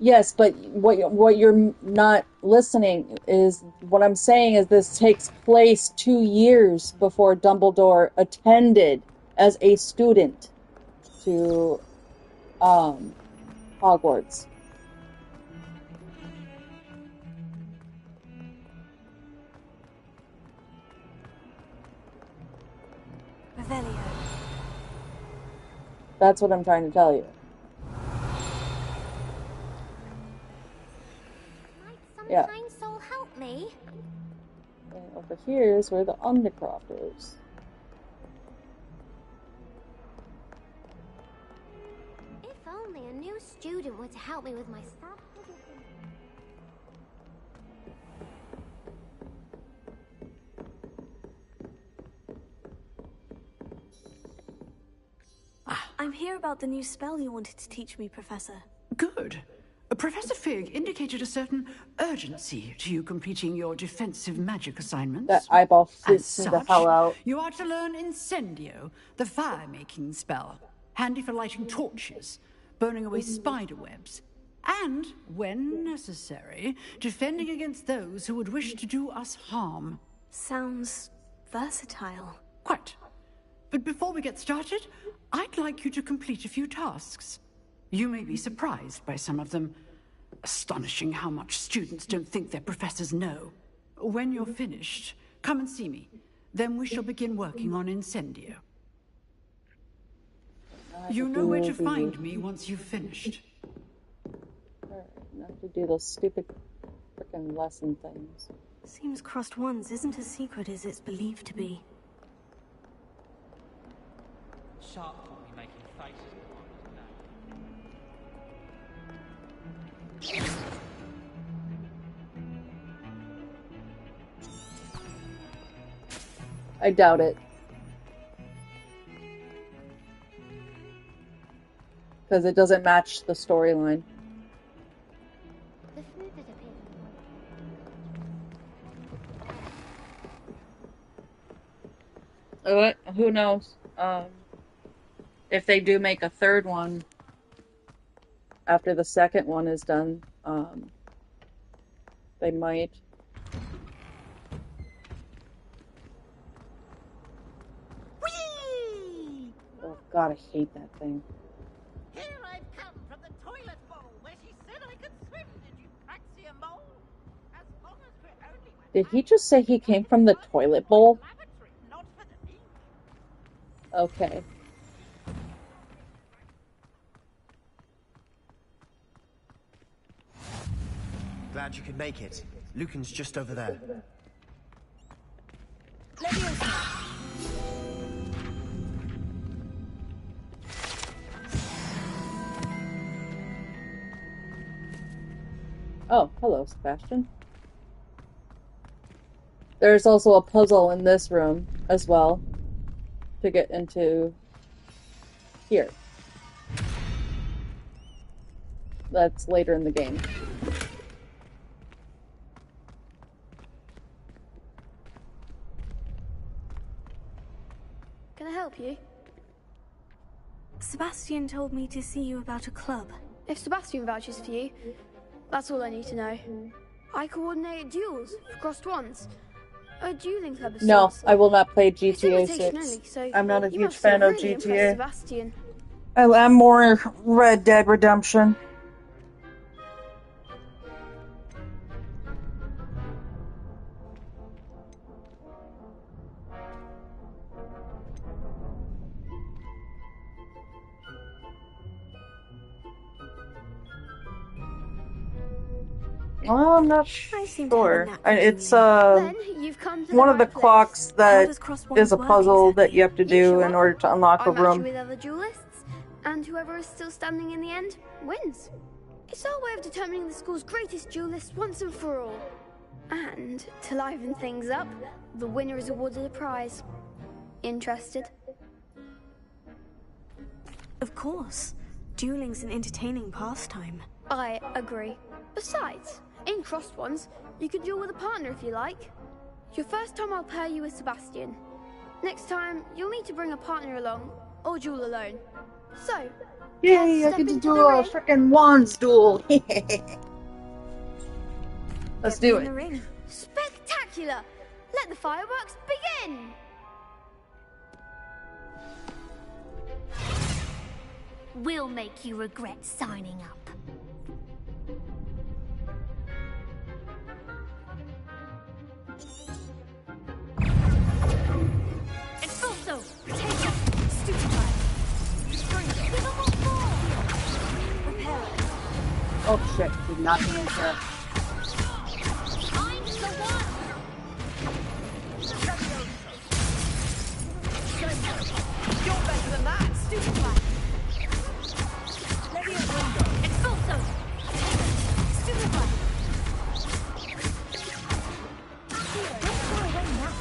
Yes, but what you're not listening is what I'm saying is this takes place 2 years before Dumbledore attended as a student to Hogwarts. Revelio. That's what I'm trying to tell you. Yeah. Kind soul help me. And over here is where the Undercroft is. If only a new student were to help me with my stuff. I'm here about the new spell you wanted to teach me, Professor. Good. Professor Fig indicated a certain urgency to you completing your defensive magic assignments. That eyeball As freaks me the such, hell out. you are to learn Incendio, the fire-making spell, handy for lighting torches, burning away spider webs, and, when necessary, defending against those who would wish to do us harm. Sounds versatile. Quite. But before we get started, I'd like you to complete a few tasks. You may be surprised by some of them. Astonishing how much students don't think their professors know. When you're finished, come and see me. Then we shall begin working on Incendio. You know where to find me once you've finished. Alright, now to do those stupid frickin' lesson things. Seems crossed wands isn't as secret as it's believed to be. Sharp caught me making faces. I doubt it. Because it doesn't match the storyline. The food that appears in the Who knows? If they do make a third one after the second one is done, they might. Whee! Oh God, I hate that thing. Here I've come from the toilet bowl where she said I could swim. Did you praxia mole? As long as we're only Did he just say he came from the toilet bowl? not for the meat. Okay. Glad you could make it. Lucan's just over there. Oh, hello, Sebastian. There's also a puzzle in this room as well to get into here. That's later in the game. Can I help you? Sebastian told me to see you about a club. If Sebastian vouches for you, that's all I need to know. I coordinate duels for crossed wands. A dueling club of No, sorts. I will not play It's GTA invitation 6. only, so I'm not a you huge must fan of really impress GTA. Sebastian. I'm more Red Dead Redemption. Oh, I'm not sure. It's You've come to one the of the right clocks place. that How does crosswords is a work puzzle that you have to do in order to unlock a I match you room. with other duelists, and whoever is still standing in the end wins. It's our way of determining the school's greatest duelist once and for all. And to liven things up, the winner is awarded a prize. Interested? Of course. Dueling's an entertaining pastime. I agree. Besides, in crossed ones, you can duel with a partner if you like. Your first time I'll pair you with Sebastian. Next time, you'll need to bring a partner along, or duel alone. So, Yay, I get to do a freaking wands duel. Let's do it. Spectacular! Let the fireworks begin! We'll make you regret signing up. Expulso! Potato! Stupefy! Give them all four! Repair it. Oh shit, did not mean to. I'm the one! You're better than that! Stupefy! Expulso! Stupefy! Don't go away now!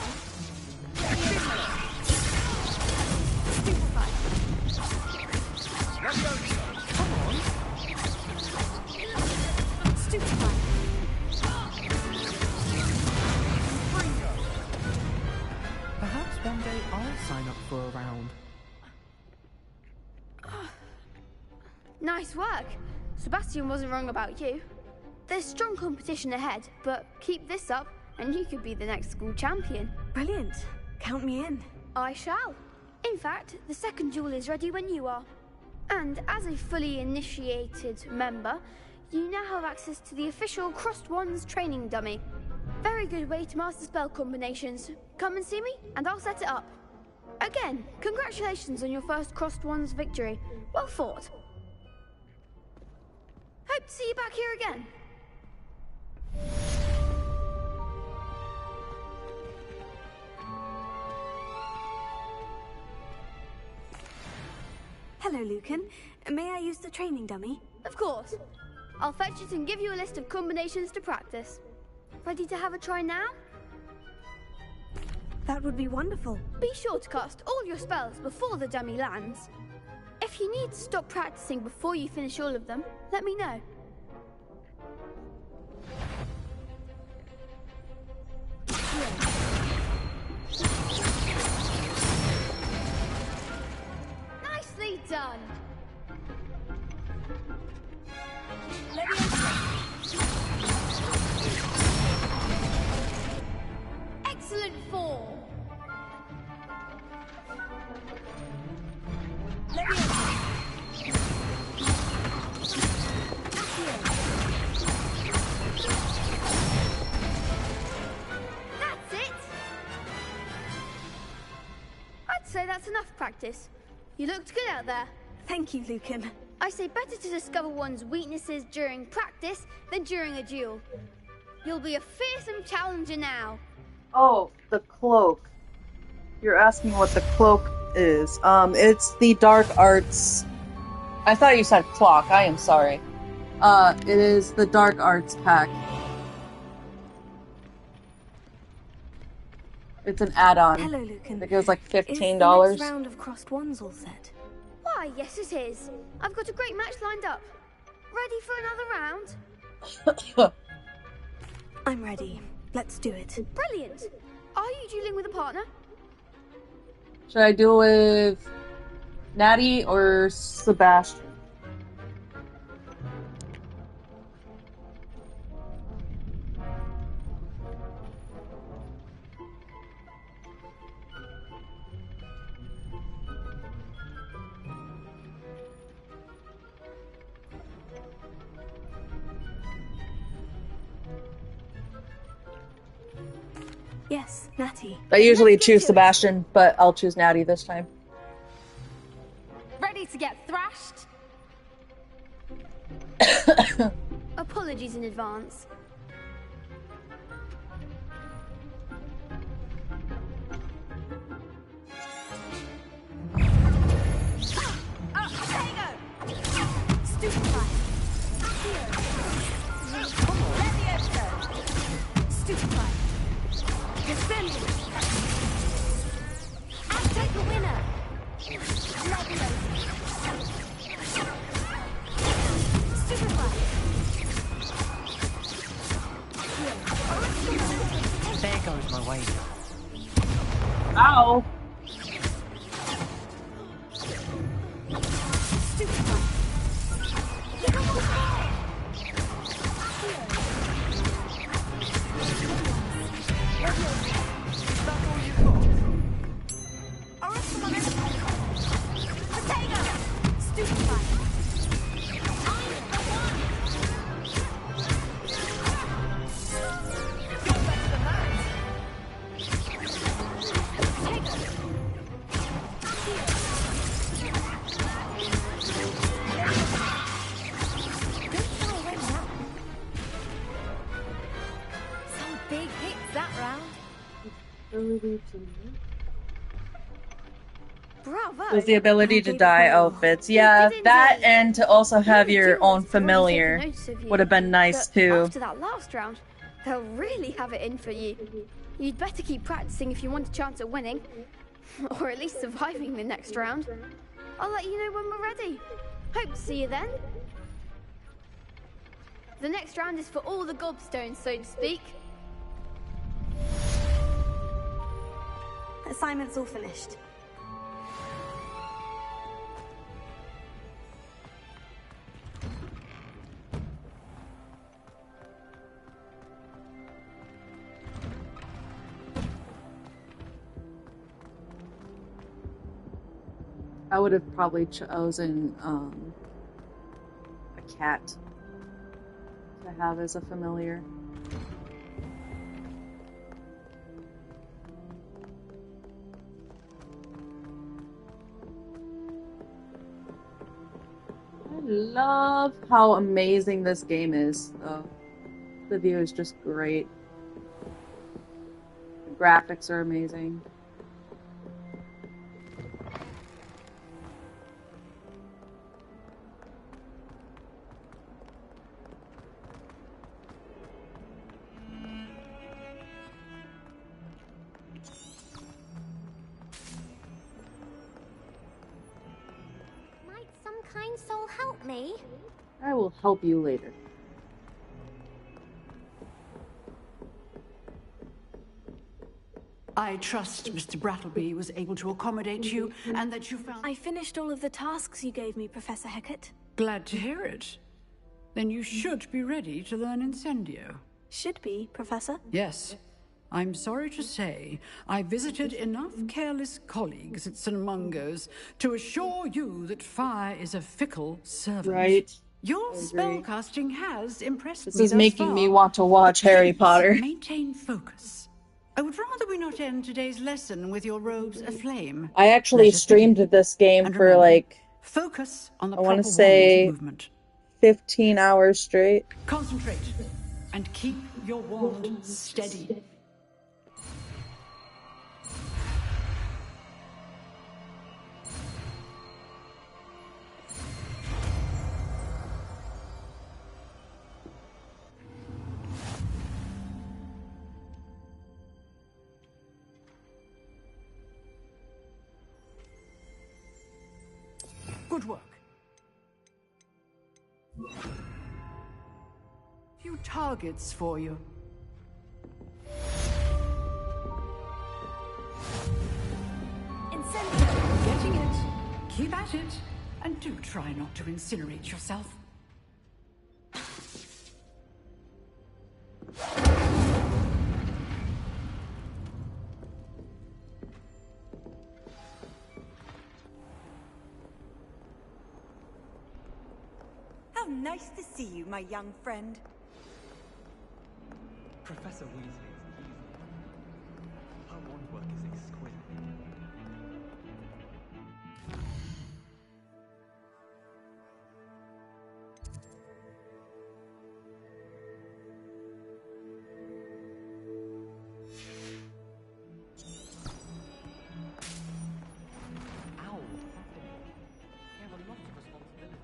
Stupefy! Come on! Stupefy! Perhaps one day I'll sign up for a round. Nice work. Sebastian wasn't wrong about you. There's strong competition ahead, but keep this up and you could be the next school champion. Brilliant. Count me in. I shall. In fact, the second duel is ready when you are. And as a fully initiated member, you now have access to the official Crossed Wands training dummy. Very good way to master spell combinations. Come and see me, and I'll set it up. Again, congratulations on your first Crossed Wands victory. Well fought. Hope to see you back here again. Hello, Lucan. May I use the training dummy? Of course. I'll fetch it and give you a list of combinations to practice. Ready to have a try now? That would be wonderful. Be sure to cast all your spells before the dummy lands. If you need to stop practicing before you finish all of them, let me know. Nicely done! Excellent form! That's it! I'd say that's enough practice. You looked good out there. Thank you, Lucan. I say better to discover one's weaknesses during practice than during a duel. You'll be a fearsome challenger now. Oh, the cloak. You're asking what the cloak is. It's the dark arts. I thought you said clock. I am sorry. It is the dark arts pack. It's an add-on. Hello, Lucan. It goes like $15. Is the next round of Crossed Wands all set? Why, yes it is. I've got a great match lined up. Ready for another round? I'm ready. Let's do it. Brilliant. Are you dueling with a partner? Should I duel with Natty or Sebastian? Yes, Natty. I usually choose Sebastian, but I'll choose Natty this time. Ready to get thrashed? Apologies in advance. Stupefy! Levioso! Stupefy! Descend! I'll take the winner! Levioso! Stupefy! There goes my wager. Ow! Stupefy! Bravo! There's the ability to dye outfits. You Yeah, did that indeed. and to also have Many your own duelists have already familiar taken notice of you, would have been nice but too. after that last round, they'll really have it in for you. You'd better keep practicing if you want a chance at winning, or at least surviving the next round. I'll let you know when we're ready. Hope to see you then. The next round is for all the gobstones, so to speak. Assignment's all finished. I would have probably chosen a cat to have as a familiar. I love how amazing this game is, though. The view is just great. The graphics are amazing. Might some kind soul help me? I will help you later. I trust Mr. Brattleby was able to accommodate you, and that you found... I finished all of the tasks you gave me, Professor Hecat. Glad to hear it. Then you should be ready to learn Incendio. Should be, Professor. Yes. I'm sorry to say, I visited enough careless colleagues at St. Mungo's to assure you that fire is a fickle servant. Right. Your spellcasting has impressed me This is thus making far, me want to watch but Harry please Potter. Maintain focus. I would rather we not end today's lesson with your robes aflame. I actually Let us streamed begin. this game And for remember, like, focus on the I want to proper say wand movement. 15 hours straight. Concentrate and keep your wand steady. Good work. Few targets for you. Incendio! Getting it. Keep at it. And do try not to incinerate yourself. How nice to see you, my young friend. Professor Weasley is easy. Her wand work is exquisite. Ow, you have a lot of responsibility.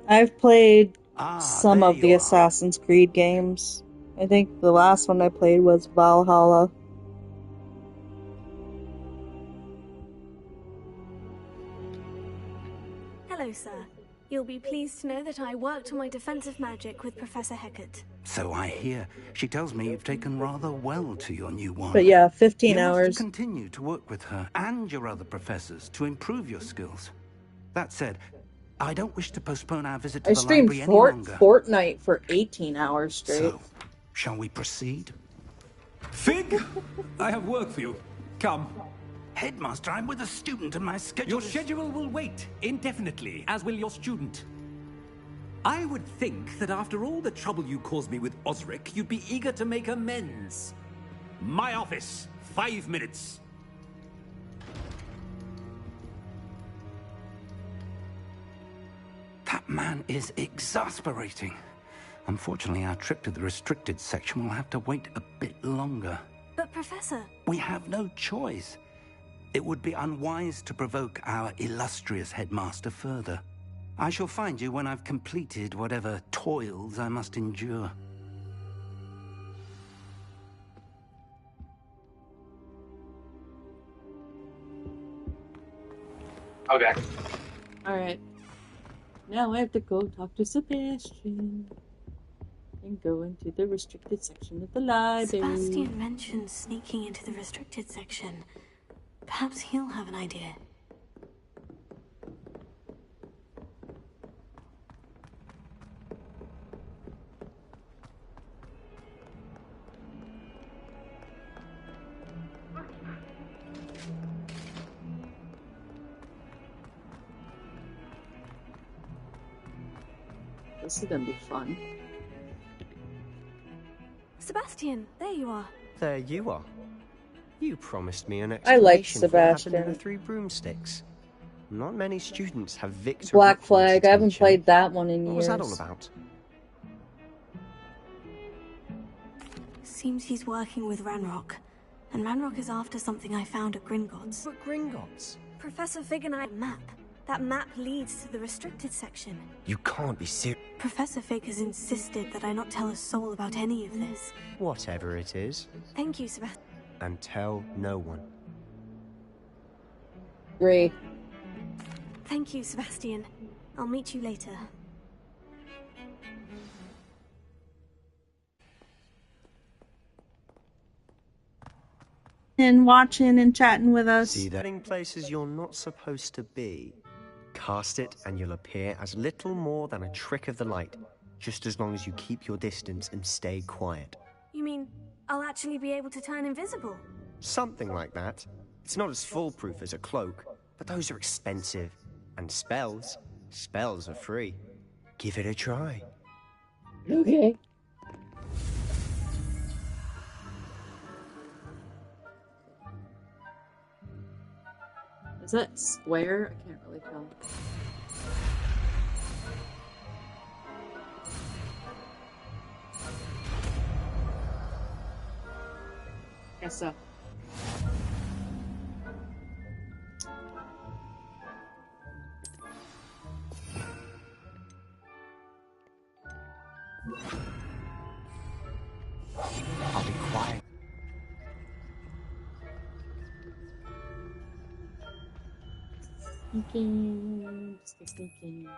I've played Ah, some there of the you are. Assassin's Creed games. I think the last one I played was Valhalla. Hello, sir. You'll be pleased to know that I worked on my defensive magic with Professor Heckert. So I hear. She tells me you've taken rather well to your new wand. But yeah, 15 you hours. must continue to work with her and your other professors to improve your skills. That said, I don't wish to postpone our visit to I the streamed library any longer. Fortnite for 18 hours straight. So, shall we proceed? Fig, I have work for you. Come. Headmaster, I'm with a student and my schedule Your schedule will wait indefinitely, as will your student. I would think that after all the trouble you caused me with Osric, you'd be eager to make amends. My office, 5 minutes. That man is exasperating. Unfortunately, our trip to the restricted section will have to wait a bit longer. But Professor... We have no choice. It would be unwise to provoke our illustrious headmaster further. I shall find you when I've completed whatever toils I must endure. Okay. Alright. Now I have to go talk to Sebastian. And go into the restricted section of the library. Sebastian mentioned sneaking into the restricted section. Perhaps he'll have an idea. This is gonna be fun. Sebastian, there you are. There you are. You promised me an I like explanation for what happened in Sebastian. the Three Broomsticks. Not many students have victory. Black Flag, I haven't played that one in What years. was that all about? Seems he's working with Ranrock. And Ranrock is after something I found at Gringotts. But Gringotts? Professor Fig and I map. That map leads to the restricted section. You can't be serious. Professor Fig has insisted that I not tell a soul about any of this. Whatever it is. Thank you, Sebastian. And tell no one. Agree. Thank you, Sebastian. I'll meet you later. And watching and chatting with us. See that in places you're not supposed to be. Cast it and you'll appear as little more than a trick of the light, just as long as you keep your distance and stay quiet. You mean I'll actually be able to turn invisible? Something like that. It's not as foolproof as a cloak, but those are expensive. And spells are free. Give it a try. Okay. Is that square? I can't really tell. Guess so. I'll be quiet. Sneaking, just sneaking.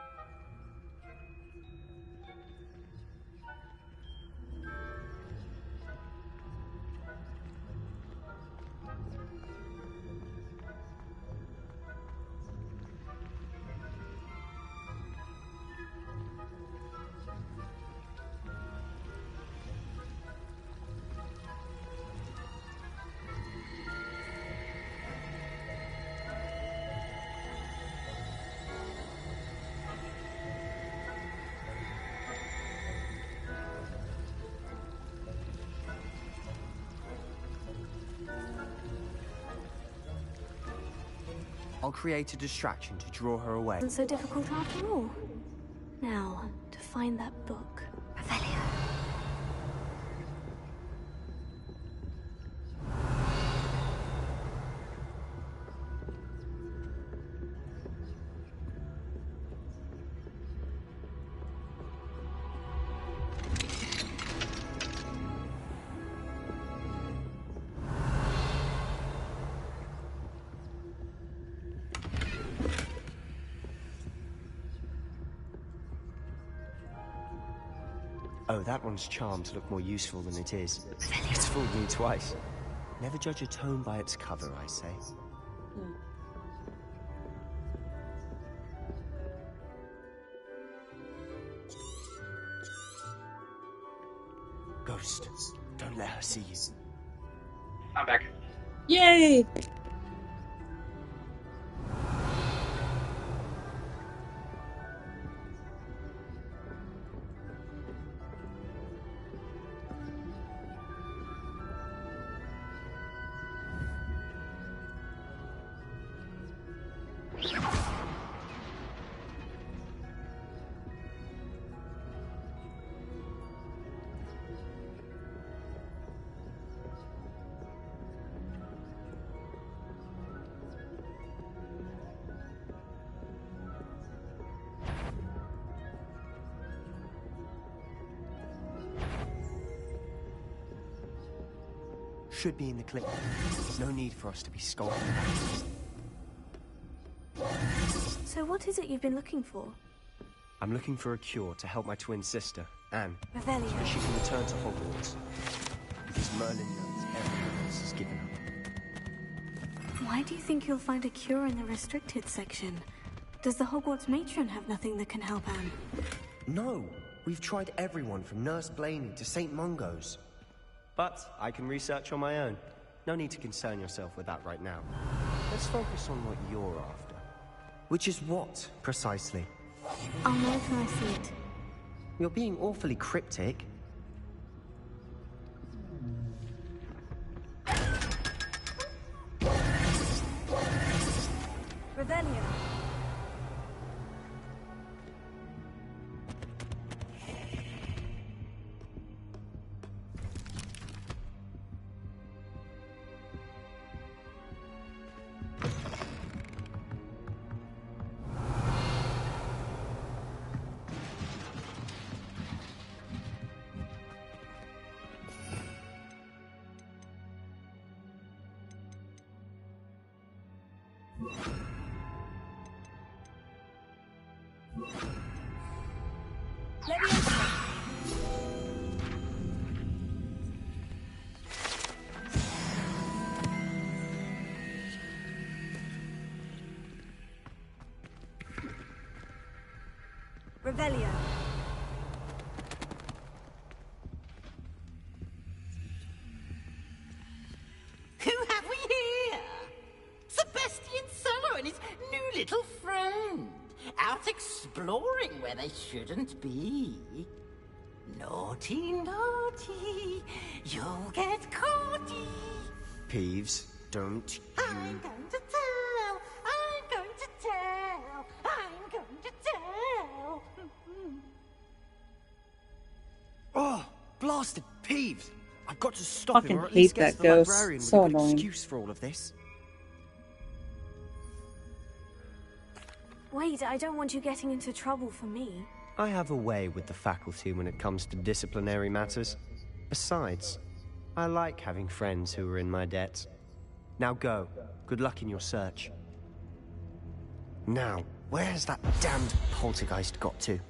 I'll create a distraction to draw her away. Wasn't so difficult after all. Now, to find that book. Revelio. Oh, that one's charmed to look more useful than it is. It's fooled me twice. Never judge a tome by its cover, I say. Ghost, don't let her see you. I'm back. Yay! Should be in the clip. No need for us to be skulking. So what is it you've been looking for? I'm looking for a cure to help my twin sister, Anne, Revelio. so she can return to Hogwarts. Because Merlin knows everyone else has given up. Why do you think you'll find a cure in the restricted section? Does the Hogwarts matron have nothing that can help Anne? No! We've tried everyone from Nurse Blaney to St. Mungo's. But I can research on my own. No need to concern yourself with that right now. Let's focus on what you're after. Which is what, precisely? I'll know when I see it. You're being awfully cryptic. Revelio. Revelio. Who have we here? Sebastian Solo and his new little friend. Out exploring where they shouldn't be. Naughty, naughty. You'll get caughty. Peeves, don't I'm going to tell. I'm going to tell. I'm going to tell. Oh, blasted Peeves! I've got to stop Fucking him, or at least hate get to that the ghost. librarian with So a good annoying. excuse for all of this. Wait, I don't want you getting into trouble for me. I have a way with the faculty when it comes to disciplinary matters. Besides, I like having friends who are in my debt. Now go. Good luck in your search. Now, where's that damned poltergeist got to?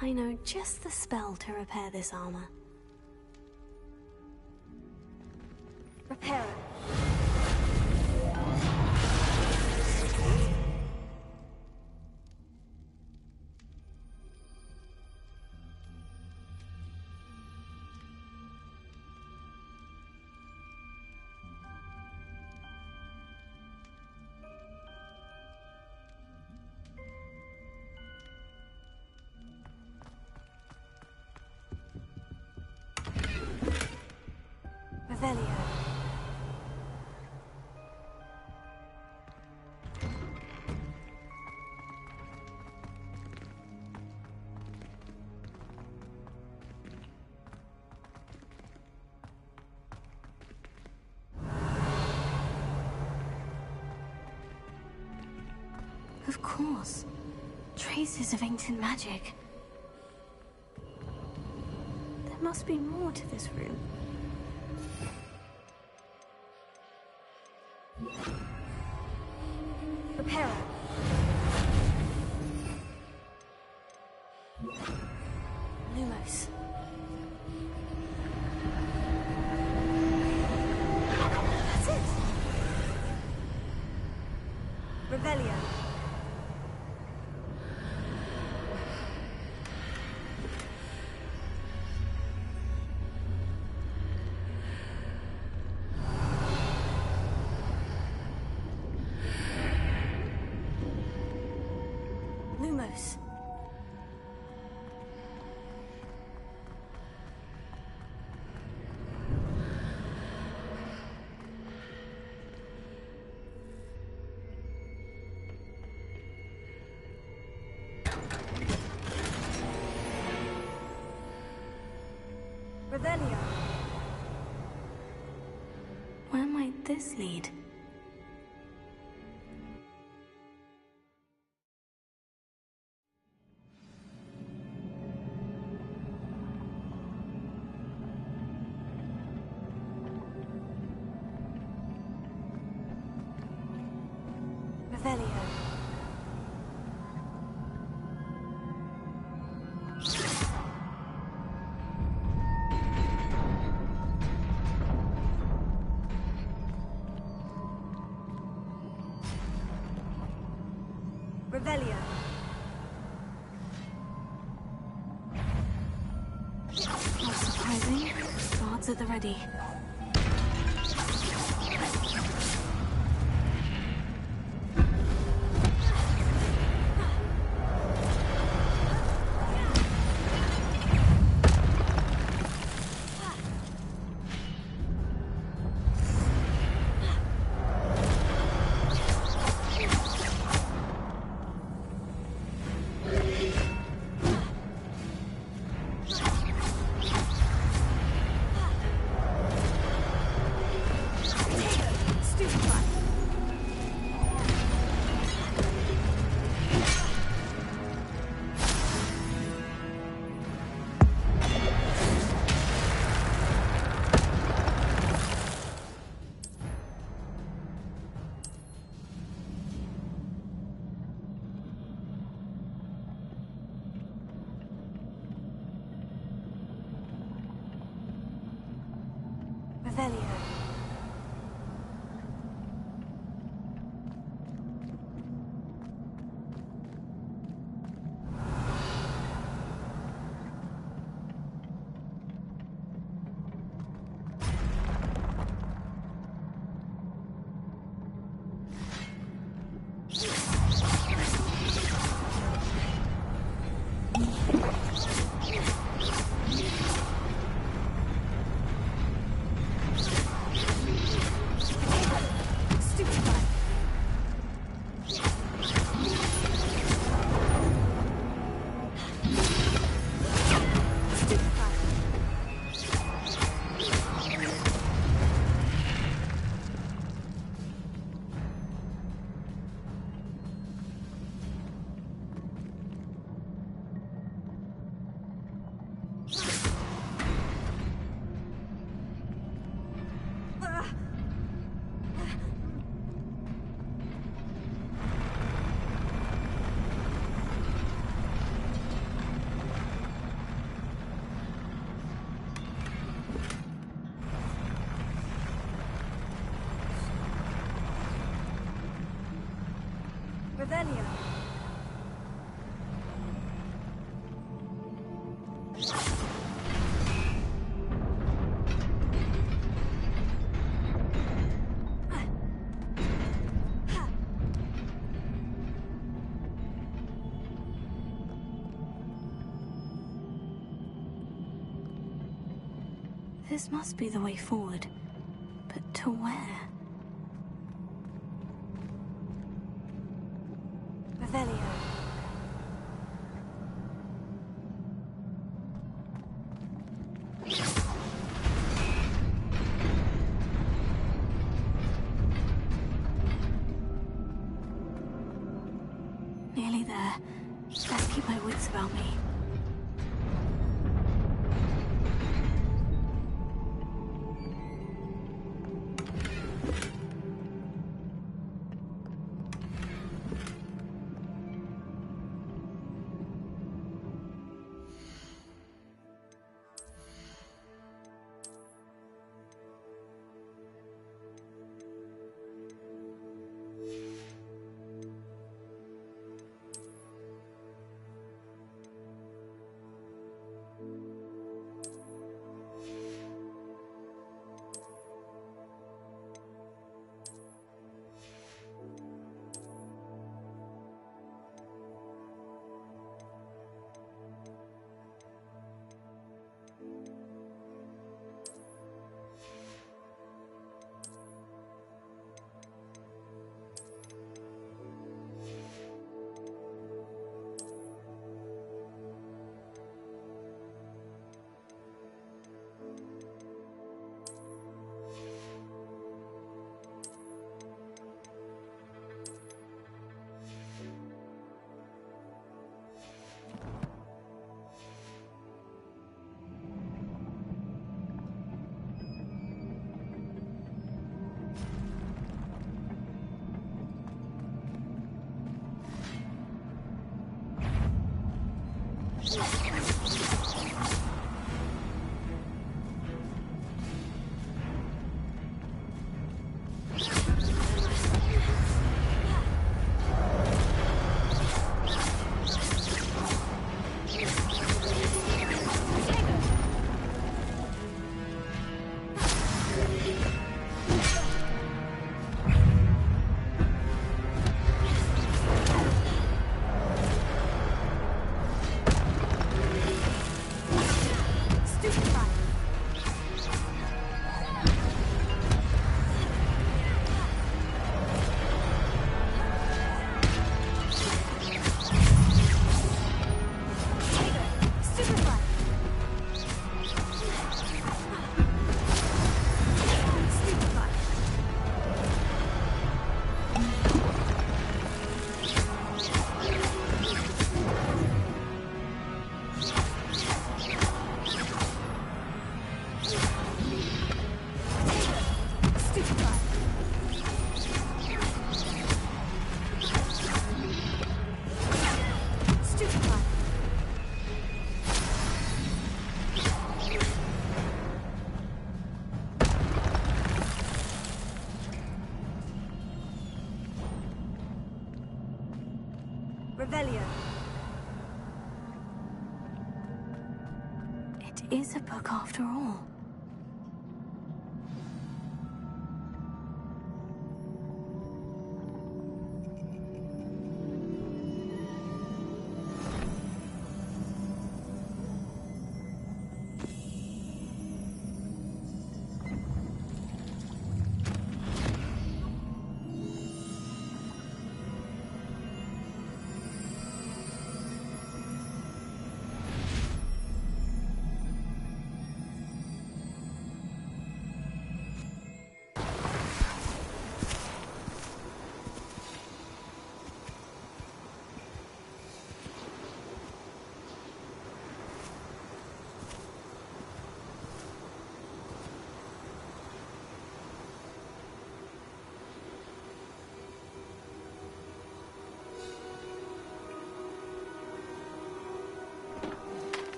I know just the spell to repair this armor. Repair it. Revelio. Of course. Traces of ancient magic. There must be more to this room. Prepare. Revelio. Lumos. Revelio. Where might this lead? Revelio. Revelio. Not surprising. Guards at the ready. Revelio. Revelio. This must be the way forward. But to where? Revelio. Nearly there. Best keep my wits about me. Revelio. It is a book after all.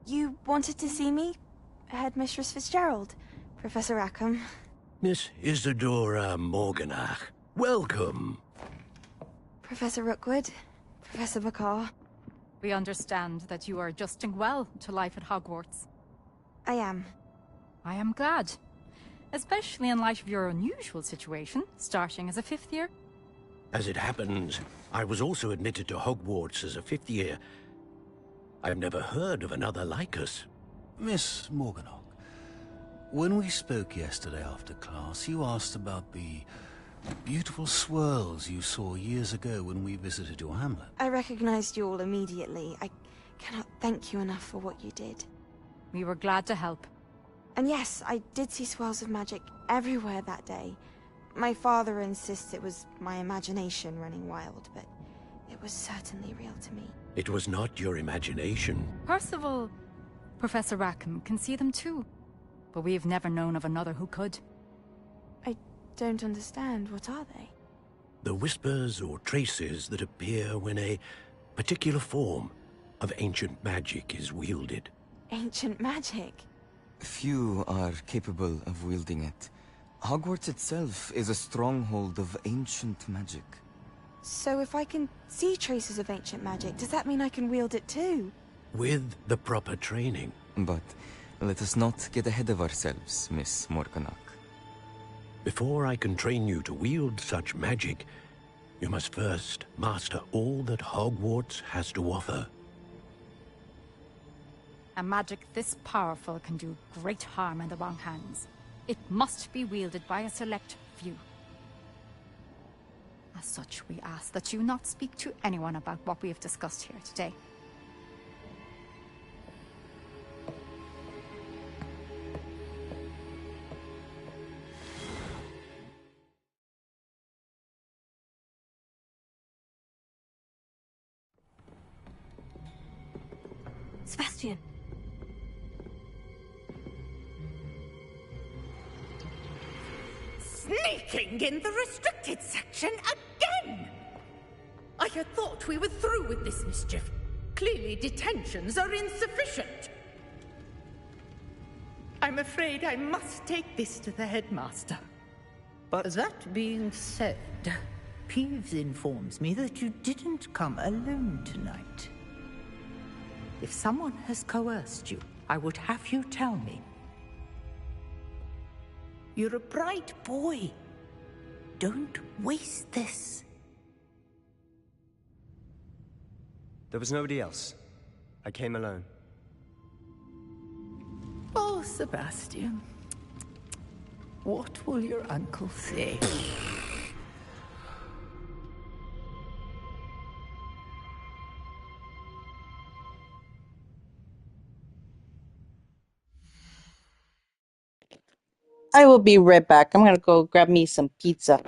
You wanted to see me? Headmistress Fitzgerald, Professor Rackham. Miss Isadora Morganach, welcome. Professor Rookwood, Professor Bakar. We understand that you are adjusting well to life at Hogwarts. I am. I am glad. Especially in light of your unusual situation, starting as a 5th year. As it happens, I was also admitted to Hogwarts as a 5th year. I've never heard of another like us. Miss Morganach, when we spoke yesterday after class, you asked about the beautiful swirls you saw years ago when we visited your hamlet. I recognized you all immediately. I cannot thank you enough for what you did. We were glad to help. And yes, I did see swirls of magic everywhere that day. My father insists it was my imagination running wild, but it was certainly real to me. It was not your imagination. Percival, Professor Rackham can see them too. But we've never known of another who could. I don't understand. What are they? The whispers or traces that appear when a particular form of ancient magic is wielded. Ancient magic? Few are capable of wielding it. Hogwarts itself is a stronghold of ancient magic. So if I can see traces of ancient magic, does that mean I can wield it too? With the proper training. But let us not get ahead of ourselves, Miss Morganach. Before I can train you to wield such magic, you must first master all that Hogwarts has to offer. A magic this powerful can do great harm in the wrong hands. It must be wielded by a select few. As such, we ask that you not speak to anyone about what we have discussed here today. Sebastian. Sneaking in the restricted section again! I had thought we were through with this mischief. Clearly detentions are insufficient. I'm afraid I must take this to the headmaster. But that being said, Peeves informs me that you didn't come alone tonight. If someone has coerced you, I would have you tell me. You're a bright boy. Don't waste this. There was nobody else. I came alone. Oh, Sebastian. What will your uncle say? I will be right back. I'm gonna go grab me some pizza.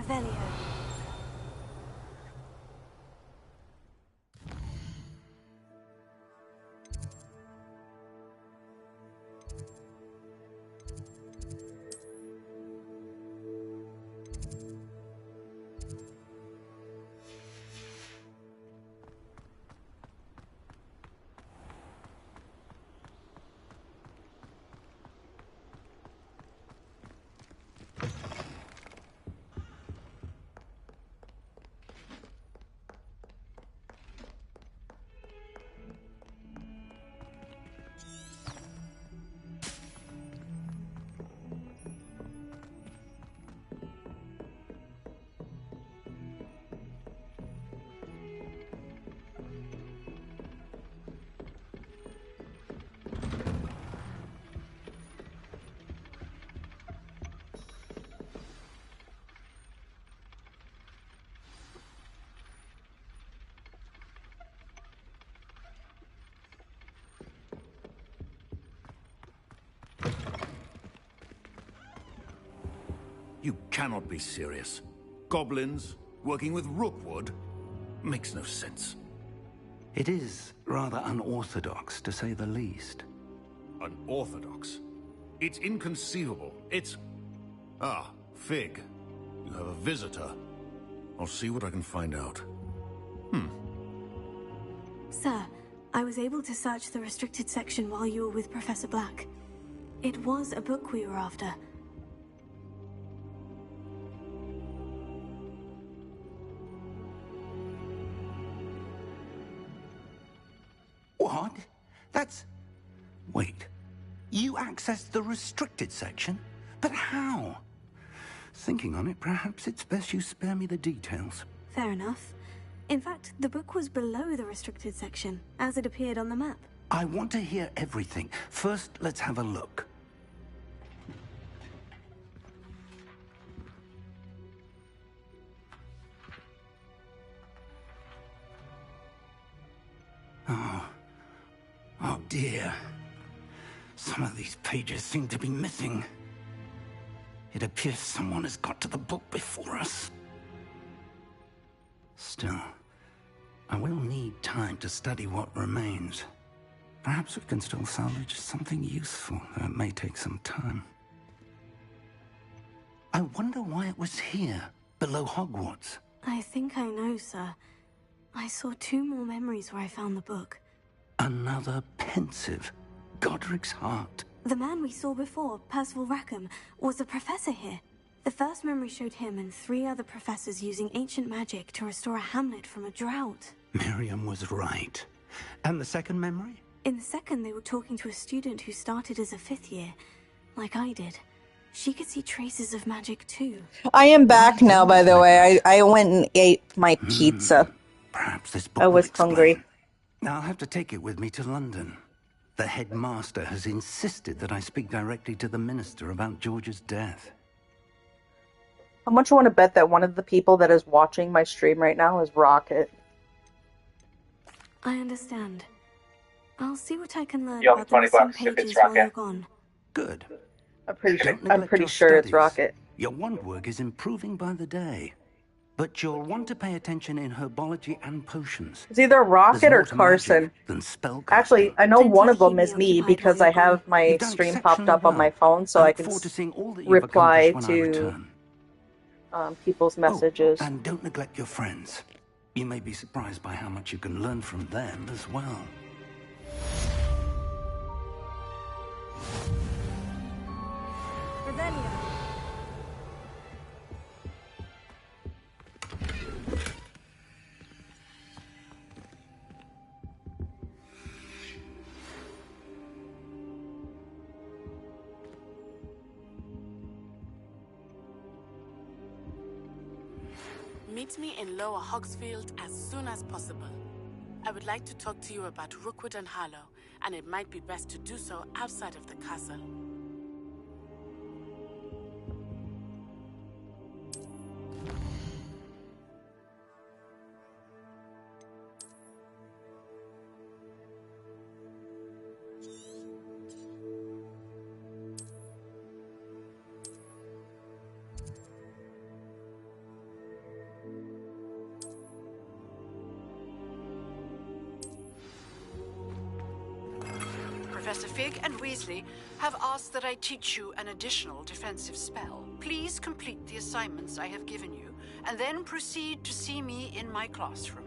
Revelio. You cannot be serious. Goblins working with Rookwood? Makes no sense. It is rather unorthodox, to say the least. Unorthodox? It's inconceivable. It's... Ah, Fig. You have a visitor. I'll see what I can find out. Sir, I was able to search the restricted section while you were with Professor Black. It was a book we were after. What? That's... Wait. You accessed the restricted section? But how? Thinking on it, perhaps it's best you spare me the details. Fair enough. In fact, the book was below the restricted section, as it appeared on the map. I want to hear everything. First, let's have a look. Oh dear. Some of these pages seem to be missing. It appears someone has got to the book before us. Still, I will need time to study what remains. Perhaps we can still salvage something useful, though it may take some time. I wonder why it was here, below Hogwarts. I think I know, sir. I saw 2 more memories where I found the book. Another pensive. Godric's heart. The man we saw before, Percival Rackham, was a professor here. The first memory showed him and 3 other professors using ancient magic to restore a hamlet from a drought. Miriam was right. And the second memory? In the second, they were talking to a student who started as a 5th year, like I did. She could see traces of magic too. I am back now, by the way. I went and ate my pizza. Perhaps this book I was hungry. I'll have to take it with me to London. The headmaster has insisted that I speak directly to the minister about George's death. How much you want to bet that one of the people that is watching my stream right now is Rocket? I understand. I'll see what I can learn You have about the 20 missing bucks if pages it's while you're Rocket. gone. Good. I'm pretty Don't sure your it's Rocket. Your wand work is improving by the day. But you'll want to pay attention in herbology and potions. It's either Rocket There's or more to Carson. magic than spellcasting. Actually, I know one of them is me because I have my stream popped up on my phone, so I can reply to people's messages. And don't neglect your friends. You may be surprised by how much you can learn from them as well. Revelio. Meet me in Lower Hogsfield as soon as possible. I would like to talk to you about Rookwood and Harlow, and it might be best to do so outside of the castle. Professor Fig and Weasley have asked that I teach you an additional defensive spell. Please complete the assignments I have given you, and then proceed to see me in my classroom.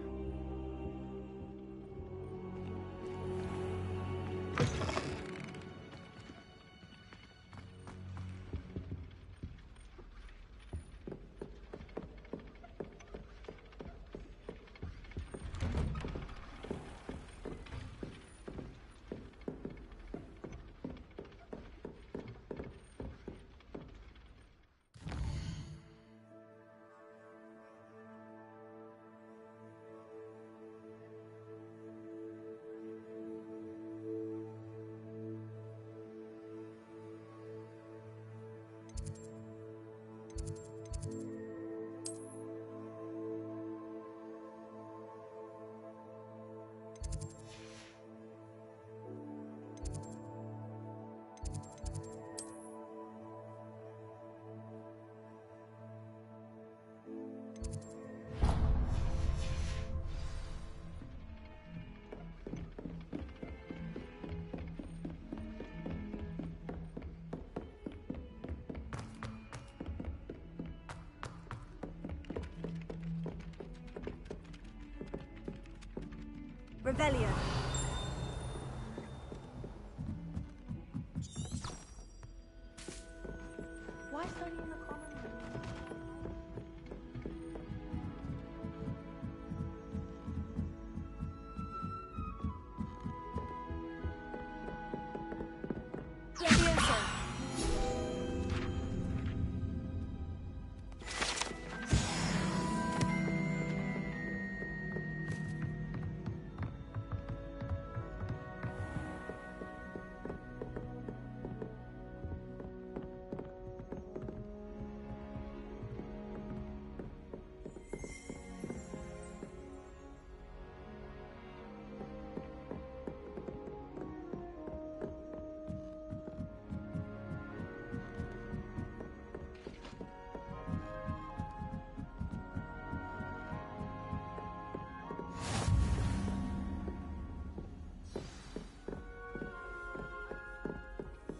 Revelio. Why study in the common room? Levioso.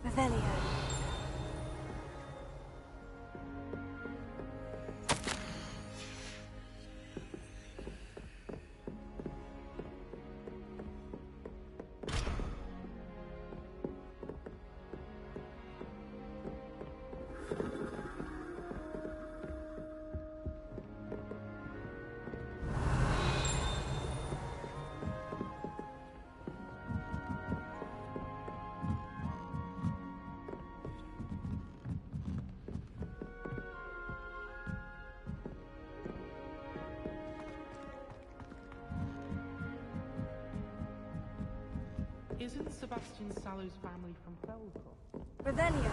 Revelio. Isn't Sebastian Sallow's family from Felcroft? Revelio.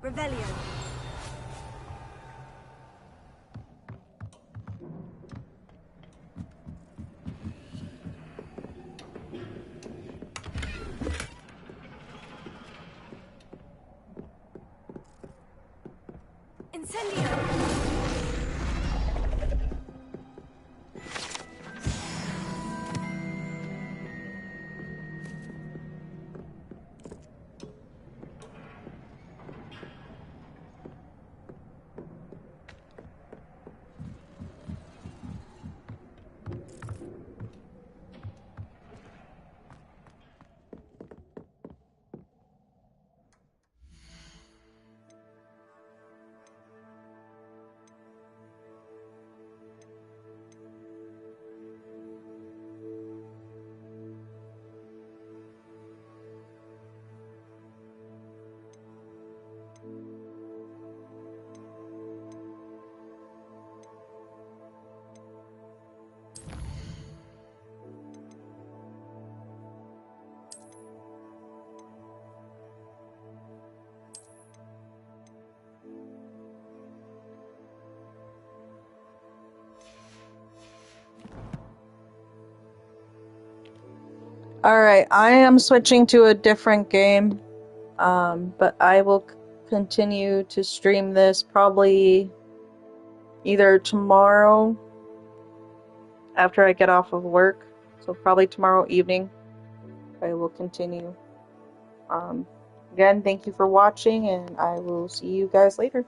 Revelio. Incendio. Alright, I am switching to a different game, but I will continue to stream this probably either tomorrow after I get off of work, so probably tomorrow evening I will continue. Again, thank you for watching, and I will see you guys later.